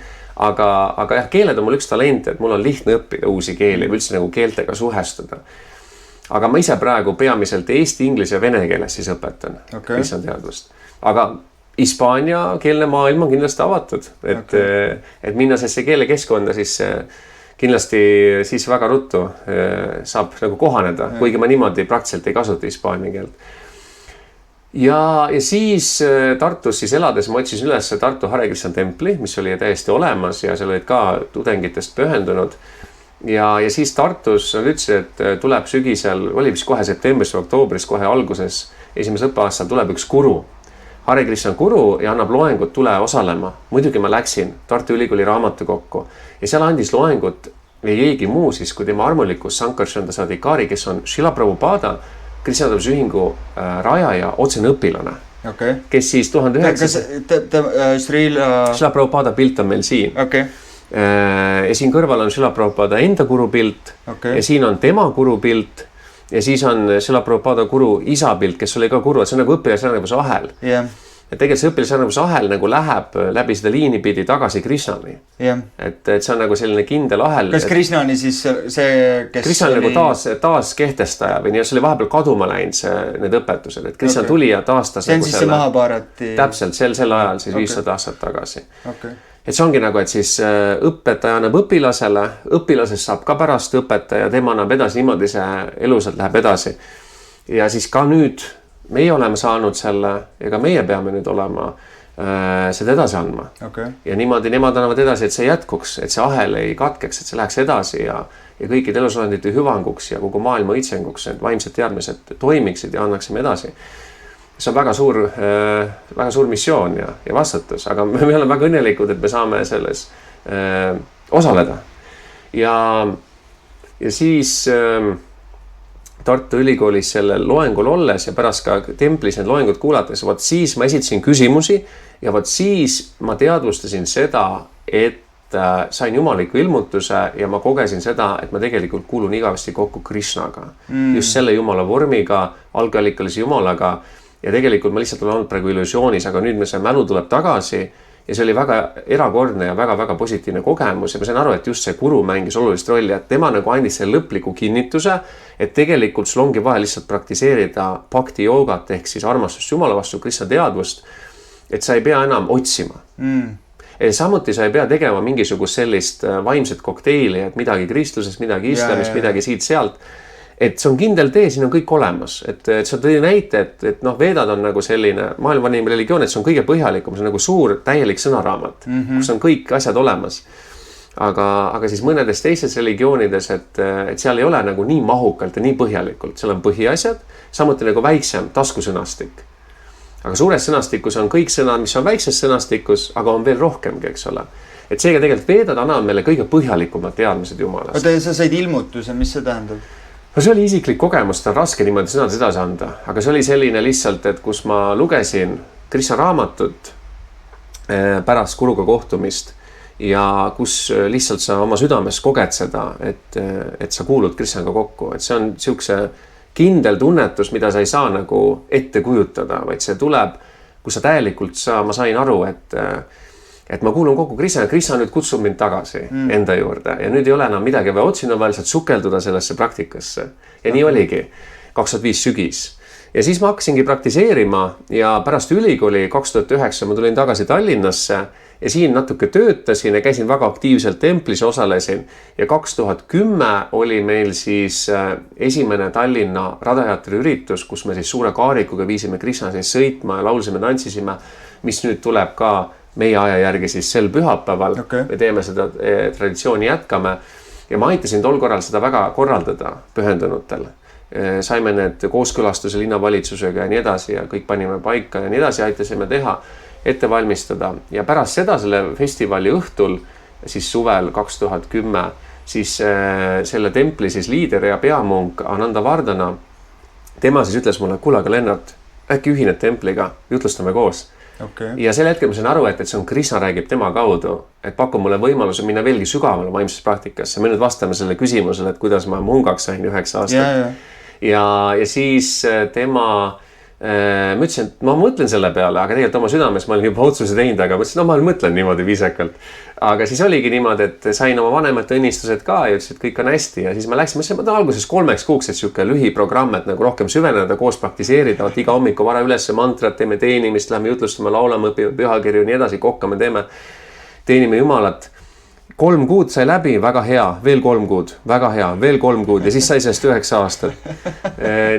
Aga jah, keeled on mul üks talent, et mul on lihtne õppida uusi keeli, üldse nagu keeltega suhestuda. Aga ma ise praegu peamiselt eesti, inglise ja vene keeles siis õpetan, mis on teadvust. Aga Hispaania keelne maailm on kindlasti avatud, et minna see keelekeskkonda siis kindlasti siis väga ruttu saab nagu kohaneda, kuigi ma niimoodi praktiliselt ei kasuta hispaania keelt. Ja siis Tartus siis elades ma otsisin üles Tartu Hare Krishna templi, mis oli täiesti olemas ja seal olid ka tudengitest pühendunud. Ja siis Tartus nad ütlesid, et tuleb sügisel, oli vist kohe septembris või oktoobris, kohe alguses, esimese õppeaastal tuleb üks guru. Hare Krishna guru ja annab loengut tule osalema. Muidugi ma läksin Tartu Ülikooli raamatukokku ja seal andis loengut ei keegi muu siis, kui tema armulikus Sankarshan Dasadikari, kes on Srila Prabhupada, Krishnateadvuse ühingu rajaja, otsene õpilane. Kes siis 1900... Srila Prabhupada pilt on meil siin. Ja siin kõrval on Srila Prabhupada enda guru pilt ja siin on tema guru pilt. Ja siis on Srila Prabhupada guru isa pilt, kes oli ka guru, et see on nagu õpilasjärgnevuse ahel. Ja tegelikult see õpilasjärgnevuse ahel nagu läheb läbi seda liini pidi tagasi Krishnani. Et see on nagu selline kindel ahel.
Kas Krishnani siis see, kes
Krishna oli... nagu taas kehtestaja või nii, see oli vahepeal kaduma läinud need õpetused, et Krishna tuli ja taastas.
See on siis see Mahabharati...
Täpselt, sel ajal siis 500 aastat tagasi. Et see ongi nagu, et siis õpetaja annab õpilasele, õpilasest saab ka pärast õpetaja, tema annab edasi, niimoodi see elusalt läheb edasi. Ja siis ka nüüd meie oleme saanud selle ja ka meie peame nüüd olema seda edasi andma. Ja niimoodi nemad annavad edasi, et see jätkuks, et see ahel ei katkeks, et see läheks edasi ja kõikide elusolendite hüvanguks ja kogu maailma õitsenguks, et vaimsed teadmised toimiksid ja annaksime edasi. See on väga suur missioon ja vastutus, aga me oleme väga õnnelikud, et me saame selles osaleda. Ja siis Tartu Ülikoolis sellel loengul olles ja pärast ka templis need loengud kuulates, siis ma esitasin küsimusi ja siis ma teadvustasin seda, et sain jumaliku ilmutuse ja ma kogesin seda, et ma tegelikult kuulun igavesti kokku Krishnaga. Just selle jumala vormiga, algallikalise jumalaga. Ja tegelikult ma lihtsalt olen olnud praegu illusioonis, aga nüüd see mälu tuleb tagasi ja see oli väga erakordne ja väga positiivne kogemus ja ma sain aru, et just see guru mängis olulist rolli, et tema nagu andis selle lõpliku kinnituse, et tegelikult sul ongi vaja lihtsalt praktiseerida bhakti joogat ehk siis armastust jumala vastu, Krishna teadvust, et sa ei pea enam otsima. Samuti sa ei pea tegema mingisugust sellist vaimset kokteili, et midagi kristlusest, midagi islamist, midagi siit-sealt. et see on kindel tee, siin on kõik olemas, et sa tõi näite, et noh, veedad on nagu selline maailmavanim religioon, et see on kõige põhjalikum, see on nagu suur täielik sõnaraamat, kus on kõik asjad olemas. Aga siis mõnedes teises religioonides, et seal ei ole nagu nii mahukalt ja nii põhjalikult, seal on põhiasjad, samuti nagu väiksem taskusõnastik. Aga suures sõnastikus on kõik sõnad, mis on väikses sõnastikus, aga on veel rohkemgi, eks ole. Et seega tegelikult veedad annavad meile kõige põhjalikumad teadmised Jumalast.
Oota, sa said ilmutuse, mis see tähendab?
No see oli isiklik kogemus, ta on raske niimoodi sõnades edasi anda, aga see oli selline lihtsalt, et kus ma lugesin Krishna raamatut pärast Guruga kohtumist ja kus lihtsalt sa oma südames koged seda, et sa kuulud Krishnaga kokku, et see on siukse kindel tunnetus, mida sa ei saa nagu ette kujutada, vaid see tuleb, kui sa täielikult ma sain aru, et ma kuulun kokku Krishna nüüd kutsub mind tagasi enda juurde ja nüüd ei ole enam midagi vaja otsida, vaja lihtsalt sukelduda sellesse praktikasse. Ja nii oligi 2005 sügis. Ja siis ma hakkasingi praktiseerima ja pärast ülikooli 2009 ma tulin tagasi Tallinnasse ja siin natuke töötasin ja käisin väga aktiivselt templis, osalesin. Ja 2010 oli meil siis esimene Tallinna Radhajaatri üritus, kus me siis suure kaarikuga viisime Krishna siis sõitma ja laulsime, tantsisime, mis nüüd tuleb ka meie aja järgi siis sel pühapäeval. Me teeme seda traditsiooni jätkame ja ma aitasin tol korral seda väga korraldada pühendunutel. Saime need kooskõlastuse linnavalitsusega ja nii edasi ja kõik panime paika ja nii edasi aitasime teha, ette valmistada. Ja pärast seda selle festivali õhtul, siis suvel 2010, siis selle templi siis liider ja peamunk Ananda Vardana, tema siis ütles mulle, kuule, aga Lennart, äkki ühined templiga, jutlustame koos. Ja sel hetkel ma sain aru, et see on Krishna räägib tema kaudu, et pakub mulle võimaluse minna veelgi sügavale vaimses praktikasse. Me nüüd vastame selle küsimusele, et kuidas ma mungaks sain 9 aastat. Ja siis tema, ma ütlesin, et ma mõtlen selle peale, aga tegelikult oma südames ma olin juba otsuse teinud, aga mõtlesin, no ma mõtlen niimoodi viisakalt. Aga siis oligi niimoodi, et sain oma vanemate õnnistused ka ja ütlesin, et kõik on hästi. Ja siis ma läksin, ma tahan alguses 3 kuuks, et siuke lühiprogramm, et nagu rohkem süveneda, koos praktiseerida, iga hommiku vara üles mantrat, teeme teenimist, lähme jutlustame, laulame, õpime pühakirju, nii edasi, kokkame, teenime Jumalat. 3 kuud sai läbi, väga hea, veel 3 kuud, väga hea, veel 3 kuud ja siis sai sellest 9 aastat.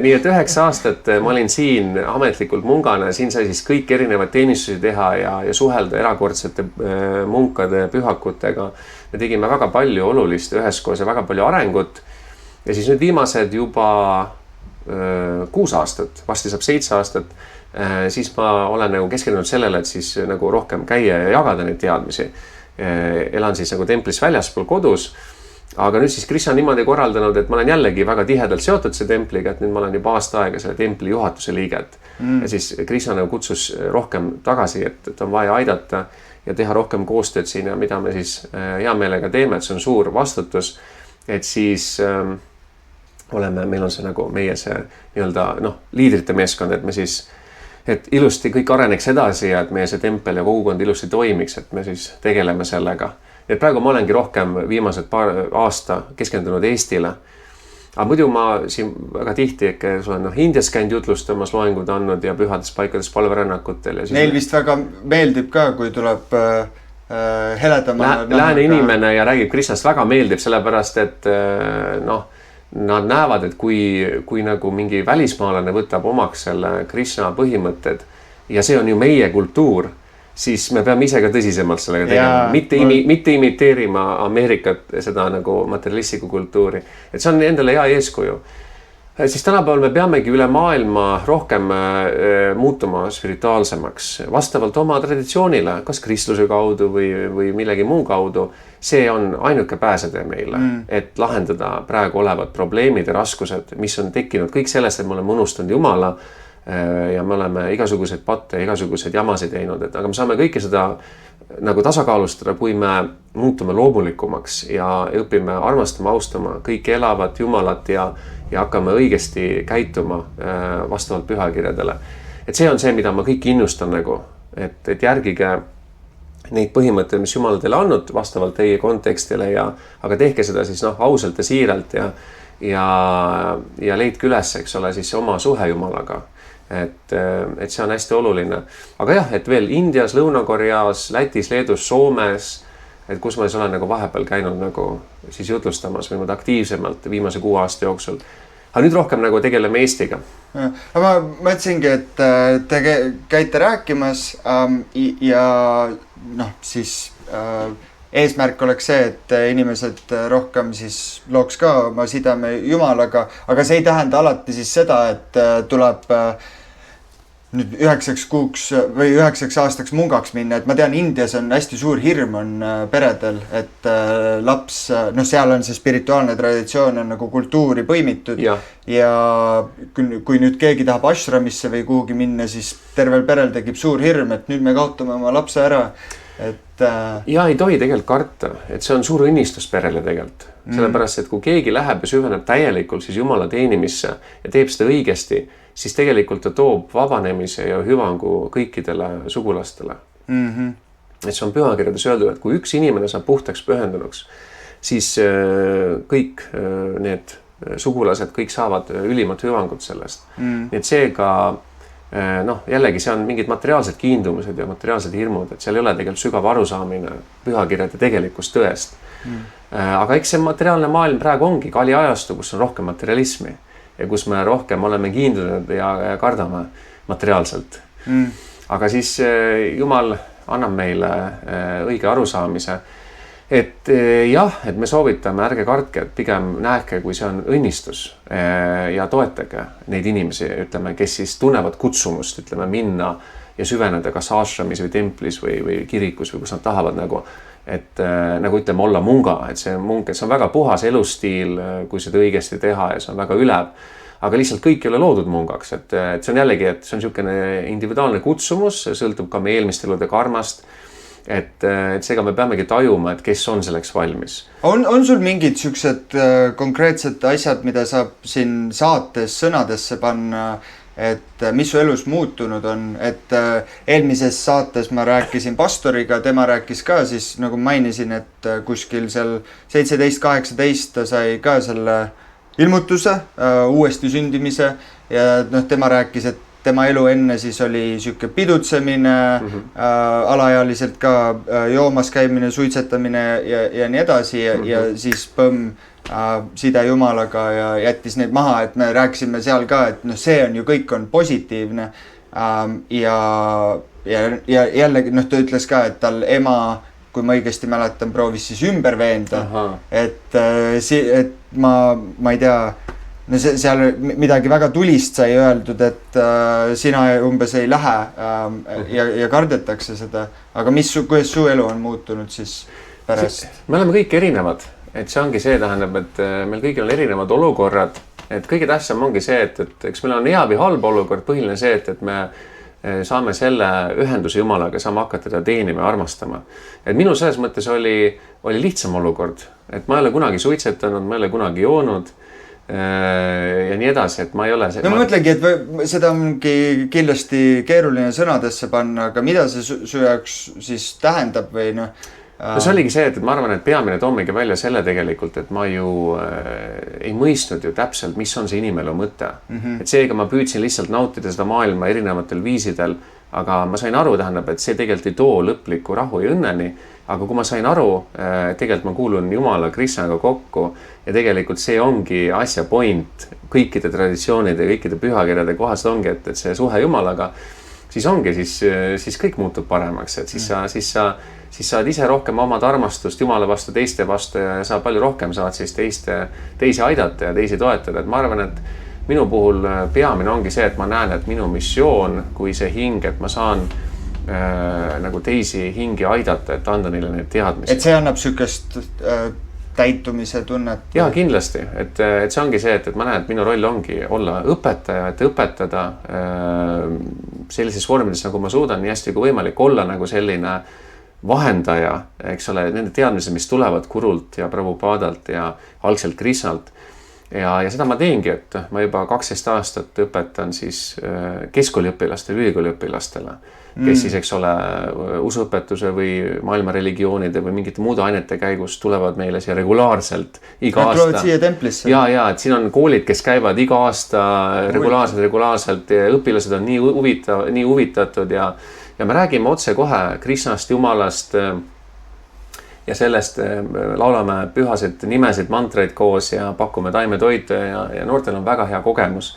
Nii et 9 aastat ma olin siin ametlikult mungana ja siin sai siis kõik erinevad teenistusi teha ja suhelda erakordsete munkade pühakutega. Me tegime väga palju olulist üheskoos ja väga palju arengut. Ja siis nüüd viimased juba 6 aastat, varsti saab 7 aastat, siis ma olen nagu keskendunud sellele, et siis nagu rohkem käia ja jagada neid teadmisi. Elan siis nagu templis väljaspool kodus, aga nüüd siis Krishna niimoodi korraldanud, et ma olen jällegi väga tihedalt seotud see templiga, et nüüd ma olen juba aasta aega selle templi juhatuse liiget. Ja siis Krishna nagu kutsus rohkem tagasi, et on vaja aidata ja teha rohkem koostööd siin ja mida me siis hea meelega teeme, et see on suur vastutus, et siis meil on see nagu meie see nii-öelda liidrite meeskond, et me siis et ilusti kõik areneks edasi ja et meie see tempel ja kogukond ilusti toimiks, et me siis tegeleme sellega. Et praegu ma olengi rohkem viimased paar aasta keskendunud Eestile. Aga muidu ma siin väga tihti olen Indias käinud jutlustamas, loengud andnud ja pühades paikades palverännakutel.
Neil vist väga meeldib ka, kui tuleb heledama.
Lääne inimene ja räägib Krishnast väga meeldib, sellepärast et nad näevad, et kui nagu mingi välismaalane võtab omaks selle Krishna põhimõtted ja see on ju meie kultuur, siis me peame ise ka tõsisemalt sellega tegema, mitte imiteerima Ameerikat, seda nagu materialistlikku kultuuri. Et see on endale hea eeskuju. Siis tänapäeval me peamegi üle maailma rohkem muutuma spirituaalsemaks, vastavalt oma traditsioonile, kas kristluse kaudu või millegi muu kaudu. See on ainuke pääsetee meile, et lahendada praegu olevad probleemid ja raskused, mis on tekkinud kõik sellest, et me oleme unustanud Jumala ja me oleme igasuguseid patte, igasuguseid jamasid teinud, aga me saame kõike seda nagu tasakaalustada, kui me muutume loomulikumaks ja õpime armastama, austama kõik elavat Jumalat ja hakkame õigesti käituma vastavalt pühakirjadele. Et see on see, mida ma kõik innustan nagu, et järgige neid põhimõtteid, mis Jumal teile andnud vastavalt teie kontekstile aga tehke seda siis ausalt ja siiralt ja leidke üles, eks ole, siis oma suhe Jumalaga. Et see on hästi oluline. Aga jah, et veel Indias, Lõuna-Koreas, Lätis, Leedus, Soomes, et kus ma siis olen nagu vahepeal käinud nagu siis jutlustamas või aktiivsemalt viimase 6 aasta jooksul. Aga nüüd rohkem nagu tegeleme Eestiga.
Aga ma mõtlesingi, et te käite rääkimas ja siis eesmärk oleks see, et inimesed rohkem siis looks ka oma sideme Jumalaga, aga see ei tähenda alati siis seda, et tuleb nüüd 9 kuuks või 9 aastaks mungaks minna, et ma tean, Indias on hästi suur hirm on peredel, et laps, seal on see spirituaalne traditsioon on nagu kultuuri põimitud ja kui nüüd keegi tahab ashramisse või kuhugi minna, siis tervel perel tekib suur hirm, et nüüd me kaotame oma lapse ära, et
ja ei tohi tegelikult karta, et see on suur õnnistus perele tegelikult, sellepärast, et kui keegi läheb ja süveneb täielikult siis Jumala teenimisse ja teeb seda õigesti, siis tegelikult ta toob vabanemise ja hüvangu kõikidele sugulastele. Et see on pühakirjades öeldud, et kui üks inimene saab puhtaks pühendunuks, siis kõik need sugulased, kõik saavad ülimat hüvangut sellest. Nii et seega, jällegi see on mingid materiaalsed kiindumused ja materiaalsed hirmud, et seal ei ole tegelikult sügav arusaamine pühakirjade tegelikust tõest. Aga eks see materiaalne maailm praegu ongi Kali ajastu, kus on rohkem materialismi ja kus me rohkem oleme kiindunud ja kardame materiaalselt. Aga siis Jumal annab meile õige arusaamise, et et me soovitame, ärge kartke, et pigem nähke, kui see on õnnistus ja toetage neid inimesi, ütleme, kes siis tunnevad kutsumust, ütleme, minna ja süveneda kas ashramis või templis või kirikus või kus nad tahavad nagu ütleme olla munga, et see on väga puhas elustiil, kui seda õigesti teha ja see on väga ülev, aga lihtsalt kõik ei ole loodud mungaks, et see on jällegi, et see on niisugune individuaalne kutsumus, sõltub ka meie eelmiste elude karmast, et seega me peamegi tajuma, et kes on selleks valmis.
On sul mingid niisugused konkreetsed asjad, mida saab siin saates sõnadesse panna, et mis su elus muutunud on, et eelmises saates ma rääkisin pastoriga, tema rääkis ka siis, nagu mainisin, et kuskil seal 17-18 ta sai ka selle ilmutuse, uuesti sündimise ja tema rääkis, et tema elu enne siis oli siuke pidutsemine, alaealiselt ka joomas käimine, suitsetamine ja nii edasi ja siis side Jumalaga ja jättis neid maha, et me rääkisime seal ka, et see on ju kõik on positiivne ja jällegi ta ütles ka, et tal ema, kui ma õigesti mäletan, proovis siis ümber veenda, et ma ei tea, seal midagi väga tulist sai öeldud, et sina umbes ei lähe ja kardetakse seda, aga kuidas su elu on muutunud siis pärast?
Me oleme kõik erinevad, et see ongi see, tähendab, et meil kõigil on erinevad olukorrad, et kõige tähtsam ongi see, et eks meil on hea või halb olukord, põhiline see, et me saame selle ühenduse Jumalaga, saame hakata teda teenima ja armastama. Et minu selles mõttes oli lihtsam olukord, et ma ei ole kunagi suitsetanud, ma ei ole kunagi joonud ja nii edasi, et ma ei ole
ma mõtlengi, et seda ongi kindlasti keeruline sõnadesse panna, aga mida see su jaoks siis tähendab või
see oligi see, et ma arvan, et peamine toomegi välja selle tegelikult, et ma ju ei mõistnud ju täpselt, mis on see inimelu mõte. Et seega ma püüdsin lihtsalt nautida seda maailma erinevatel viisidel, aga ma sain aru, tähendab, et see tegelikult ei too lõplikku rahu ja õnneni, aga kui ma sain aru, tegelikult ma kuulun Jumala Krishnaga kokku ja tegelikult see ongi asja point kõikide traditsioonide ja kõikide pühakirjade kohast ongi, et see suhe Jumalaga, siis ongi, siis kõik muutub paremaks, et siis saad ise rohkem omad armastust Jumala vastu, teiste vastu ja sa palju rohkem saad siis teisi aidata ja teisi toetada, et ma arvan, et minu puhul peamine ongi see, et ma näen, et minu missioon, kui see hing, et ma saan nagu teisi hingi aidata, et anda neile need teadmised.
Et see annab sükest täitumise tunnet?
Jaa, kindlasti, et see ongi see, et ma näen, et minu roll ongi olla õpetaja, et õpetada sellises vormides, nagu ma suudan nii hästi kui võimalik olla nagu selline vahendaja, eks ole, nende teadmised, mis tulevad Gurult ja Prabhupadalt ja algselt Krishnalt. Ja seda ma teengi, et ma juba 12 aastat õpetan siis keskkooliõpilastele, ülikooliõpilastele, kes siis, eks ole, usuõpetuse või maailma religioonide või mingite muude ainete käigus tulevad meile siia regulaarselt iga aasta.
Tulevad siia templisse?
Ja, et siin on koolid, kes käivad iga aasta regulaarselt ja õpilased on nii huvitatud ja me räägime otse kohe Krishnast, Jumalast ja sellest laulame pühasid nimesid, mantreid koos ja pakume taimetoitu ja noortel on väga hea kogemus.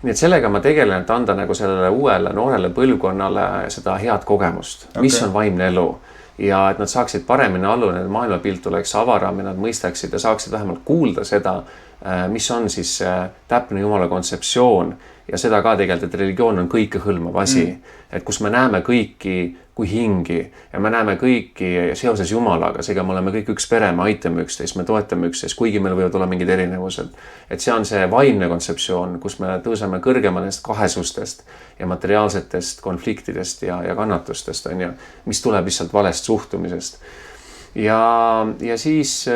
Nii et sellega ma tegelen, et anda nagu sellele uuele noorele põlvkonnale seda head kogemust, mis on vaimne elu. Ja et nad saaksid paremini allu, nende maailmapilt oleks avaram ja nad mõistaksid ja saaksid vähemalt kuulda seda, mis on siis täpne Jumala kontseptsioon ja seda ka tegelikult, et religioon on kõikehõlmav asi, et kus me näeme kõiki kui hingi ja me näeme kõiki seoses Jumalaga, seega me oleme kõik üks pere, me aitame üksteist, me toetame üksteist, kuigi meil võivad olla mingid erinevused. Et see on see vaimne kontseptsioon, kus me tõuseme kõrgema nendest kahesustest ja materiaalsetest konfliktidest ja kannatustest, on ju, mis tuleb lihtsalt valest suhtumisest. Ja siis,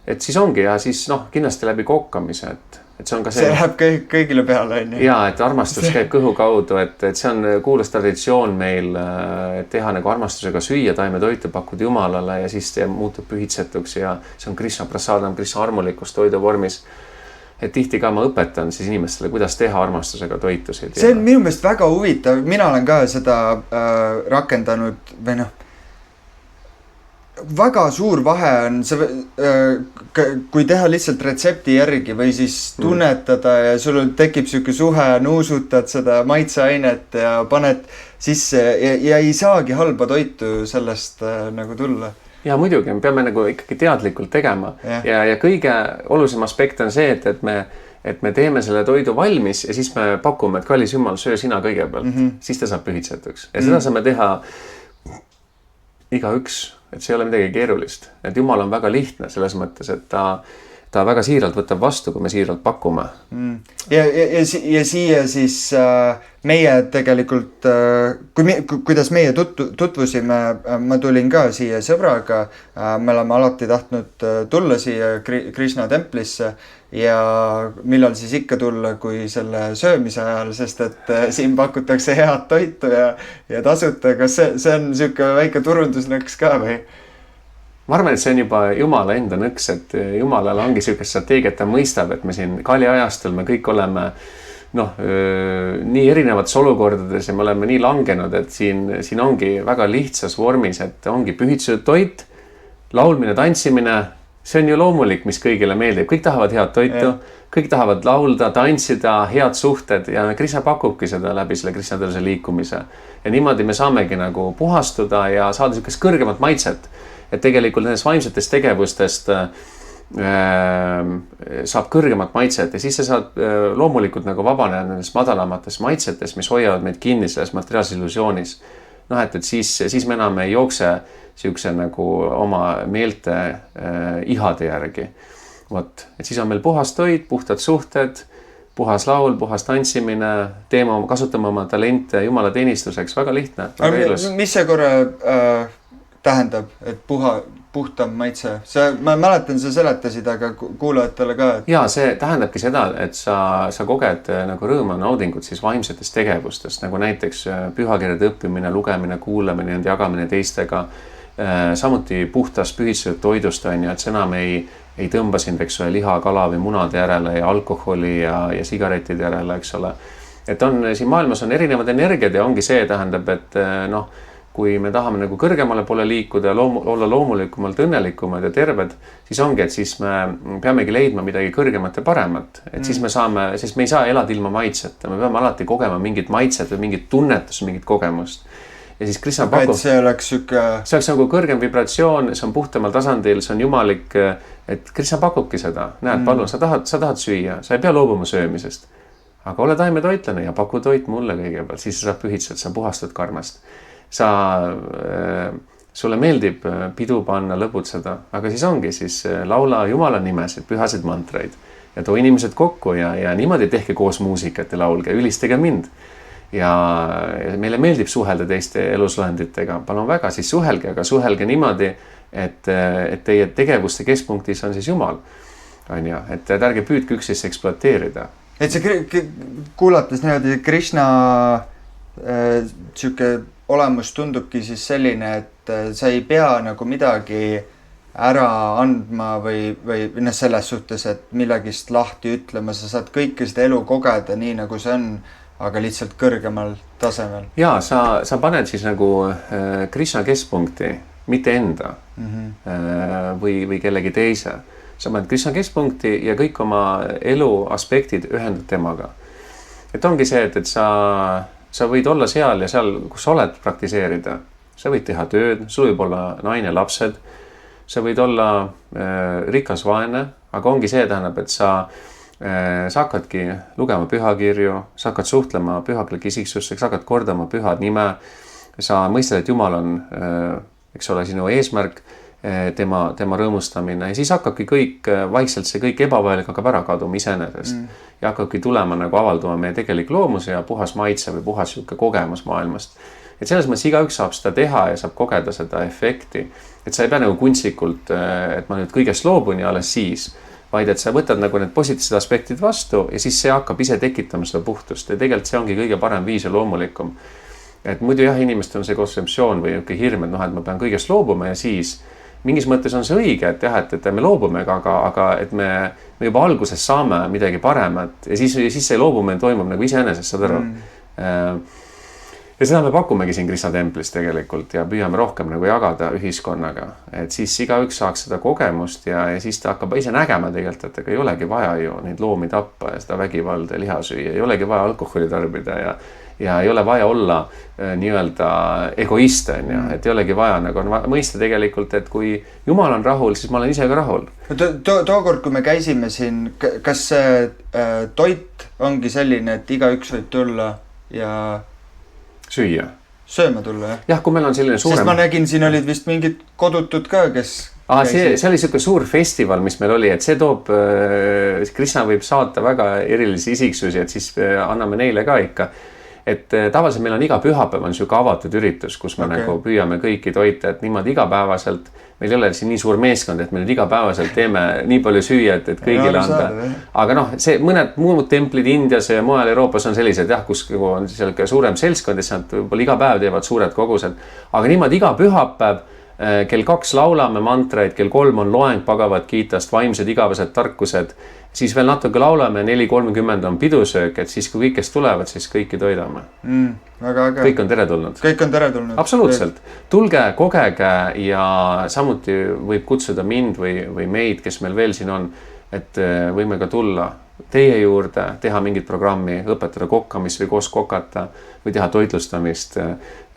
et siis ongi ja siis kindlasti läbi kokkamise, et see on ka
see läheb kõigile peale, on ju.
Jaa, et armastus käib kõhu kaudu, et see on kuulus traditsioon meil teha nagu armastusega süüa, taimetoitu pakkuda Jumalale ja siis see muutub pühitsetuks ja see on Krishna prasadam, Krishna armulikus toidu vormis. Et tihti ka ma õpetan siis inimestele, kuidas teha armastusega toitusid.
See on minu meelest väga huvitav, mina olen ka seda rakendanud või väga suur vahe on see, kui teha lihtsalt retsepti järgi või siis tunnetada ja sul tekib siuke suhe, nuusutad seda maitseainet ja paned sisse ja ei saagi halba toitu sellest nagu tulla.
Ja muidugi, me peame nagu ikkagi teadlikult tegema ja kõige olulisem aspekt on see, et me teeme selle toidu valmis ja siis me pakume, et kallis Jumal, söö sina kõigepealt, siis ta saab pühitsetuks. Ja seda saame teha igaüks, et see ei ole midagi keerulist. Et Jumal on väga lihtne selles mõttes, et ta väga siiralt võtab vastu, kui me siiralt pakume.
Ja siia siis meie tegelikult, kuidas meie tutvusime, ma tulin ka siia sõbraga, me oleme alati tahtnud tulla siia Krishna templisse ja millal siis ikka tulla, kui selle söömise ajal, sest et siin pakutakse head toitu ja tasuta. Kas see on siuke väike turundusnõks ka või?
Ma arvan, et see on juba Jumala enda nõks, et Jumalal ongi siuke strateegia, et ta mõistab, et me siin Kali ajastul me kõik oleme nii erinevates olukordades ja me oleme nii langenud, et siin ongi väga lihtsas vormis, et ongi pühitsetud toit, laulmine, tantsimine, see on ju loomulik, mis kõigile meeldib. Kõik tahavad head toitu, kõik tahavad laulda, tantsida, head suhted ja Krishna pakubki seda läbi selle Krishna-tõelse liikumise. Ja niimoodi me saamegi nagu puhastuda ja saada siukest kõrgemat maitset. Et tegelikult nendest vaimsetest tegevustest saab kõrgemat maitset ja siis sa saad loomulikult nagu vabaneda nendest madalamatest maitsetest, mis hoiavad meid kinni selles materiaalses illusioonis. Et siis me enam ei jookse siukse nagu oma meelte ihade järgi. Et siis on meil puhas toit, puhtad suhted, puhas laul, puhas tantsimine, kasutame oma talente Jumala teenistuseks, väga lihtne, väga ilus.
Mis see korra tähendab, et puhtam maitse? Ma mäletan, sa seletasid, aga kuulajatele ka.
Ja see tähendabki seda, et sa koged nagu rõõma naudingut siis vaimsetest tegevustest, nagu näiteks pühakirjade õppimine, lugemine, kuulamine, nende jagamine teistega. Samuti puhtas pühitsetud toidust on ja et see enam ei tõmba sind, eks ole, liha, kala või munade järele ja alkoholi ja sigaretide järele, eks ole. Et siin maailmas on erinevad energiad ja ongi see tähendab, et kui me tahame nagu kõrgemale poole liikuda ja olla loomulikumalt õnnelikumad ja terved, siis ongi, et siis me peamegi leidma midagi kõrgemat ja paremat. Et siis me ei saa elada ilma maitseta, me peame alati kogema mingit maitset või mingit tunnetust, mingit kogemust. Ja siis Krishna pakub,
see oleks
nagu kõrgem vibratsioon, see on puhtamal tasandil, see on jumalik, et Krishna pakubki seda. Näed, palun, sa tahad süüa, sa ei pea loobuma söömisest, aga ole taimetoitlane ja paku toit mulle kõigepealt, siis sa saad pühitsed, sa puhastud karmast. Sulle meeldib pidu panna, lõbutseda, aga siis ongi laula Jumala nimesid, pühasid mantreid ja too inimesed kokku ja niimoodi tehke koos muusikat ja laulge, ülistage mind. Ja meile meeldib suhelda teiste elusloenditega, palun väga, siis suhelge, aga suhelge niimoodi, et teie tegevuste keskpunktis on siis Jumal. Et ärge püüdke üksteist ekspluateerida.
Et see kuulates niimoodi Krishna siuke olemus tundubki siis selline, et sa ei pea nagu midagi ära andma või selles suhtes, et millegist lahti ütlema, sa saad kõike seda elu kogeda nii nagu see on, aga lihtsalt kõrgemal tasemel.
Ja sa paned siis nagu Krishna keskpunkti mitte enda või kellegi teise. Sa paned Krishna keskpunkti ja kõik oma elu aspektid ühendad temaga. Et ongi see, et sa võid olla seal ja seal, kus sa oled, praktiseerida. Sa võid teha tööd, sul võib olla naine, lapsed, sa võid olla rikas, vaene, aga ongi see tähendab, et sa hakkadki lugema pühakirju, sa hakkad suhtlema pühaklike isiksustega, sa hakkad kordama pühad nime, sa mõistad, et Jumal on, eks ole, sinu eesmärk, tema rõõmustamine ja siis hakkabki kõik, vaikselt see kõik ebavajalik hakkab ära kaduma iseenesest ja hakkabki tulema nagu avalduma meie tegelik loomus ja puhas maitse või puhas sihuke kogemus maailmast. Et selles mõttes igaüks saab seda teha ja saab kogeda seda efekti, et sa ei pea nagu kunstlikult, et ma nüüd kõigest loobun ja alles siis, vaid et sa võtad nagu need positiivsed aspektid vastu ja siis see hakkab ise tekitama seda puhtust ja tegelikult see ongi kõige parem viis ja loomulikum. Et muidu jah, inimestel on see kontseptsioon või hirm, et ma pean kõigest loobuma ja siis mingis mõttes on see õige, et jah, et me loobume, aga et me juba alguses saame midagi paremat ja siis see loobumine toimub nagu iseenesest, saad aru. Ja seda me pakumegi siin Krishna templis tegelikult ja püüame rohkem nagu jagada ühiskonnaga, et siis igaüks saaks seda kogemust ja siis ta hakkab ise nägema tegelikult, et ega ei olegi vaja ju neid loomi tappa ja seda vägivalda ja liha süüa, ei olegi vaja alkoholi tarbida ja ei ole vaja olla nii-öelda egoist, et ei olegi vaja nagu mõista tegelikult, et kui Jumal on rahul, siis ma olen ise ka rahul.
Tookord, kui me käisime siin, kas see toit ongi selline, et igaüks võib tulla ja
süüa?
Sööma tulla, jah?
Jah, kui meil on selline suurem...
Sest ma nägin, siin olid vist mingid kodutud ka, kes...
See oli selline suur festival, mis meil oli, et see toob, Krishna võib saata väga erilisi isiksusi, et siis anname neile ka ikka. Et tavaliselt meil on iga pühapäev on siuke avatud üritus, kus me nagu püüame kõiki toita, et niimoodi igapäevaselt, meil ei ole siin nii suur meeskond, et me nüüd igapäevaselt teeme nii palju süüa, et kõigile anda. Aga noh, see mõned muud templid Indias ja mujal Euroopas on sellised jah, kus on selline suurem seltskond, et nad võib-olla iga päev teevad suured kogused. Aga niimoodi iga pühapäev kell 2 laulame mantraid, kell 3 on loeng Bhagavad Gitast, vaimsed igavesed tarkused, siis veel natuke laulame, 4:30 on pidusöök, et siis kui kõik, kes tulevad, siis kõiki toidame.
Väga äge.
Kõik on teretulnud.
Kõik on teretulnud.
Absoluutselt. Tulge, kogege ja samuti võib kutsuda mind või meid, kes meil veel siin on, et võime ka tulla teie juurde, teha mingit programmi, õpetada kokkamist või koos kokata või teha toitlustamist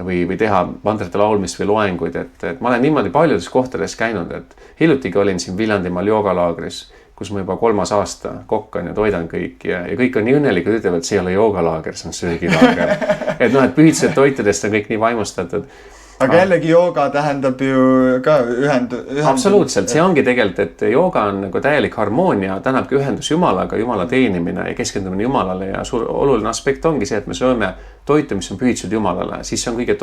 või teha mandrite laulmist või loenguid, et ma olen niimoodi paljudes kohtades käinud, et hiljutigi olin siin Viljandimaal joogalaagris, kus ma juba 3. aasta kokkan ja toidan kõik ja kõik on nii õnnelikud, ütlevad, et see ei ole joogalaager, see on söögilaager. Et noh, et pühitsed toitudest on kõik nii vaimustatud.
Aga jällegi jooga tähendab ju ka
Absoluutselt, see ongi tegelikult, et jooga on nagu täielik harmoonia, tähendabki ühendus Jumalaga, Jumala teenimine ja keskendumine Jumalale ja oluline aspekt ongi see, et me sööme toitu, mis on pühitsed Jumalale, siis see on kõige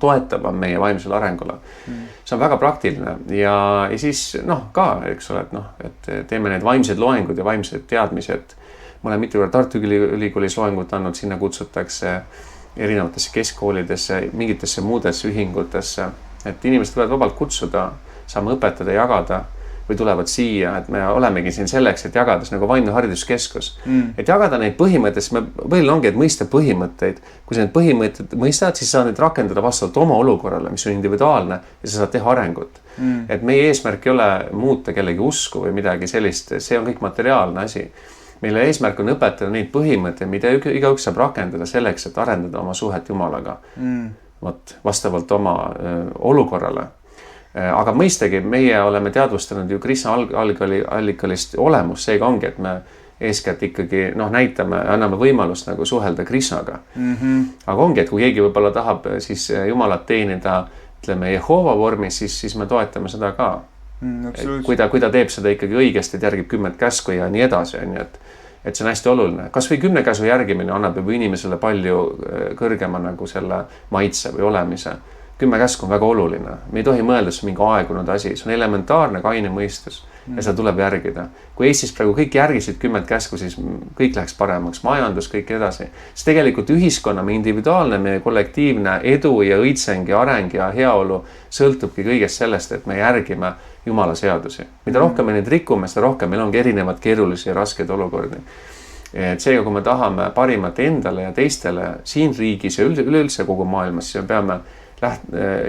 toetavam meie vaimsele arengule. See on väga praktiline ja siis ka, eks ole, et teeme need vaimsed loengud ja vaimsed teadmised. Ma olen mitu korda Tartu Ülikoolis loengut andnud, sinna kutsutakse erinevatesse keskkoolidesse, mingitesse muudesse ühingutesse, et inimesed võivad vabalt kutsuda, saame õpetada, jagada või tulevad siia, et me olemegi siin selleks, et jagades nagu vaimne hariduskeskus. Et jagada neid põhimõtteid, põhiline ongi, et mõista põhimõtteid. Kui sa need põhimõtted mõistad, siis saad neid rakendada vastavalt oma olukorrale, mis on individuaalne ja sa saad teha arengut. Et meie eesmärk ei ole muuta kellegi usku või midagi sellist, see on kõik materiaalne asi. Meile eesmärk on õpetada neid põhimõtteid, mida igaüks saab rakendada selleks, et arendada oma suhet Jumalaga. Vastavalt oma olukorrale. Aga mõistagi, meie oleme teadvustanud ju Krishna allikalist olemus, seega ongi, et me eeskätt ikkagi näitame, anname võimalust nagu suhelda Krishnaga. Aga ongi, et kui keegi võib-olla tahab siis Jumalat teenida, ütleme Jehova vormis, siis me toetame seda ka. Kui ta teeb seda ikkagi õigesti, et järgib 10 käsku ja nii edasi, et see on hästi oluline. Kas või 10 käsu järgimine annab juba inimesele palju kõrgema nagu selle maitse või olemise. 10 käsku on väga oluline. Me ei tohi mõelda, see on mingi aegunud asi. See on elementaarne kaine mõistus ja seda tuleb järgida. Kui Eestis praegu kõik järgisid 10 käsku, siis kõik läheks paremaks, majandus, kõik edasi. Siis tegelikult ühiskonna, meie individuaalne, meie kollektiivne edu ja õitseng ja areng ja heaolu sõltubki kõigest sellest, et me järgime Jumala seadusi. Mida rohkem me neid rikume, seda rohkem meil ongi erinevad keerulisi ja raskeid olukordi. Et seega, kui me tahame parimat endale ja teistele siin riigis ja üleüldse kogu maailmas, siis me peame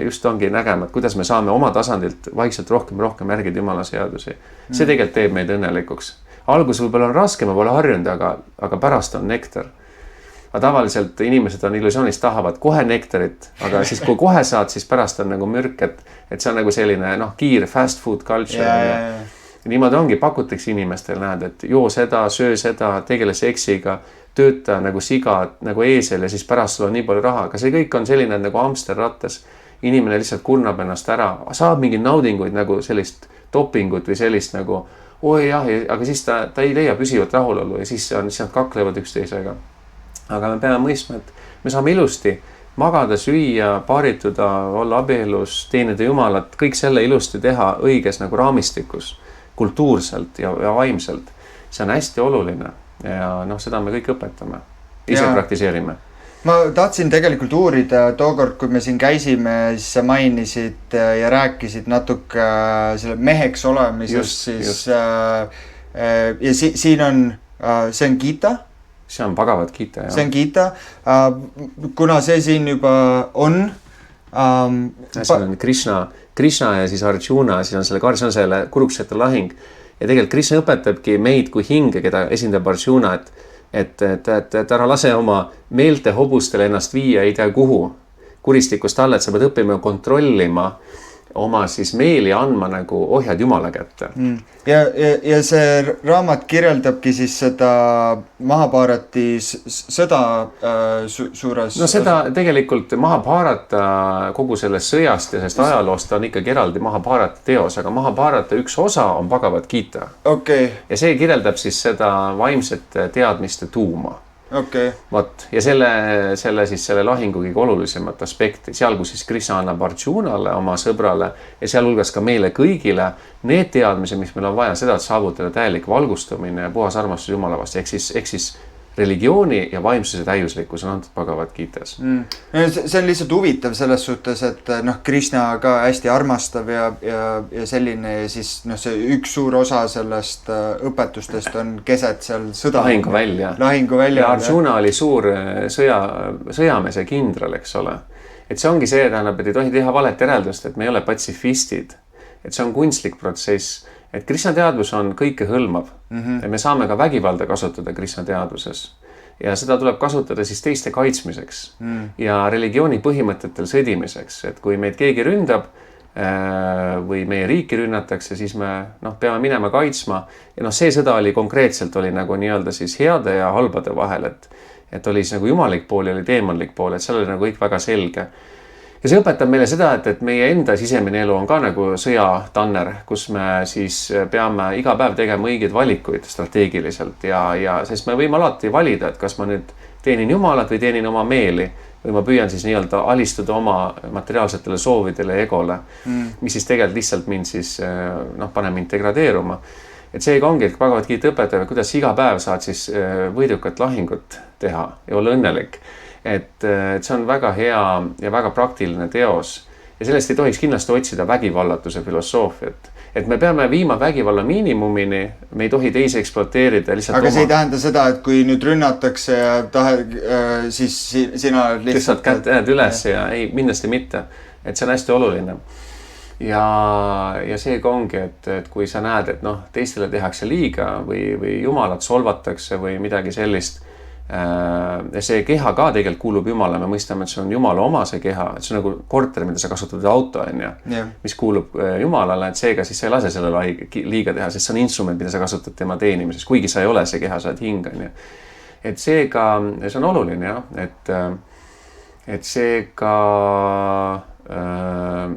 just ongi nägema, et kuidas me saame oma tasandilt vaikselt rohkem järgida Jumala seadusi. See tegelikult teeb meid õnnelikuks. Algus võib-olla on raske, ma pole harjunud, aga pärast on nektar. Aga tavaliselt inimesed on illusioonist tahavad kohe nektarit, aga siis kui kohe saad, siis pärast on nagu mürk, et see on nagu selline kiir fast food culture. Ja niimoodi ongi, pakutakse inimestel, näed, et joo seda, söö seda, tegele seksiga, tööta nagu siga, nagu eesel ja siis pärast sul on nii palju raha. Aga see kõik on selline nagu hamsterrattas. Inimene lihtsalt kurnab ennast ära, saab mingi naudinguid nagu sellist dopingut või sellist nagu oi jah, aga siis ta ei leia püsivat rahulolu ja siis nad kaklevad üksteisega. Aga me peame mõistma, et me saame ilusti magada, süüa, paarituda, olla abielus, teenida Jumalat, kõik selle ilusti teha õiges nagu raamistikus, kultuurselt ja vaimselt. See on hästi oluline ja seda me kõik õpetame, ise praktiseerime.
Ma tahtsin tegelikult uurida tookord, kui me siin käisime, siis sa mainisid ja rääkisid natuke selle meheks olemisest, ja siin on, see on Gita.
See on Bhagavad Gita, jah.
See on Gita. Kuna see siin juba on...
see on Krishna ja siis Arjuna, siis on see on selle Kurukshetra lahing. Ja tegelikult Krishna õpetabki meid kui hinge, keda esindab Arjuna, et ära lase oma meelte hobustele ennast viia ei tea kuhu kuristikust alla, et sa pead õppima kontrollima oma siis meeli andma nagu ohjad Jumala kätte.
Ja see raamat kirjeldabki siis seda Mahabharati sõda suures...
No seda tegelikult Mahabharata kogu sellest sõjast ja sellest ajaloost on ikkagi eraldi Mahabharata teos, aga Mahabharata üks osa on Bhagavad Gita.
Okay.
Ja see kirjeldab siis seda vaimset teadmiste tuuma.
Okay.
Vot, ja selle lahingu kõige olulisemat aspekti, seal kus siis Krishna annab Arjunale, oma sõbrale ja seal hulgas ka meile kõigile need teadmised, mis meil on vaja seda, et saavutada täielik valgustumine ja puhas armastus Jumala vastu, ehk siis religiooni ja vaimsuse täiuslikkus on antud Bhagavad Gitas.
See on lihtsalt huvitav selles suhtes, et Krishna ka hästi armastav ja selline ja siis see üks suur osa sellest õpetustest on keset seal sõda.
Lahingu välja. Ja Arjuna oli suur sõjamees ja kindral, eks ole. Et see ongi see, et ei tohi teha valet järeldust, et me ei ole patsifistid. Et see on kunstlik protsess. Et Krishna teadvus on kõike hõlmav. Ja me saame ka vägivalda kasutada Krishna teadvuses. Ja seda tuleb kasutada siis teiste kaitsmiseks ja religiooni põhimõtetel sõdimiseks. Et kui meid keegi ründab või meie riiki rünnatakse, siis me peame minema kaitsma. Ja see sõda oli konkreetselt oli nagu nii-öelda siis heade ja halbade vahel. Et oli siis nagu jumalik pool ja oli teemonlik pool. Et seal oli nagu kõik väga selge. Ja see õpetab meile seda, et meie enda sisemine elu on ka nagu sõjatanner, kus me siis peame iga päev tegema õigeid valikuid strateegiliselt ja sest me võime alati valida, et kas ma nüüd teenin Jumalat või teenin oma meeli või ma püüan siis nii-öelda alistuda oma materiaalsetele soovidele ja egole, mis siis tegelikult lihtsalt mind siis pane mind degradeeruma. Et seega ongi, et Bhagavad Gita õpetab, kuidas iga päev saad siis võidukat lahingut teha ja olla õnnelik. Et see on väga hea ja väga praktiline teos ja sellest ei tohiks kindlasti otsida vägivallatuse filosoofiat. Et me peame viima vägivalla miinimumini, me ei tohi teisi ekspluateerida lihtsalt
aga see ei tähenda seda, et kui nüüd rünnatakse ja siis sina
lihtsalt kätt jääd üles ja ei, mindlasti mitte. Et see on hästi oluline. Ja seega ongi, et kui sa näed, et teistele tehakse liiga või Jumalat solvatakse või midagi sellist, ja see keha ka tegelikult kuulub Jumala, me mõistame, et see on Jumala oma see keha, et see on nagu korter, mida sa kasutad auto, mis kuulub Jumalale, et seega siis sa ei lase sellele liiga teha, sest see on instrument, mida sa kasutad tema teenimises, kuigi sa ei ole see keha, sa oled hing. Et seega, see on oluline, et seega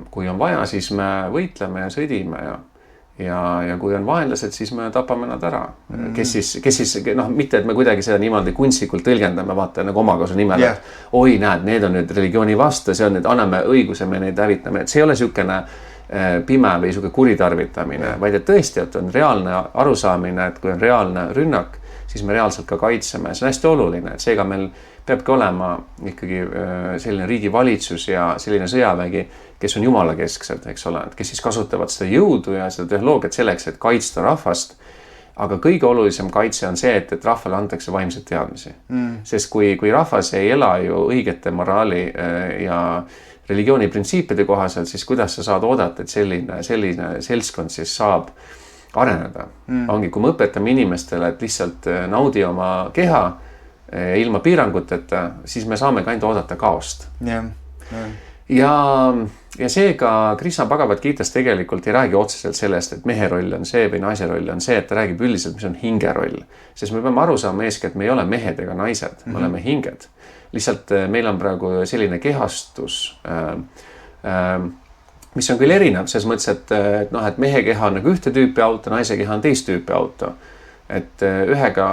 kui on vaja, siis me võitleme ja sõdime ja kui on vaenlased, siis me tapame nad ära. Kes siis mitte, et me kuidagi seda niimoodi kunstlikult tõlgendame, vaata nagu omakasu nimel, et oi, näed, need on nüüd religiooni vastu, see on nüüd, anname õiguse, me neid hävitame, et see ei ole sükene pime või suke kuritarvitamine, vaid et tõesti, et on reaalne arusaamine, et kui on reaalne rünnak, siis me reaalselt ka kaitseme. See on hästi oluline, et seega meil peabki olema ikkagi selline riigivalitsus ja selline sõjavägi, kes on Jumala kesksed, eks ole, kes siis kasutavad seda jõudu ja seda tehnoloogiat selleks, et kaitsta rahvast. Aga kõige olulisem kaitse on see, et rahvale antakse vaimset teadmisi. Sest kui rahvas ei ela ju õigete moraali ja religiooni printsiipide kohaselt, siis kuidas sa saad oodata, et selline seltskond siis saab areneda. Ongi, kui me õpetame inimestele, et lihtsalt naudi oma keha ilma piiranguteta, siis me saame ka ainult oodata kaost. Ja seega Krishna Bhagavad Gitas tegelikult ei räägi otseselt sellest, et mehe roll on see või naise roll on see, et ta räägib üldiselt, mis on hinge roll. Sest me peame aru saama eeskätt, et me ei ole mehed ega naised, me oleme hinged. Lihtsalt meil on praegu selline kehastus, mis on küll erinev, selles mõttes, et mehe keha on nagu ühte tüüpi auto, naise keha on teist tüüpi auto. Et ühega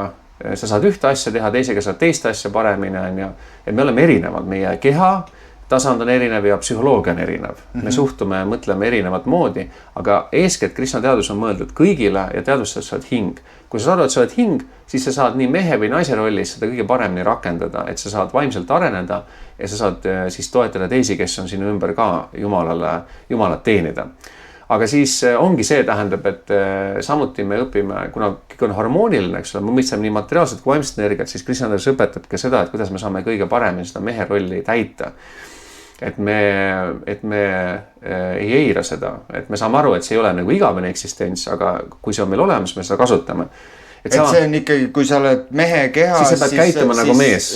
sa saad ühte asja teha, teisega saad teist asja paremini, on ju. Et me oleme erinevad, meie keha tasand on erinev ja psühholoogia on erinev. Me suhtume, mõtleme erinevat moodi, aga eeskätt Krishna teadus on mõeldud kõigile ja teadvustades sa oled hing. Kui sa saad, et sa oled hing, siis sa saad nii mehe või naise rollis seda kõige paremini rakendada, et sa saad vaimselt areneda ja sa saad siis toetada teisi, kes on sinu ümber ka Jumalat teenida. Aga siis ongi see tähendab, et samuti me õpime, kuna kõik on harmooniline, eks ole, me mõistame nii materiaalset kui vaimset energiat, siis Krishna teadus õpetab ka seda, et kuidas me saame kõige paremini seda mehe rolli täita. Et me ei eira seda, et me saame aru, et see ei ole nagu igavene eksistents, aga kui see on meil olemas, me seda kasutame.
Et see on ikkagi, kui sa oled mehe kehas,
siis sa pead käituma nagu mees,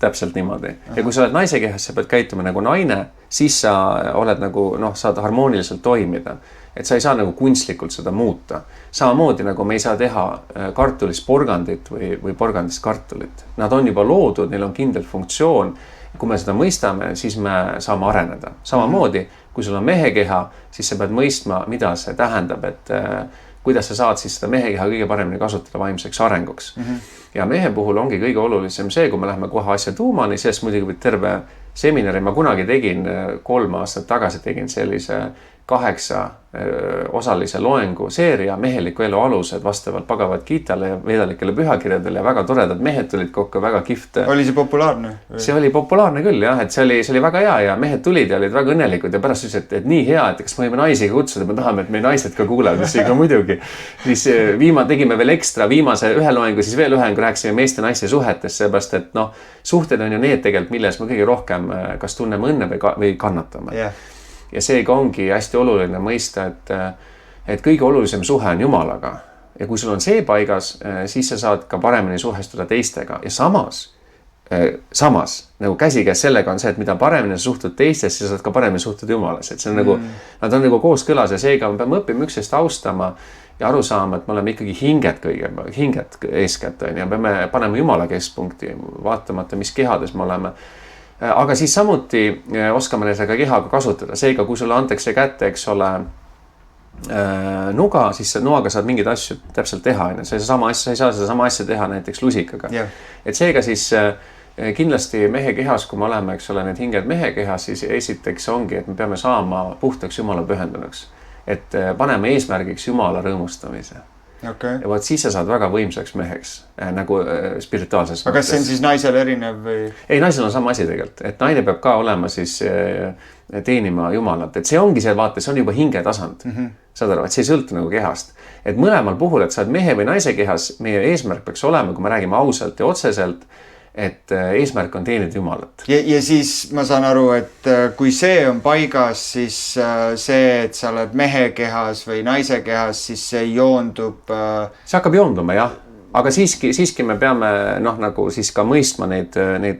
täpselt niimoodi. Ja kui sa oled naise kehas, sa pead käituma nagu naine, siis sa oled nagu, saad harmooniliselt toimida. Et sa ei saa nagu kunstlikult seda muuta. Samamoodi nagu me ei saa teha kartulist porgandit või porgandist kartulit. Nad on juba loodud, neil on kindel funktsioon. Kui me seda mõistame, siis me saame areneda. Samamoodi, kui sul on mehe keha, siis sa pead mõistma, mida see tähendab, et kuidas sa saad siis seda mehe keha kõige paremini kasutada vaimseks arenguks. Ja mehe puhul ongi kõige olulisem see, kui me läheme kohe asja tuumani, sest muidugi terve seminari ma kunagi tegin, 3 aastat tagasi tegin sellise 8 osalise loengu seeria meheliku elu alused vastavalt Bhagavad Gitale ja vedalikele pühakirjadele ja väga toredad mehed tulid kokku, väga kihvt.
Oli see populaarne?
See oli populaarne küll jah, et see oli väga hea ja mehed tulid ja olid väga õnnelikud ja pärast ütlesid, et nii hea, et kas me võime naisiga kutsuda, me tahame, et meie naised ka kuulevad, siis ka muidugi. Siis tegime veel ekstra viimase ühe loengu, siis veel ühe, kui rääkisime meeste ja naiste suhetest, seepärast, et suhted on ju need tegelikult, milles me kõige rohkem kas tunneme õnne või kannatame. Ja seega ongi hästi oluline mõista, et kõige olulisem suhe on Jumalaga. Ja kui sul on see paigas, siis sa saad ka paremini suhestuda teistega. Ja samas nagu käsikäes sellega on see, et mida paremini sa suhtud teistest, siis sa saad ka paremini suhtuda Jumalasse. Et see on nagu, nad on nagu koos kõlas ja seega me peame õppima üksteist austama ja aru saama, et me oleme ikkagi hinged eeskätt. Ja peame panema Jumala keskpunkti, vaatamata, mis kehades me oleme. Aga siis samuti oskame seda kehaga kasutada. Seega, kui sulle antakse kätte, eks ole, nuga, siis noaga saad mingeid asju täpselt teha. Sa ei saa seda sama asja teha näiteks lusikaga. Et seega siis kindlasti mehe kehas, kui me oleme, eks ole, need hinged mehe kehas, siis esiteks ongi, et me peame saama puhtaks Jumala pühendunuks. Et paneme eesmärgiks Jumala rõõmustamise.
Okay.
Ja võt siis sa saad väga võimsaks meheks, nagu spirituaalses.
Aga kas see on siis naisel erinev või?
Ei, naisel on sama asi tegelikult, et naine peab ka olema siis teenima Jumalat, et see ongi see vaate, see on juba hinge tasand. Saad aru, et see ei sõltu nagu kehast. Et mõlemal puhul, et sa oled mehe või naise kehas, meie eesmärk peaks olema, kui me räägime ausalt ja otseselt, et eesmärk on teenida Jumalat.
Ja siis ma saan aru, et kui see on paigas, siis see, et sa oled mehe kehas või naise kehas, siis see joondub...
See hakkab joonduma, jah. Aga siiski me peame nagu siis ka mõistma neid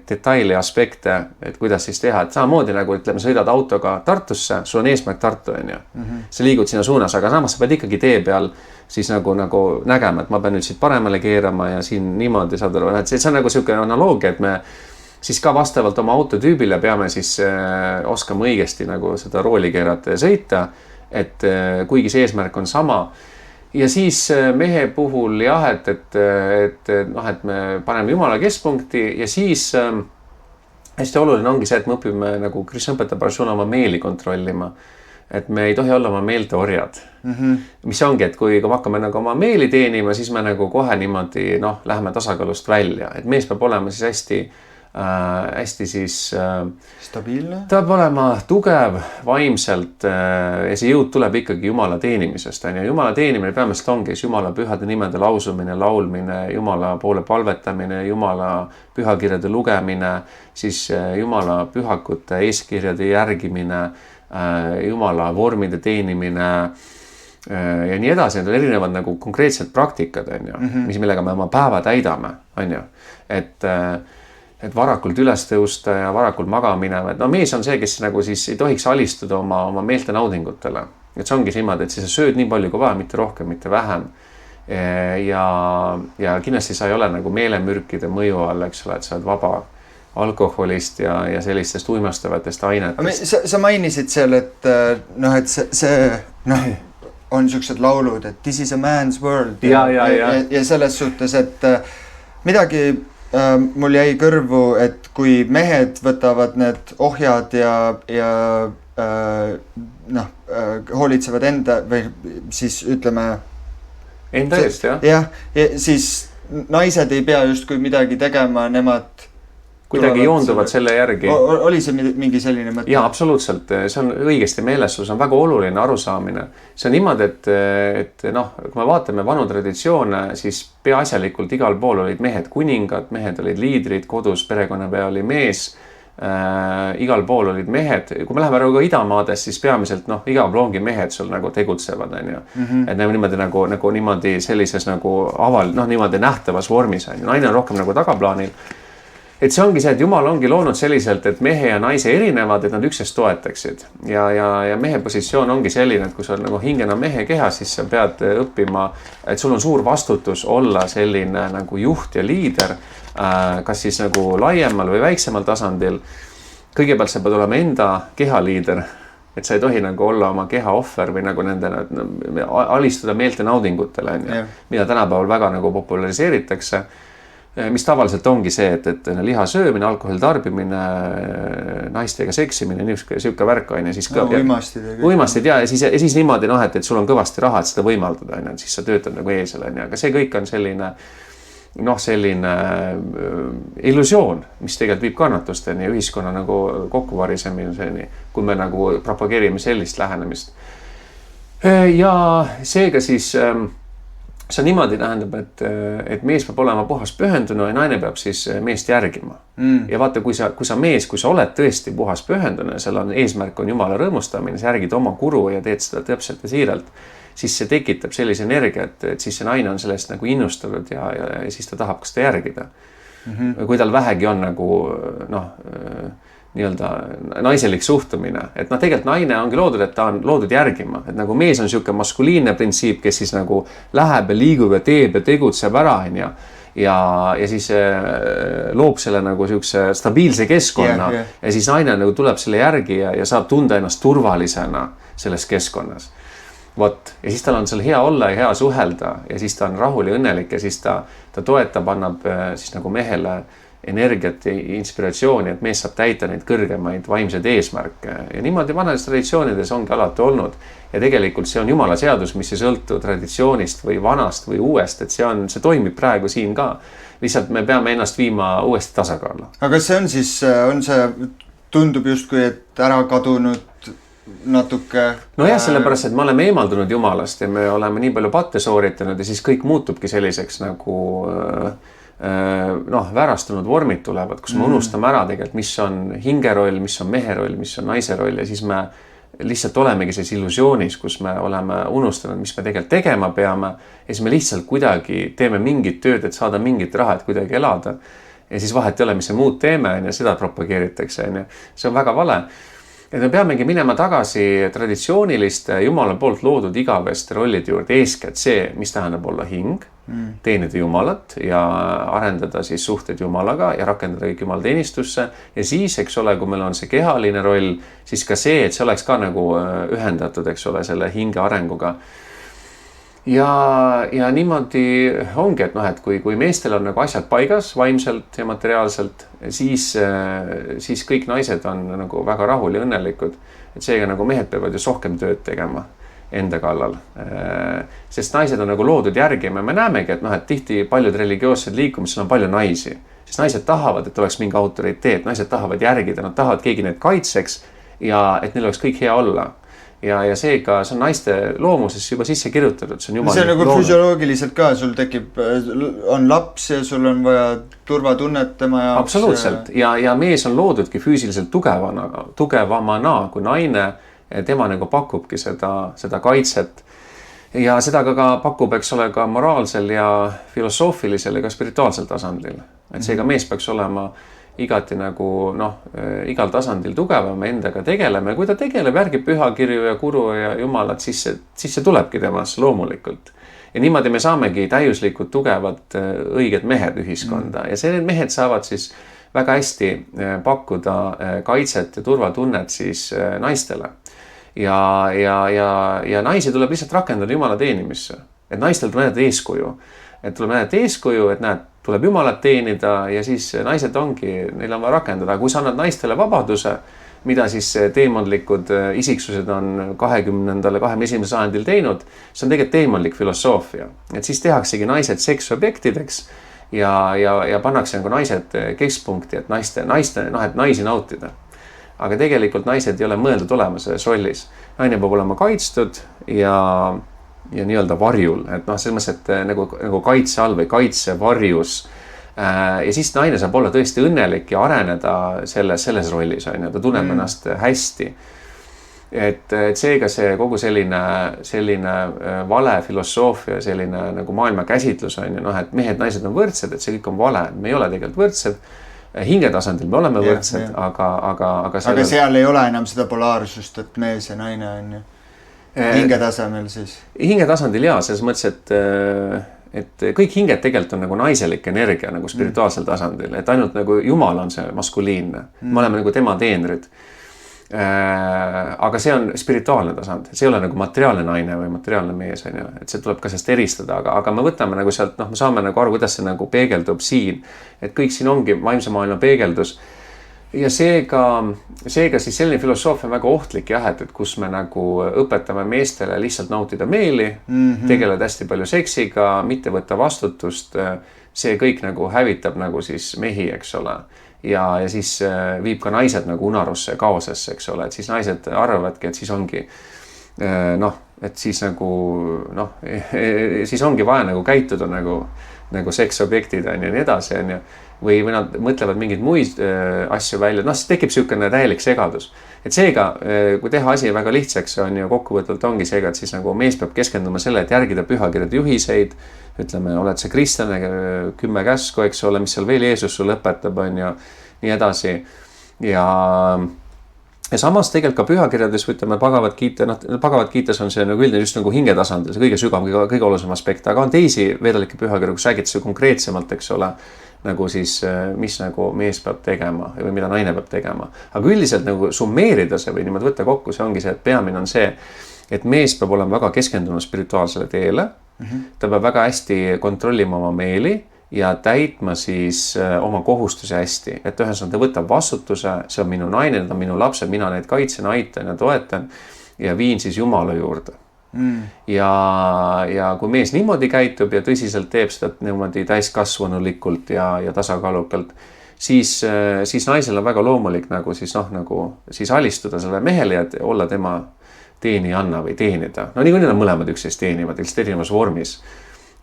detaili aspekte, et kuidas siis teha. Et samamoodi nagu ütleme, sõidad autoga Tartusse, sul on eesmärk Tartu, on ju. Sa liigud sinna suunas, aga samas sa pead ikkagi tee peal siis nagu nägema, et ma pean nüüd siit paremale keerama ja siin niimoodi saad aru. See on nagu selline analoogia, et me siis ka vastavalt oma autotüübile peame siis oskama õigesti nagu seda rooli keerata ja sõita, et kuigi see eesmärk on sama. Ja siis mehe puhul jah, et me paneme Jumala keskpunkti ja siis hästi oluline ongi see, et me õpime nagu Krishna õpetab Arjuna oma meeli kontrollima. Et me ei tohi olla oma meelte orjad. Mis ongi, et kui me hakkame nagu oma meeli teenima, siis me nagu kohe niimoodi läheme tasakaalust välja. Et mees peab olema siis hästi hästi siis
stabiilne.
Ta peab olema tugev vaimselt ja see jõud tuleb ikkagi Jumala teenimisest. Jumala teenimine peamiselt ongi Jumala pühade nimede lausumine, laulmine, Jumala poole palvetamine, Jumala pühakirjade lugemine, siis Jumala pühakute eeskirjade järgimine, Jumala vormide teenimine ja nii edasi. Need on erinevad nagu konkreetsed praktikad, millega me oma päeva täidame, et varakult üles tõusta ja varakult magamine. No mees on see, kes nagu siis ei tohiks alistuda oma meelte naudingutele. Et see ongi niimoodi, et siis sa sööd nii palju kui vaja, mitte rohkem, mitte vähem. Ja kindlasti sa ei ole nagu meelemürkide mõju all, eks ole, et sa oled vaba alkoholist ja sellistest uimastavatest ainetest.
Sa mainisid seal, et on siuksed laulud, et this is a man's world. Ja selles suhtes, et midagi mul jäi kõrvu, et kui mehed võtavad need ohjad ja hoolitsevad enda või siis ütleme
enda eest,
jah, siis naised ei pea justkui midagi tegema, nemad
kuidagi joonduvad selle järgi.
Oli see mingi selline mõte?
Jaa, absoluutselt. See on õigesti meeles, see on väga oluline arusaamine. See on niimoodi, et kui me vaatame vanu traditsioone, siis peaasjalikult igal pool olid mehed kuningad, mehed olid liidrid, kodus perekonnapea oli mees, igal pool olid mehed. Kui me läheme ka idamaades, siis peamiselt igal pool ongi mehed sul nagu tegutsevad. Et niimoodi nagu niimoodi sellises nagu niimoodi nähtavas vormis. Naine on rohkem nagu tagaplaanil. Et see ongi see, et Jumal ongi loonud selliselt, et mehe ja naise erinevad, et nad üksteist toetaksid. Ja mehe positsioon ongi selline, et kui sa oled nagu hingena mehe keha, siis sa pead õppima, et sul on suur vastutus olla selline nagu juht ja liider, kas siis nagu laiemal või väiksemal tasandil. Kõigepealt sa pead olema enda keha liider, et sa ei tohi nagu olla oma keha ohver või nagu nendele alistuda meelte naudingutele, mida tänapäeval väga nagu populariseeritakse. Mis tavaliselt ongi see, et liha söömine, alkoholi tarbimine, naistega seksimine, niisugune värk on ja siis uimastid ja siis niimoodi, et sul on kõvasti raha, et seda võimaldada, siis sa töötad nagu eesel, aga see kõik on selline illusioon, mis tegelikult viib kannatusteni ja ühiskonna nagu kokkuvarisemiseni, kui me nagu propageerime sellist lähenemist. Ja seega siis see niimoodi tähendab, et mees peab olema puhas pühendunu ja naine peab siis meest järgima. Ja vaata, kui sa oled tõesti puhas pühendunu ja seal on eesmärk on Jumala rõõmustamine, sa järgid oma kuru ja teed seda täpselt ja siiralt, siis see tekitab sellise energia, et siis see naine on sellest nagu innustatud ja siis ta tahab ka seda järgida. Kui tal vähegi on nagu nii-öelda naiselik suhtumine, et tegelikult naine ongi loodud, et ta on loodud järgima, et nagu mees on siuke maskuliinne printsiip, kes siis nagu läheb ja liigub ja teeb ja tegutseb ära ja siis loob selle nagu siukse stabiilse keskkonna ja siis naine nagu tuleb selle järgi ja saab tunda ennast turvalisena selles keskkonnas. Vot, ja siis tal on seal hea olla ja hea suhelda ja siis ta on rahul ja õnnelik ja siis ta toetab, annab siis nagu mehele energiat ja inspiratsiooni, et mees saab täita neid kõrgemaid vaimseid eesmärke. Ja niimoodi vanades traditsioonides ongi alati olnud. Ja tegelikult see on Jumala seadus, mis ei sõltu traditsioonist või vanast või uuest, et see toimib praegu siin ka. Lihtsalt me peame ennast viima uuesti tasakaalu.
Aga see on siis, tundub justkui, et ära kadunud natuke...
No jah, sellepärast, et me oleme eemaldunud Jumalast ja me oleme nii palju patte sooritanud ja siis kõik muutubki selliseks nagu... väärastunud vormid tulevad, kus me unustame ära tegelikult, mis on hinge roll, mis on mehe roll, mis on naise roll ja siis me lihtsalt olemegi selles illusioonis, kus me oleme unustanud, mis me tegelikult tegema peame ja siis me lihtsalt kuidagi teeme mingit tööd, et saada mingit raha, et kuidagi elada ja siis vahet ei ole, mis me muud teeme ja seda propageeritakse. See on väga vale. Et me peamegi minema tagasi traditsiooniliste Jumala poolt loodud igaveste rollide juurde, eeskätt see, mis tähendab olla hing, teenida Jumalat ja arendada siis suhted Jumalaga ja rakendada kõik Jumala teenistusse ja siis, eks ole, kui meil on see kehaline roll, siis ka see, et see oleks ka nagu ühendatud, eks ole, selle hinge arenguga. Ja niimoodi ongi, et kui meestel on nagu asjad paigas vaimselt ja materiaalselt, siis kõik naised on nagu väga rahul ja õnnelikud. Et seega nagu mehed peavad ju rohkem tööd tegema enda kallal. Sest naised on nagu loodud järgima. Me näemegi, et tihti paljud religioossed liikumised on palju naisi. siis naised tahavad, et oleks mingi autoriteet, naised tahavad järgida, nad tahavad keegi neid kaitseks ja et neil oleks kõik hea olla. Ja seega see on naiste loomuses juba sisse kirjutatud, see on jumal.
See on nagu füsioloogiliselt ka, sul tekib, on laps ja sul on vaja turvatunnet tema jaoks.
Absoluutselt ja mees on loodudki füüsiliselt tugevamana kui naine, tema nagu pakubki seda kaitset ja seda ka pakub, eks ole, ka moraalsel ja filosoofilisel ja ka spirituaalsel tasandil. Et seega mees peaks olema igati nagu igal tasandil tugevam, endaga tegeleme ja kui ta tegeleb, järgib pühakirju ja kuru ja jumalat, siis see tulebki temas loomulikult. Ja niimoodi me saamegi täiuslikud tugevad õiged mehed ühiskonda ja need mehed saavad siis väga hästi pakkuda kaitset ja turvatunnet siis naistele. Ja naisi tuleb lihtsalt rakendada jumala teenimisse, et naistel tuleb näidata eeskuju. Et tuleb näidata eeskuju, et tuleb jumalat teenida ja siis naised neil on vaja rakendada. Kui sa annad naistele vabaduse, mida siis teemondlikud isiksused on 20. ja 21. sajandil teinud, see on tegelikult teemondlik filosoofia. Et siis tehaksegi naised seksobjektideks ja pannakse nagu naised keskpunkti, et naisi nautida. Aga tegelikult naised ei ole mõeldud olema selles rollis. Naine peab olema kaitstud ja nii-öelda varjul, et selles mõttes, et nagu kaitse all või kaitse varjus. Ja siis naine saab olla tõesti õnnelik ja areneda selles rollis, ta tunneb ennast hästi. Et seega see kogu selline vale filosoofia, selline nagu maailma käsitlus on, et mehed, naised on võrdsed, et see kõik on vale, me ei ole tegelikult võrdsed. Hingetasandil me oleme võrdsed, aga
seal ei ole enam seda polaarsust, et mees ja naine on ju. Hingetasemel siis? Hingetasandil
jaa, selles mõttes, et kõik hinged tegelikult on nagu naiselik energia nagu spirituaalsel tasandil, et ainult nagu Jumal on see maskuliinne. Me oleme nagu tema teenrid. Aga see on spirituaalne tasand, see ei ole nagu materiaalne naine või materiaalne mees, et see tuleb ka sellest eristada, aga me võtame nagu sealt, me saame nagu aru, kuidas see nagu peegeldub siin, et kõik siin ongi vaimse maailma peegeldus. Ja seega siis selline filosoofia on väga ohtlik et kus me nagu õpetame meestele lihtsalt nautida meeli, tegeleda hästi palju seksiga, mitte võtta vastutust, see kõik nagu hävitab nagu siis mehi, eks ole. Ja siis viib ka naised nagu unarusse ja kaosesse, eks ole, et siis naised arvavadki, et siis ongi et siis nagu siis ongi vaja nagu käituda nagu seksobjektid ja nii edasi või nad mõtlevad mingeid muid asju välja, siis tekib selline täielik segadus. Et seega, kui teha asi väga lihtsaks on ju kokkuvõtvalt ongi seega, et siis nagu mees peab keskenduma selle, et järgida pühakirjade juhiseid, ütleme, oled see kristlane 10 käsku, eks ole, mis seal veel Jeesus sul õpetab on ju nii edasi ja samas tegelikult ka pühakirjades, ütleme, Pagavat kiites on see nagu üldine just nagu hingetasandil, see kõige sügavam, kõige olulisem aspekt, aga on teisi veedalikke pühakirju, kus räägitakse konkreetsemalt, eks ole, nagu siis, mis nagu mees peab tegema või mida naine peab tegema. Aga üldiselt nagu summeerida see või niimoodi võtta kokku, see ongi see, et peamine on see, et mees peab olema väga keskendunud spirituaalsele teele, ta peab väga hästi kontrollima oma meeli ja täitma siis oma kohustusi hästi, et ühesõnaga ta võtab vastutuse, see on minu naine, need on minu lapsed, mina neid kaitsen, aitan ja toetan ja viin siis Jumala juurde. Ja kui mees niimoodi käitub ja tõsiselt teeb seda niimoodi täiskasvanulikult ja tasakaalukalt, siis naisel on väga loomulik nagu siis alistuda selle mehele ja olla tema teenijanna või teenida. No nii kui need on mõlemad üksteist teenivad, lihtsalt erinevas vormis.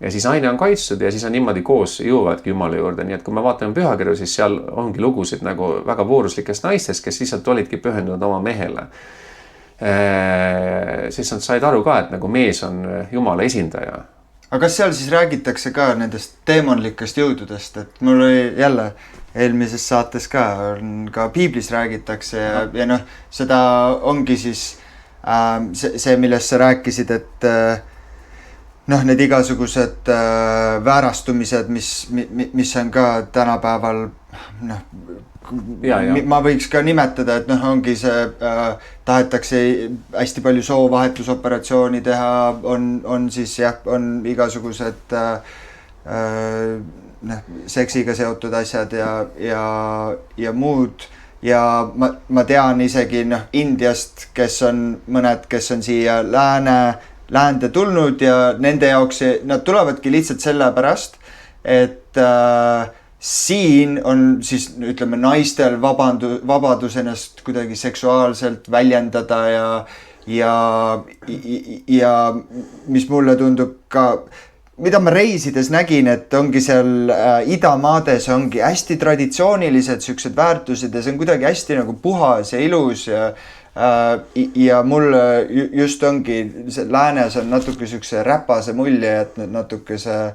Ja siis naine on kaitstud ja siis on niimoodi koos jõuvadki Jumala juurde. Nii et kui me vaatame pühakirju, siis seal ongi lugusid nagu väga vooruslikest naistest, kes lihtsalt olidki pühendunud oma mehele. Siis nad said aru ka, et nagu mees on Jumala esindaja.
Aga kas seal siis räägitakse ka nendest teemonlikest jõududest, et mul oli jälle eelmises saates ka piiblis räägitakse ja seda ongi siis see, millest sa rääkisid, et need igasugused väärastumised, mis on ka tänapäeval, ma võiks ka nimetada, et ongi see, tahetakse hästi palju soovahetusoperatsiooni teha, on siis on igasugused seksiga seotud asjad ja muud. Ja ma tean isegi Indiast, kes on mõned, kes on siia läände tulnud ja nende jaoks nad tulevadki lihtsalt selle pärast, et siin on siis ütleme naistel vabadus ennast kuidagi seksuaalselt väljendada ja mis mulle tundub ka, mida ma reisides nägin, et ongi seal idamaades ongi hästi traditsioonilised siuksed väärtused ja see on kuidagi hästi nagu puhas ja ilus ja mul just ongi, läänes on natuke siukse räpase mulje, et natuke see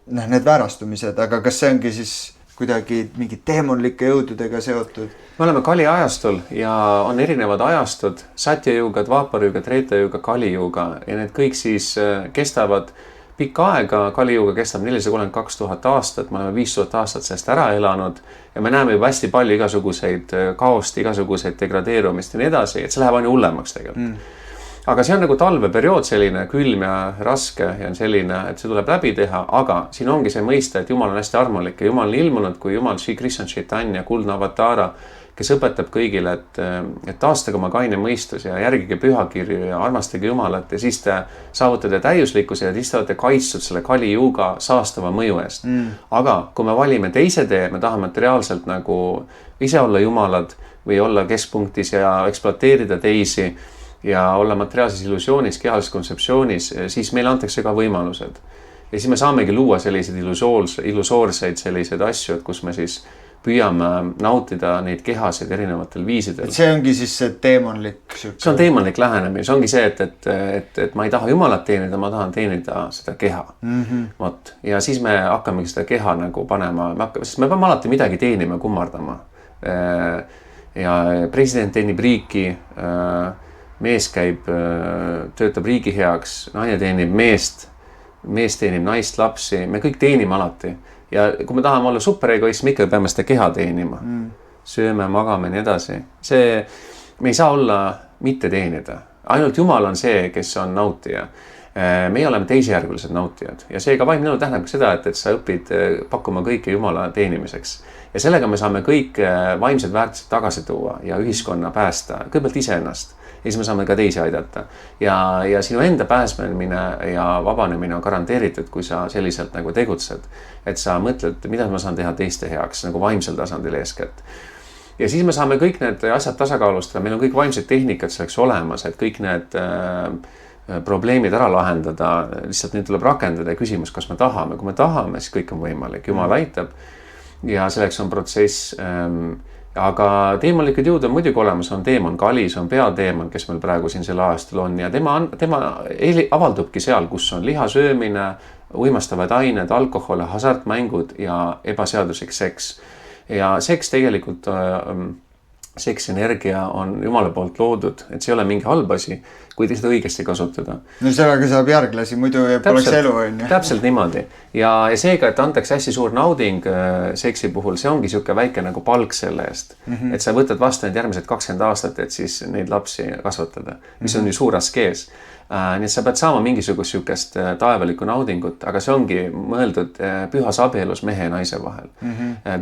need väärastumised, aga kas see ongi siis kuidagi mingi teemonlike jõududega seotud?
Me oleme Kali ajastul ja on erinevad ajastud, Satya-juga, Dvapara-juga, Treta-juga, Kali-juga ja need kõik siis kestavad pikka aega. Kali-juga kestab 432 000 aastat, me oleme 5000 aastat sellest ära elanud ja me näeme juba hästi palju igasuguseid kaost, igasuguseid degradeerumist ja nii edasi, et see läheb aina hullemaks tegelikult. Aga see on nagu talveperiood selline külm ja raske ja selline, et see tuleb läbi teha, aga siin ongi see mõiste, et Jumal on hästi armulik ja Jumal on ilmunud kui Jumal Sri Krishna Chaitanya, kuldne avatara, kes õpetab kõigile, et taastage oma kaine mõistus ja järgige pühakirju ja armastage Jumalat ja siis te saavutate täiuslikkuse ja siis te olete kaitstud selle Kali-juga saastava mõju eest. Aga kui me valime teise tee, me tahame materiaalselt nagu ise olla Jumalad või olla keskpunktis ja ekspluateerida teisi ja olla materiaalses illusioonis, kehalises kontseptsioonis, siis meile antakse ka võimalused. Ja siis me saamegi luua selliseid illusoorseid selliseid asju, et kus me siis püüame nautida neid kehasid erinevatel viisidel.
See ongi siis see teemonlik süke.
See on teemonlik lähenemine, see ongi see, et ma ei taha Jumalat teenida, ma tahan teenida seda keha. Vot. Ja siis me hakkamegi seda keha nagu panema, sest me peame alati midagi teenima, kummardama. Ja president teenib riiki, mees käib, töötab riigi heaks, naine teenib meest, mees teenib naist, lapsi, me kõik teenime alati. Ja kui me tahame olla superegoist, me ikka peame seda keha teenima. Sööme, magame ja nii edasi. Me ei saa olla mitte teenida. Ainult Jumal on see, kes on nautija. Meie oleme teisejärgulised nautijad. Ja seega vaimne elu tähendab seda, et sa õpid pakkuma kõike Jumala teenimiseks. Ja sellega me saame kõik vaimsed väärtused tagasi tuua ja ühiskonna päästa. Kõigepealt iseennast. Ja siis me saame ka teisi aidata. Ja sinu enda pääsmine ja vabanemine on garanteeritud, kui sa selliselt nagu tegutsed. Et sa mõtled, mida ma saan teha teiste heaks, nagu vaimsel tasandil eeskätt. Ja siis me saame kõik need asjad tasakaalustada. Meil on kõik vaimsed tehnikad selleks olemas, et kõik need probleemid ära lahendada. Lihtsalt neid tuleb rakendada ja küsimus, kas me tahame. Kui me tahame, siis kõik on võimalik. Jumal aitab ja selleks on protsess. Aga teemonlikud jõud on muidugi olemas, on teemon Kali, see on peateemon, kes meil praegu siin selle aastal on ja tema avaldubki seal, kus on lihasöömine, uimastavad ained, alkohol, hasartmängud ja ebaseaduslik seks. Ja seks tegelikult, seksenergia on Jumala poolt loodud, et see ei ole mingi halb asi, kui seda õigesti kasutada.
No sellega saab järglasi, muidu poleks elu on.
Täpselt niimoodi. Ja seega, et antakse hästi suur nauding seksi puhul, see ongi siuke väike nagu palk selle eest. Et sa võtad vastu need järgmised 20 aastat, et siis neid lapsi kasvatada, mis on ju suur askees. Nii et sa pead saama mingisugust siukest taevalikku naudingut, aga see ongi mõeldud pühas abielus mehe ja naise vahel,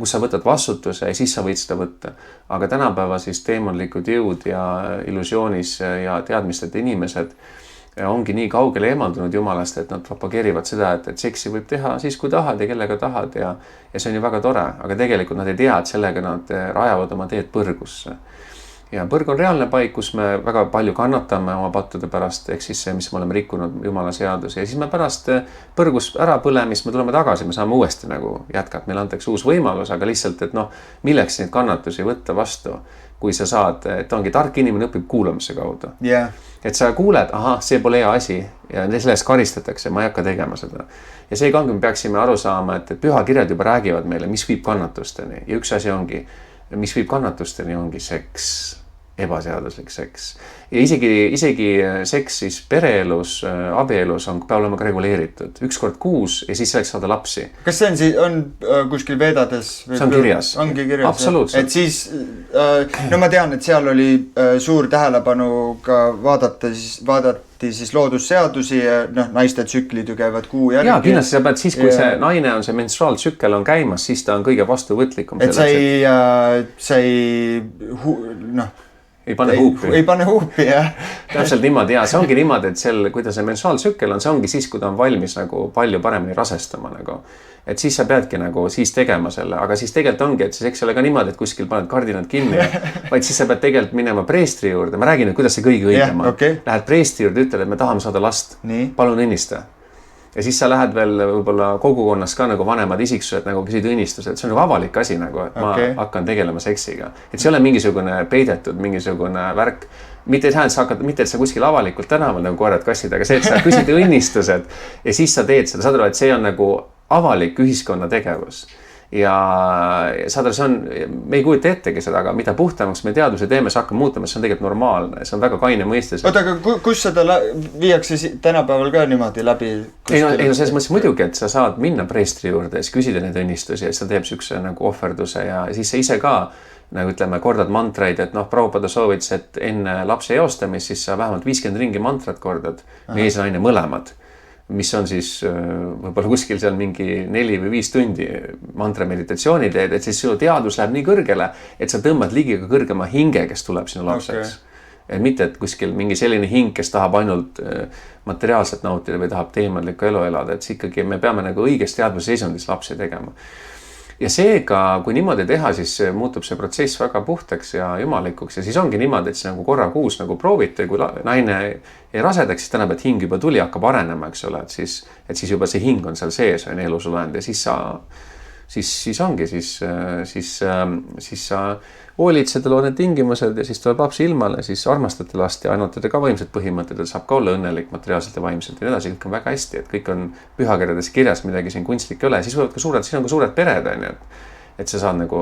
kus sa võtad vastutuse ja siis sa võid seda võtta. Aga tänapäeva siis teemonlikud jõud ja illusioonis ja teadmisteta inimesed ongi nii kaugele eemaldunud Jumalast, et nad propageerivad seda, et seksi võib teha siis, kui tahad ja kellega tahad ja see on ju väga tore, aga tegelikult nad ei tea, et sellega nad rajavad oma teed põrgusse. Ja põrg on reaalne paik, kus me väga palju kannatame oma pattude pärast, ehk siis see, mis me oleme rikkunud Jumala seaduse. Ja siis me pärast põrgus ära põlemist, me tuleme tagasi, me saame uuesti nagu jätkata, meil antakse uus võimalus, aga lihtsalt, et milleks neid kannatusi võtta vastu, kui sa saad, et ongi tark inimene õpib kuulamise kaudu.
Yeah.
Et sa kuuled, see pole hea asi ja sellest karistatakse, ma ei hakka tegema seda. Ja seega ongi, me peaksime aru saama, et pühakirjad juba räägivad meile, mis viib kannatusteni. Ja üks asi ongi, mis viib kannatusteni, ongi seks. Ebaseaduslik seks. Ja isegi seks siis pereelus, abielus peab olema ka reguleeritud. 1 kord kuus ja siis selleks saada lapsi.
Kas see on kuskil Vedades?
See on kirjas.
Ongi kirjas.
Absoluutselt.
Et siis, ma tean, et seal oli suur tähelepanu ka vaadati siis loodusseadusi ja naiste tsüklid ju käivad kuu järgi.
Ja kindlasti sa pead siis, kui see naine on, see menstruaaltsükkel on käimas, siis ta on kõige vastuvõtlikum.
Et sa ei pane huupi, jah.
Täpselt niimoodi, ja see ongi niimoodi, et kui ta see mensuaaltsükkel on, see ongi siis, kui ta on valmis nagu palju paremini rasestama nagu. et siis sa peadki nagu siis tegema selle, aga siis tegelikult ongi, et siis eks ole ka niimoodi, et kuskil paned kardinad kinni, vaid siis sa pead tegelikult minema preestri juurde, ma räägin, et kuidas see kõige õigem on. Lähed preestri juurde, ütled, et me tahame saada last, palun õnnista. Ja siis sa lähed veel võib-olla kogukonnas ka nagu vanemad isiksused nagu küsid õnnistused, see on nagu avalik asi nagu, et ma hakkan tegelema seksiga. Et see ei ole mingisugune peidetud, mingisugune värk. Mitte et sa kuskil avalikult tänaval nagu koerad kassid, aga see, et sa küsid õnnistused ja siis sa teed seda, saad aru, et see on nagu avalik ühiskonna tegevus. Ja saad aru, see on, me ei kujuta ettegi seda, aga mida puhtamaks me teaduse teeme, see hakkab muutama, see on tegelikult normaalne, see on väga kaine mõiste.
Oota, aga kus seda viiakse tänapäeval ka niimoodi läbi?
Ei no selles mõttes muidugi, et sa saad minna preestri juurde ja siis küsida neid õnnistusi ja siis ta teeb sükse nagu ohverduse ja siis sa ise ka nagu ütleme, kordad mantraid, et Prabhupada soovitas, et enne lapse eostamist siis sa vähemalt 50 ringi mantrat kordad, mees ja naine mõlemad, mis on siis võib-olla kuskil seal mingi 4 või 5 tundi mantra meditatsiooni teed, et siis sinu teadus läheb nii kõrgele, et sa tõmbad ligi ka kõrgema hinge, kes tuleb sinu lapseks. Et mitte, et kuskil mingi selline hing, kes tahab ainult materiaalselt nautida või tahab teemadlikku elu elada, et ikkagi me peame nagu õiges teadvuse seisundis lapsi tegema. Ja seega, kui niimoodi teha, siis muutub see protsess väga puhtaks ja jumalikuks ja siis ongi niimoodi, et see nagu korra kuus nagu proovite, kui naine ei rasedaks, siis tähendab, et hing juba tuli, hakkab arenema, eks ole, et siis juba see hing on seal sees on elusolend ja siis ongi, siis sa hoolitsed, lood need tingimused ja siis tuleb laps ilmale, siis armastate last ja ainult ka vaimsed põhimõtted, et saab ka olla õnnelik materiaalselt ja vaimselt ja nii edasi, kõik on väga hästi, et kõik on pühakirjades kirjas, midagi siin kunstlik ei ole, siis võivad ka siin on ka suured pered, on ju, et sa saad nagu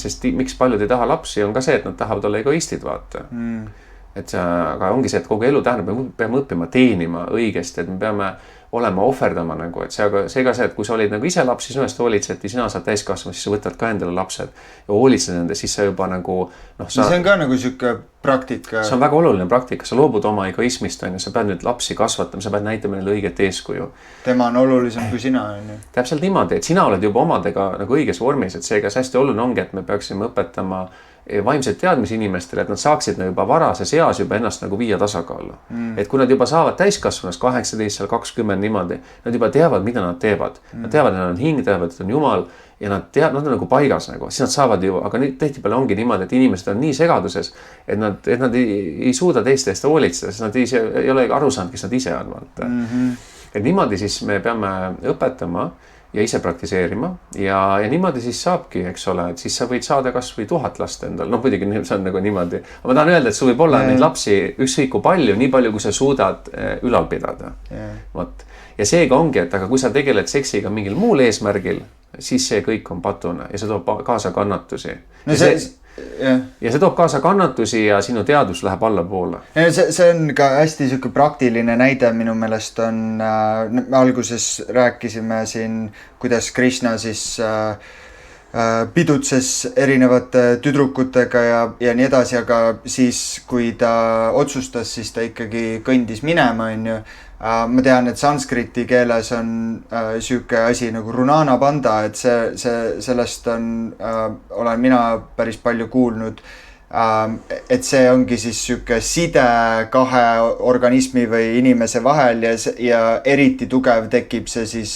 sest miks paljud ei taha lapsi, on ka see, et nad tahavad olla egoistid, vaata. Aga ongi see, et kogu elu tähendab, me peame õppima teenima õigesti, et me peame olema ohverdama nagu, et see ka see, et kui sa olid nagu ise laps, siis ühest hoolitseti, sina saad täiskasvama, siis sa võtad ka endale lapsed ja hoolitsed nende, siis sa juba nagu
see on ka nagu siuke praktika.
See on väga oluline praktika, sa loobud oma egoismist, on ju, sa pead nüüd lapsi kasvatama, sa pead näitama neile õiget eeskuju.
Tema on olulisem kui sina, on ju.
Täpselt niimoodi, et sina oled juba omadega nagu õiges vormis, et seega see hästi oluline ongi, et me peaksime õpetama vaimset teadmisi inimestele, et nad saaksid juba varases eas juba ennast nagu viia tasakaalu. Et kui nad juba saavad täiskasvanuks 18, 20 niimoodi, nad juba teavad, mida nad teevad. Nad teavad, et nad on hing, teavad, et on Jumal ja nad on nagu paigas nagu, siis nad saavad ju, aga tihtipeale ongi niimoodi, et inimesed on nii segaduses, et nad ei suuda teiste eest hoolitseda, sest nad ei ole aru saanud, kes nad ise on. Et niimoodi siis me peame õpetama ja ise praktiseerima ja niimoodi siis saabki, eks ole, et siis sa võid saada kas või 1000 last endal, muidugi see on nagu niimoodi, ma tahan öelda, et sul võib olla neid lapsi ükskõik kui palju, nii palju, kui sa suudad ülal pidada. Vot. Ja seega ongi, et aga kui sa tegeled seksiga mingil muul eesmärgil, siis see kõik on patune ja see toob kaasa kannatusi. Ja see toob kaasa kannatusi ja sinu teadus läheb allapoole.
See on ka hästi siuke praktiline näide minu meelest on, me alguses rääkisime siin, kuidas Krishna siis pidutses erinevate tüdrukutega ja nii edasi, aga siis kui ta otsustas, siis ta ikkagi kõndis minema, on ju. Ma tean, et sanskriti keeles on siuke asi nagu runana panda, et sellest olen mina päris palju kuulnud. Et see ongi siis siuke side kahe organismi või inimese vahel ja eriti tugev tekib see siis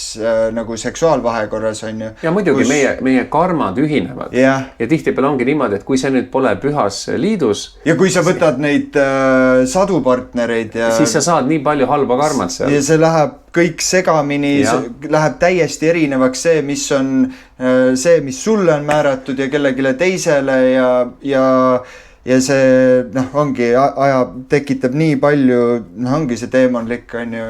nagu seksuaalvahekorras, on ju.
Ja muidugi meie karmad ühinevad ja tihtipeale ongi niimoodi, et kui see nüüd pole pühas liidus
ja kui sa võtad neid sadu partnereid
siis sa saad nii palju halba karmat seal
ja see läheb kõik segamini, läheb täiesti erinevaks see, mis on see, mis sulle on määratud ja kellegile teisele ja see ongi tekitab nii palju, ongi see teemonlik on ju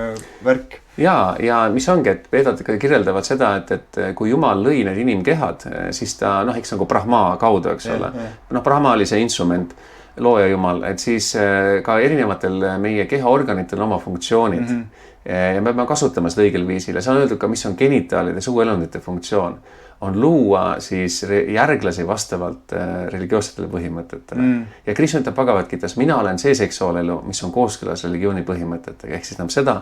värk.
Ja mis ongi, et vedad kirjeldavad seda, et kui Jumal lõi need inimkehad, siis ta eks nagu Brahma kaudu, eks ole. Brahma oli see instrument, looja Jumal, et siis ka erinevatel meie kehaorganitel on oma funktsioonid. Ja me peame kasutama seda õigel viisil ja see on öeldud ka, mis on genitaalide suguelundite funktsioon, on luua siis järglasi vastavalt religioossetele põhimõtetele. Ja Krishna ütleb Bhagavad Gitas, mina olen see seksuaalelu, mis on kooskõlas religiooni põhimõtetega, ehk siis seda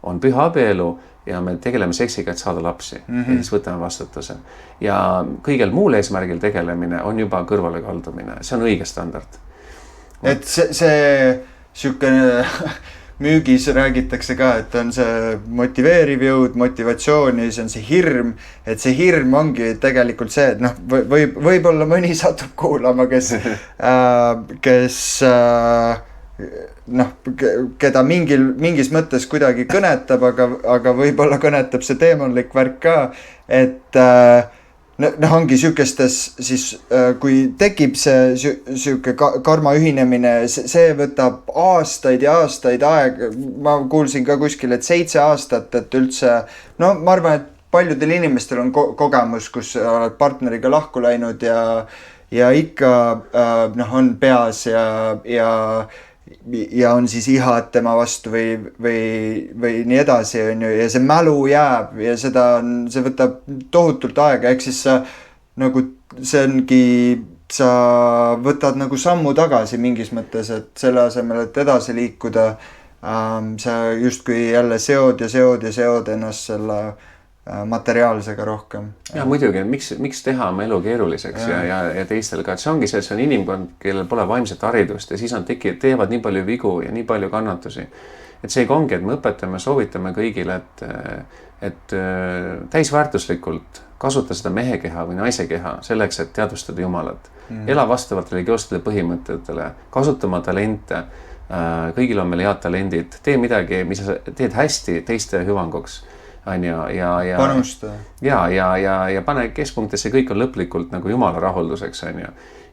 on püha abielu ja me tegeleme seksiga, et saada lapsi ja siis võtame vastutuse. Ja kõigel muul eesmärgil tegelemine on juba kõrvale kaldumine, see on õige standard.
Et see siukene müügis räägitakse ka, et on see motiveeriv jõud, motivatsioon ja siis on see hirm, et see hirm ongi tegelikult see, et noh, võib-olla mõni satub kuulama, kes noh, keda mingis mõttes kuidagi kõnetab, aga võib-olla kõnetab see teemonlik värk ka, et noh, ongi sükestes siis, kui tekib see süke karma ühinemine, see võtab aastaid ja aastaid aega. Ma kuulsin ka kuskil, et 7 aastat, et üldse, no ma arvan, et paljudel inimestel on kogemus, kus oled partneriga lahku läinud ja ikka noh, on peas ja on siis ihad tema vastu või nii edasi, on ju, ja see mälu jääb ja see võtab tohutult aega, ehk siis sa nagu, see ongi, sa võtad nagu sammu tagasi mingis mõttes, et selle asemel, et edasi liikuda, sa justkui jälle seod ennast selle materiaalsega rohkem.
Ja muidugi, miks teha oma elu keeruliseks ja teistel ka, et see ongi see, et see on inimkond, kellel pole vaimset haridust ja siis teevad nii palju vigu ja nii palju kannatusi. Et seega ongi, et me õpetame, soovitame kõigile, et täisväärtuslikult kasuta seda mehe keha või naise keha selleks, et teadvustada Jumalat. Ela vastavalt religioossele põhimõtetele, kasuta oma talente, kõigil on meil head talendid, tee midagi, mis sa teed hästi teiste hüvanguks.
Panusta.
Ja pane keskpunktisse, kõik on lõplikult nagu Jumala rahulduseks, on ju.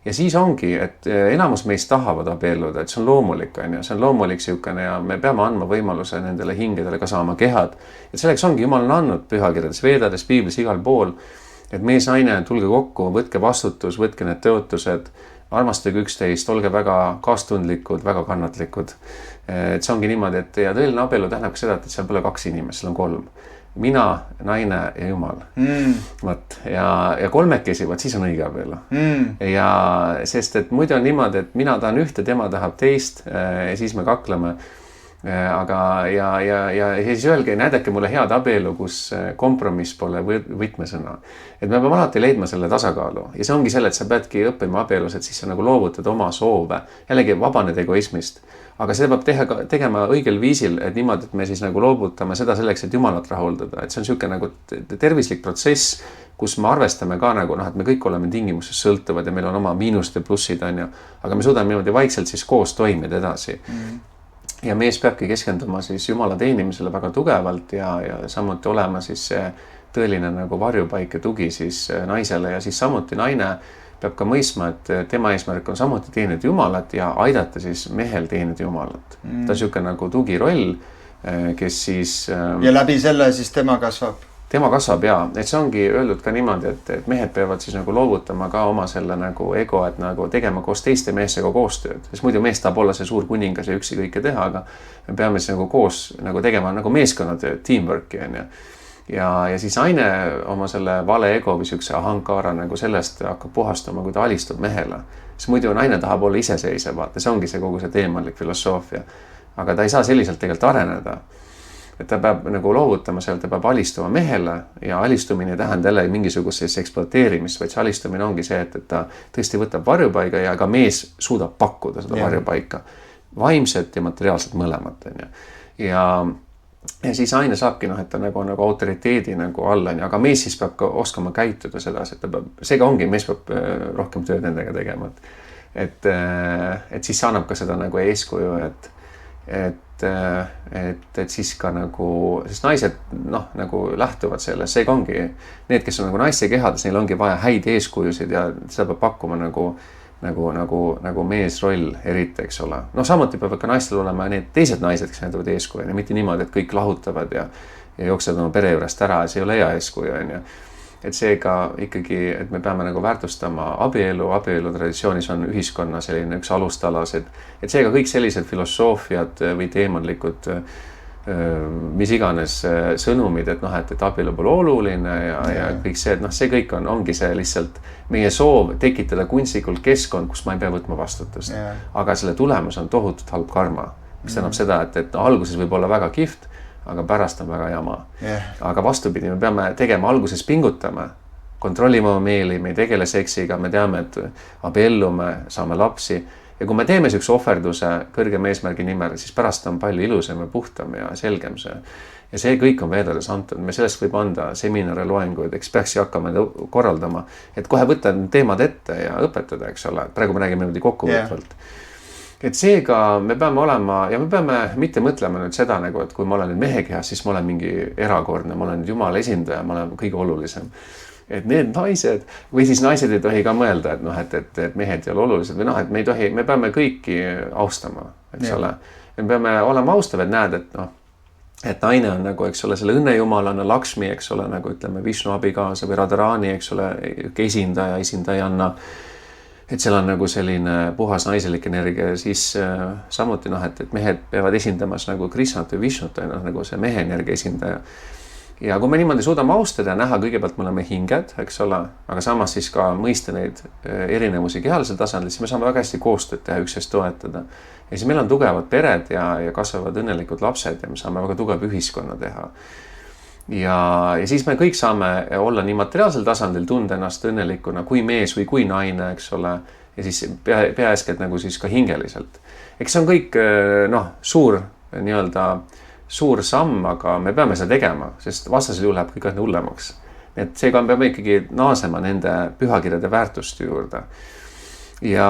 Ja siis ongi, et enamus meist tahavad abielluda, et see on loomulik, on ju. See on loomulik siukene ja me peame andma võimaluse nendele hingedele ka saama kehad. Et selleks ongi, Jumal on andnud pühakirjades, veedades, piiblis, igal pool, et mees, naine, tulge kokku, võtke vastutus, võtke need tõotused, armastage üksteist, olge väga kaastundlikud, väga kannatlikud. Et see ongi niimoodi, et ja tõeline abielu tähendab seda, et seal pole 2 inimest, seal on 3. Mina, naine ja Jumal. Võt, ja kolmekesi, võt, siis on õige abielu. Ja sest, et muidu on niimoodi, et mina tahan ühte, tema tahab teist ja siis me kakleme. Aga ja siis öelge, näidake mulle head abielu, kus kompromiss pole võtmesõna. Et me peame alati leidma selle tasakaalu ja see ongi selle, et sa peadki õppima abielus, et siis sa nagu loovutad oma soove, jällegi vabaned egoismist. Aga seda peab tegema õigel viisil, et niimoodi, et me siis nagu loovutame seda selleks, et Jumalat rahuldada. Et see on siuke nagu tervislik protsess, kus me arvestame ka nagu, et me kõik oleme tingimustes sõltuvad ja meil on oma miinused ja plussid, on ju. Aga me suudame niimoodi vaikselt siis koos toimida edasi. Ja mees peabki keskenduma siis Jumala teenimisele väga tugevalt ja samuti olema siis see tõeline nagu varjupaik ja tugi siis naisele ja siis samuti naine peab ka mõisma, et tema eesmärk on samuti teenida Jumalat ja aidata siis mehel teenida Jumalat. Ta on siuke nagu tugiroll, kes siis...
Ja läbi selle siis tema kasvab?
Tema kasvab ja, et see ongi öeldud ka niimoodi, et mehed peavad siis nagu loovutama ka oma selle nagu ego, et nagu tegema koos teiste meestega koostööd. Sest muidu mees tahab olla see suur kuningas ja üksi kõike teha, aga me peame siis nagu koos nagu tegema nagu meeskonnatööd, teamworki on ju. Ja siis naine oma selle vale ego või siukse ahankaara nagu sellest hakkab puhastama, kui ta alistub mehele. Sest muidu naine tahab olla iseseisev, vaata, see ongi see kogu see teemanlik filosoofia. Aga ta ei saa selliselt tegelikult areneda. Et ta peab nagu loovutama seal, ta peab alistuma mehele ja alistumine ei tähenda jälle mingisugusest ekspluateerimist, vaid see alistumine ongi see, et ta tõesti võtab varjupaiga ja ka mees suudab pakkuda seda varjupaika. Vaimset ja materiaalset mõlemat. Ja siis aine saabki, et ta nagu autoriteedi nagu alla, aga mees siis peab ka oskama käituda seda, et ta peab, seega ongi, mees peab rohkem tööd nendega tegema. Et siis annab ka seda nagu eeskuju, et siis ka nagu, sest naised nagu lähtuvad sellest, seega ongi need, kes on nagu naiste kehades, neil ongi vaja häid eeskujusid ja seda peab pakkuma nagu meesroll eriti, eks ole. Samuti peavad ka naistel olema need teised naised, kes näitavad eeskuju ja mitte niimoodi, et kõik lahutavad ja jooksevad oma pere juurest ära ja see ei ole hea eeskuju, on ju. Et seega ikkagi, et me peame nagu väärtustama abielu traditsioonis on ühiskonna selline üks alustalas, et seega kõik sellised filosoofiad või teemanlikud mis iganes sõnumid, et abielu pole oluline ja kõik see, et see kõik ongi see lihtsalt meie soov tekitada kunstlikult keskkond, kus ma ei pea võtma vastutust. Aga selle tulemus on tohutult halb karma, mis tähendab seda, et alguses võib olla väga kihvt, aga pärast on väga jama. Aga vastupidi, me peame tegema alguses pingutama, kontrollima oma meeli, me ei tegele seksiga, me teame, et abiellume, saame lapsi ja kui me teeme sellise ohverduse kõrgema eesmärgi nimel, siis pärast on palju ilusam ja puhtam ja selgem see. Ja see kõik on veedades antud, me sellest võib anda seminare, loenguid, eks peaks hakkama korraldama, et kohe võtta teemad ette ja õpetada, eks ole, praegu me räägime niimoodi kokkuvõtvalt. Et seega me peame olema ja me peame mitte mõtlema nüüd seda nagu, et kui ma olen nüüd mehekehas, siis ma olen mingi erakordne, ma olen nüüd Jumala esindaja, ma olen kõige olulisem. Et need naised või siis naised ei tohi ka mõelda, et noh, et mehed ei ole olulised või noh, et me ei tohi, me peame kõiki austama, eks ole. Me peame olema austavad, näed, et noh, et naine on nagu, eks ole, selle õnnejumalana Lakshmi, eks ole, nagu ütleme Vishnu abikaasa või Radharani, eks ole, esindajanna. Et seal on nagu selline puhas naiselik energia ja siis samuti noh, et mehed peavad esindamas nagu Krishnat või Vishnut, nagu see mehe energia esindaja. Ja kui me niimoodi suudame austada ja näha, kõigepealt me oleme hinged, eks ole, aga samas siis ka mõista neid erinevusi kehalisel tasandil, siis me saame väga hästi koostööd teha, üksteist toetada. Ja siis meil on tugevad pered ja kasvavad õnnelikud lapsed ja me saame väga tugev ühiskonna teha. Ja siis me kõik saame olla nii materiaalsel tasandil tunda ennast õnnelikuna kui mees või kui naine, eks ole, ja siis peaeeskätt nagu siis ka hingeliselt. Eks see on kõik suur samm, aga me peame seda tegema, sest vastasel juhul läheb kõik aina hullemaks. Et seega me peame ikkagi naasema nende pühakirjade väärtuste juurde. Ja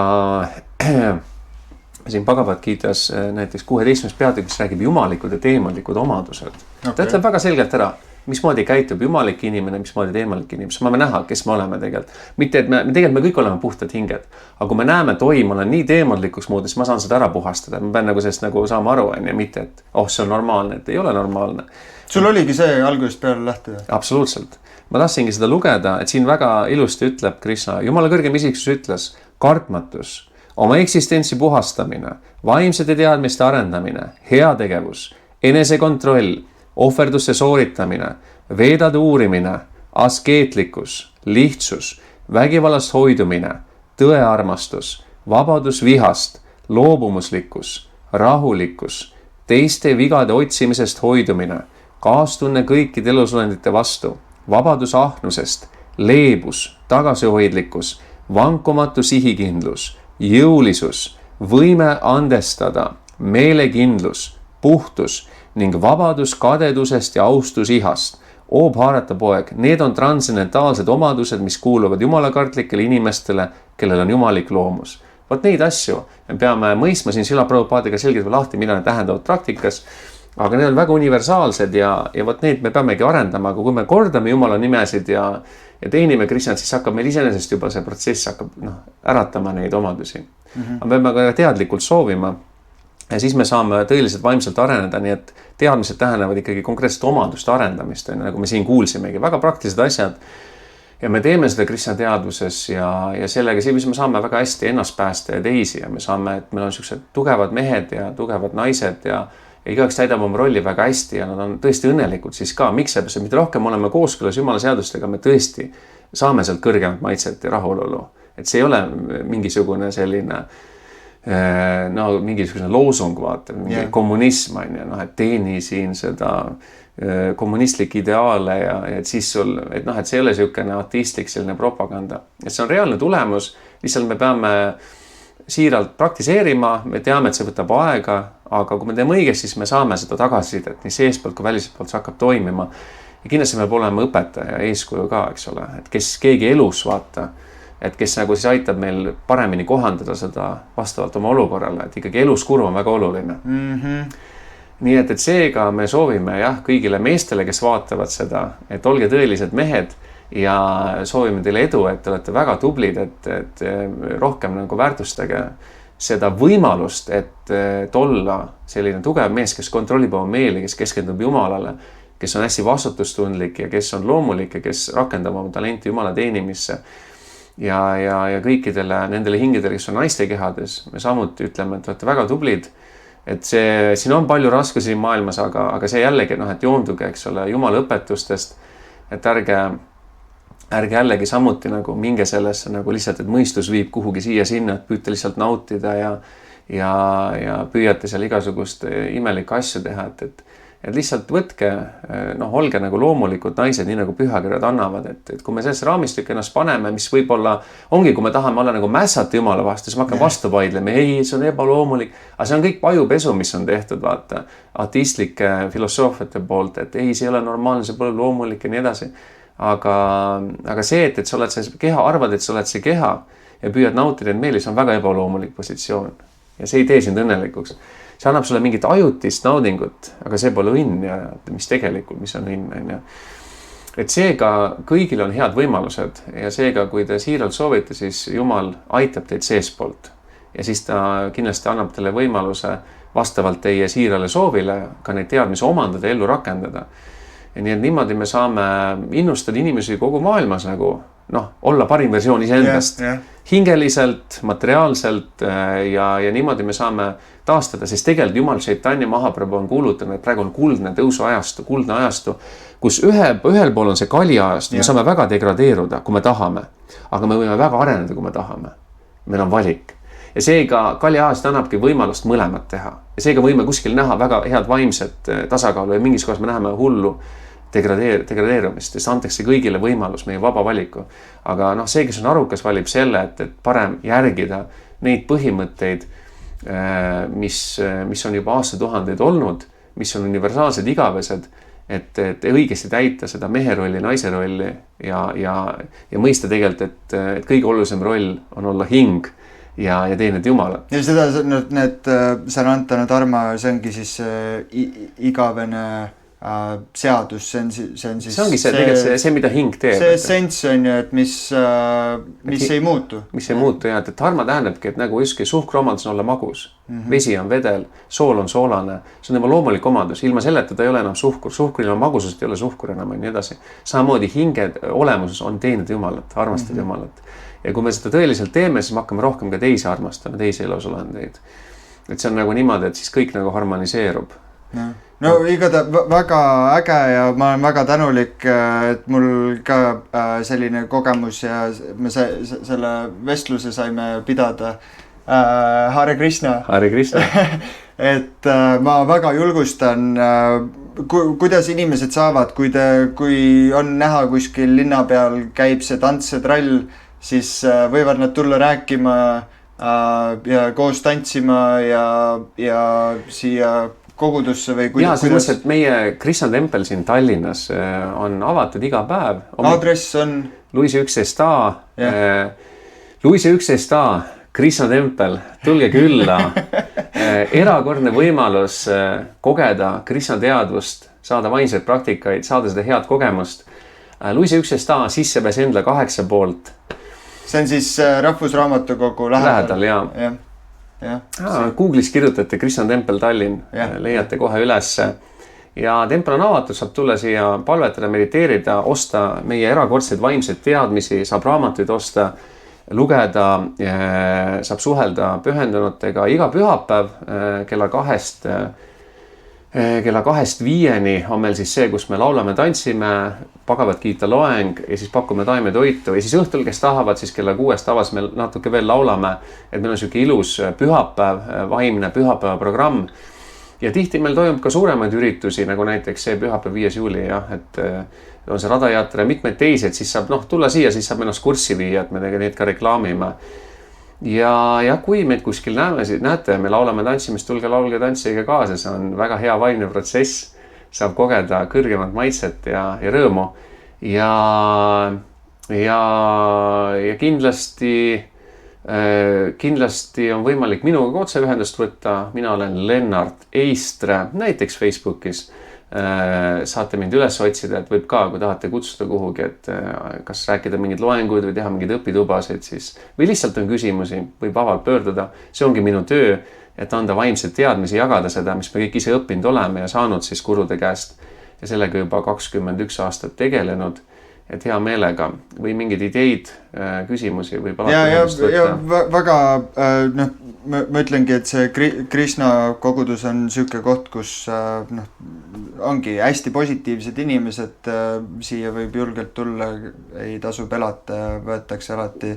siin Bhagavad Gitas näiteks 16. peatükis räägib jumalikud ja teemalikud omadused. Okay. Ta ütleb väga selgelt ära, mismoodi käitub jumalik inimene, mismoodi teemalik inimene. Me näha, kes me oleme tegelikult. Mitte, et me kõik oleme puhtad hinged. Aga kui me näeme, et ma olen nii teemallikuks muudes, siis ma saan seda ära puhastada. Ma pean nagu sellest nagu saama aru, ja mitte, et see on normaalne, et ei ole normaalne.
Sul oligi see algusest peale lähtuda?
Absoluutselt. Ma tahtsingi seda lugeda, et siin väga ilusti ütleb Krishna. Jumala kõrgem isiksus ütles, kartmatus, oma eksistentsi puhastamine, vaimsete teadmiste arendamine, heategevus, enesekontroll, ohverduste sooritamine, veedade uurimine, askeetlikkus, lihtsus, vägivallast hoidumine, tõearmastus, vabadus vihast, loobumuslikkus, rahulikkus, teiste vigade otsimisest hoidumine, kaastunne kõikide elusolendite vastu, vabadus ahnusest, leebus, tagasihoidlikkus, vankumatu sihikindlus, jõulisus, võime andestada, meelekindlus, puhtus ning vabadus kadedusest ja austusihast. O Bharata poeg, need on transcendentaalsed omadused, mis kuuluvad jumalakartlikele inimestele, kellel on jumalik loomus. Vot neid asju me peame mõistma siin Srila Prabhupaadiga selgelt lahti, mida need tähendavad praktikas, aga need on väga universaalsed ja vot neid me peamegi arendama, aga kui me kordame jumala nimesid ja teenime Krishnat, siis hakkab meil iseenesest juba see protsess hakkab äratama neid omadusi. Aga me peame ka teadlikult soovima. Ja siis me saame tõeliselt vaimselt areneda, nii et teadmised tähendavad ikkagi konkreetset omaduste arendamist, nagu me siin kuulsimegi, väga praktilised asjad. Ja me teeme seda Krishna teadvuses ja sellega siis me saame väga hästi ennast päästa ja teisi ja me saame, et meil on sellised tugevad mehed ja tugevad naised ja igaüks täidab oma rolli väga hästi ja nad on tõesti õnnelikud siis ka. Miks see, mida rohkem oleme kooskõlas jumala seadustega, me tõesti saame sealt kõrgemat maitset ja rahulolu. Et see ei ole mingisugune selline mingisugune loosung, vaata, mingi kommunism on ju, et teeni siin seda kommunistlik ideaale ja et siis sul, et see ei ole selline ateistlik selline propaganda. Et see on reaalne tulemus, lihtsalt me peame siiralt praktiseerima, me teame, et see võtab aega, aga kui me teeme õigesti, siis me saame seda tagasisidet, nii seespoolt kui välispoolt see hakkab toimima. Ja kindlasti me peab olema õpetaja ja eeskuju ka, eks ole, et kes keegi elus vaata, et kes nagu siis aitab meil paremini kohandada seda vastavalt oma olukorrale, et ikkagi eluskurv on väga oluline. Nii et seega me soovime kõigile meestele, kes vaatavad seda, et olge tõelised mehed ja soovime teile edu, et te olete väga tublid, et rohkem nagu väärtustage seda võimalust, et olla selline tugev mees, kes kontrollib oma meeli, kes keskendub Jumalale, kes on hästi vastutustundlik ja kes on loomulik ja kes rakendab oma talenti Jumala teenimisse. Ja kõikidele nendele hingedele, kes on naiste kehades, me samuti ütleme, et olete väga tublid, et siin on palju raskusi maailmas, aga see jällegi, et joonduge, eks ole, Jumala õpetustest, et ärge jällegi samuti nagu minge sellesse nagu lihtsalt, et mõistus viib kuhugi siia-sinna, et püüte lihtsalt nautida ja püüate seal igasugust imelikku asju teha, et lihtsalt võtke, noh, olge nagu loomulikud naised, nii nagu pühakirjad annavad, et kui me sellesse raamistikku ennast paneme, mis võib-olla ongi, kui me tahame olla nagu mässata Jumala vastu, siis me hakkame vastu vaidlema, ei, see on ebaloomulik, aga see on kõik pajupesu, mis on tehtud, vaata, ateistlike filosoofiate poolt, et ei, see ei ole normaalne, see pole loomulik ja nii edasi. Aga see, et sa oled see keha, arvad, et sa oled see keha ja püüad nautida meeli, see on väga ebaloomulik positsioon ja see ei tee sind õnnelikuks. See annab sulle mingit ajutist naudingut, aga see pole õnn ja mis tegelikult, mis on õnn, on ju. Et seega kõigil on head võimalused ja seega, kui te siiralt soovite, siis Jumal aitab teid seespoolt ja siis ta kindlasti annab teile võimaluse vastavalt teie siirale soovile ka neid teadmisi omandada ja ellu rakendada. Ja nii et niimoodi me saame innustada inimesi kogu maailmas nagu, noh, olla parim versioon iseendast. Hingeliselt, materiaalselt ja niimoodi me saame taastada, sest tegelikult Jumal Šeitani Mahaprabhu on kuulutanud, et praegu on kuldne tõusuajastu, kuldne ajastu, kus ühel pool on see kali ajastu, me saame väga degradeeruda, kui me tahame, aga me võime väga areneda, kui me tahame. Meil on valik. Ja seega kali ajast annabki võimalust mõlemat teha. Ja seega võime kuskil näha väga head vaimset tasakaalu ja mingis kohas me näeme hullu degradeerumist, sest antakse kõigile võimalus, meie vaba valiku. Aga noh, see, kes on arukas, valib selle, et parem järgida neid põhimõtteid, mis on juba aastatuhandeid olnud, mis on universaalsed igavesed, et õigesti täita seda mehe rolli, naise rolli ja mõista tegelikult, et kõige olulisem roll on olla hing ja teenida Jumala.
Ja seda, need Sanatana Dharma, see ongi siis igavene seadus, see on siis
see ongi see, mida hing teeb.
See essents on ju, et mis ei muutu.
Mis ei muutu, jah, et dharma tähendabki, et nagu justkui suhkruomandus on olla magus. Vesi on vedel, sool on soolane, see on tema loomulik omadus. Ilma selleta ta ei ole enam suhkur, suhkur ilma magusust ei ole suhkur enam ja nii edasi. Samamoodi hinge olemuses on teenida Jumalat, armastada Jumalat. Ja kui me seda tõeliselt teeme, siis me hakkame rohkem ka teisi armastama, teisi elusolendeid. Et see on nagu niimoodi, et siis kõik nagu harmoniseerub.
No igata väga äge ja ma olen väga tänulik, et mul ka selline kogemus ja me selle vestluse saime pidada. Hare Krishna.
Hare Krishna.
Et ma väga julgustan, kuidas inimesed saavad, kui on näha kuskil linna peal käib see tants ja trall, siis võivad nad tulla rääkima ja koos tantsima ja siia kogudusse või
kuidas? Jaa, selles, et meie Krishna tempel siin Tallinnas on avatud iga päev.
Aadress on?
Luise 11a, Luise 11a, Krishna tempel, tulge külla. Erakordne võimalus kogeda Krishna teadvust, saada vaimseid praktikaid, saada seda head kogemust. Luise 11a sissepääs endla 8 poolt.
See on siis Rahvusraamatukogu lähedal,
jah. Google'is kirjutate Krishna tempel Tallinn, leiate kohe üles ja tempel on avatud, saab tulla siia palvetada, mediteerida, osta meie erakordseid vaimseid teadmisi, saab raamatuid osta, lugeda, saab suhelda pühendunutega iga pühapäev kella 2-5 on meil siis see, kus me laulame, tantsime, Bhagavad Gita loeng ja siis pakume taimetoitu ja siis õhtul, kes tahavad, siis kella 6 tavas me natuke veel laulame, et meil on selline ilus pühapäev, vaimne pühapäeva programm ja tihti meil toimub ka suuremaid üritusi, nagu näiteks see pühapäev 5. juuli, et on see radajatra ja mitmed teised, siis saab tulla siia, siis saab ennast kurssi viia, et me neid ka reklaamime. Ja kui meid kuskil näete, me laulame tantsimist, tulge laulge tantsige kaasa, see on väga hea vaimne protsess, saab kogeda kõrgemat maitset ja rõõmu ja kindlasti on võimalik minuga otseühendust võtta, mina olen Lennart Eistre, näiteks Facebookis. Saate mind üles otsida, et võib ka, kui tahate kutsuda kuhugi, et kas rääkida mingid loenguid või teha mingid õpitubasid, siis või lihtsalt on küsimusi, võib vabalt pöörduda. See ongi minu töö, et anda vaimseid teadmisi, jagada seda, mis me kõik ise õppinud oleme ja saanud siis gurude käest ja sellega juba 21 aastat tegelenud, et hea meelega või mingeid ideid, küsimusi võib alati
võtta. Väga, ma ütlengi, et see Krishna kogudus on selline koht, kus ongi hästi positiivsed inimesed, siia võib julgelt tulla, ei tasu pelata, võetakse alati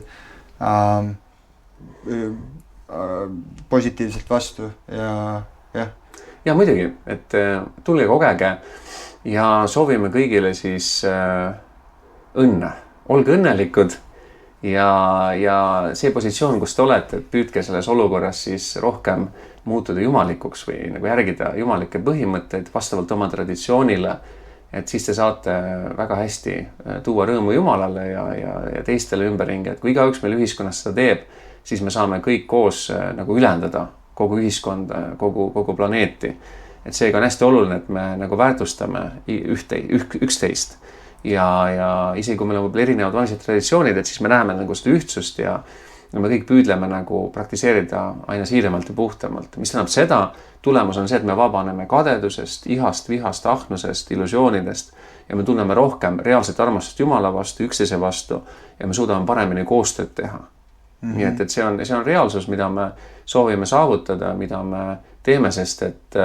positiivselt vastu ja.
ja muidugi, et tulge kogege ja soovime kõigile siis õnne. Olge õnnelikud ja see positsioon, kus te olete, et püüdke selles olukorras siis rohkem muutuda jumalikuks või nagu järgida jumalikke põhimõtteid vastavalt oma traditsioonile, et siis te saate väga hästi tuua rõõmu Jumalale ja teistele ümberringi, et kui igaüks meil ühiskonnas seda teeb, siis me saame kõik koos nagu ülendada kogu ühiskonda, kogu planeeti. Et seega on hästi oluline, et me nagu väärtustame üksteist ja isegi kui meil on erinevad vaimsed traditsioonid, et siis me näeme nagu seda ühtsust ja me kõik püüdleme nagu praktiseerida aina siiremalt ja puhtamalt. Mis tähendab seda, tulemus on see, et me vabaneme kadedusest, ihast, vihast, ahnusest, illusioonidest ja me tunneme rohkem reaalset armastust Jumala vastu, üksteise vastu ja me suudame paremini koostööd teha. Nii et see on reaalsus, mida me soovime saavutada, mida me teeme, sest et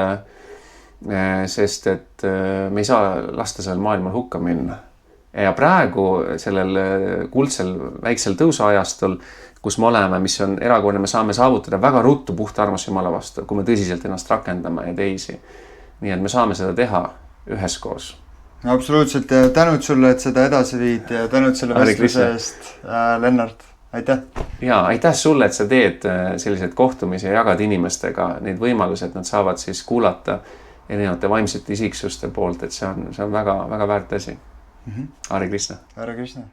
me ei saa lasta sellel maailmal hukka minna. Ja praegu sellel kuldsel väiksel tõusuajastul, kus me oleme, mis on erakordne, me saame saavutada väga ruttu puhta armastust Jumala vastu, kui me tõsiselt ennast rakendame ja teisi. Nii et me saame seda teha üheskoos.
Absoluutselt ja tänud sulle, et seda edasi viid ja tänud selle vestluse eest, Lennart. Aitäh! Ja
aitäh sulle, et sa teed sellised kohtumisi ja jagad inimestega neid võimalusi, et nad saavad siis kuulata erinevate vaimsete isiksuste poolt, et see on väga, väga väärt asi. Hare Krishna!
Hare Krishna!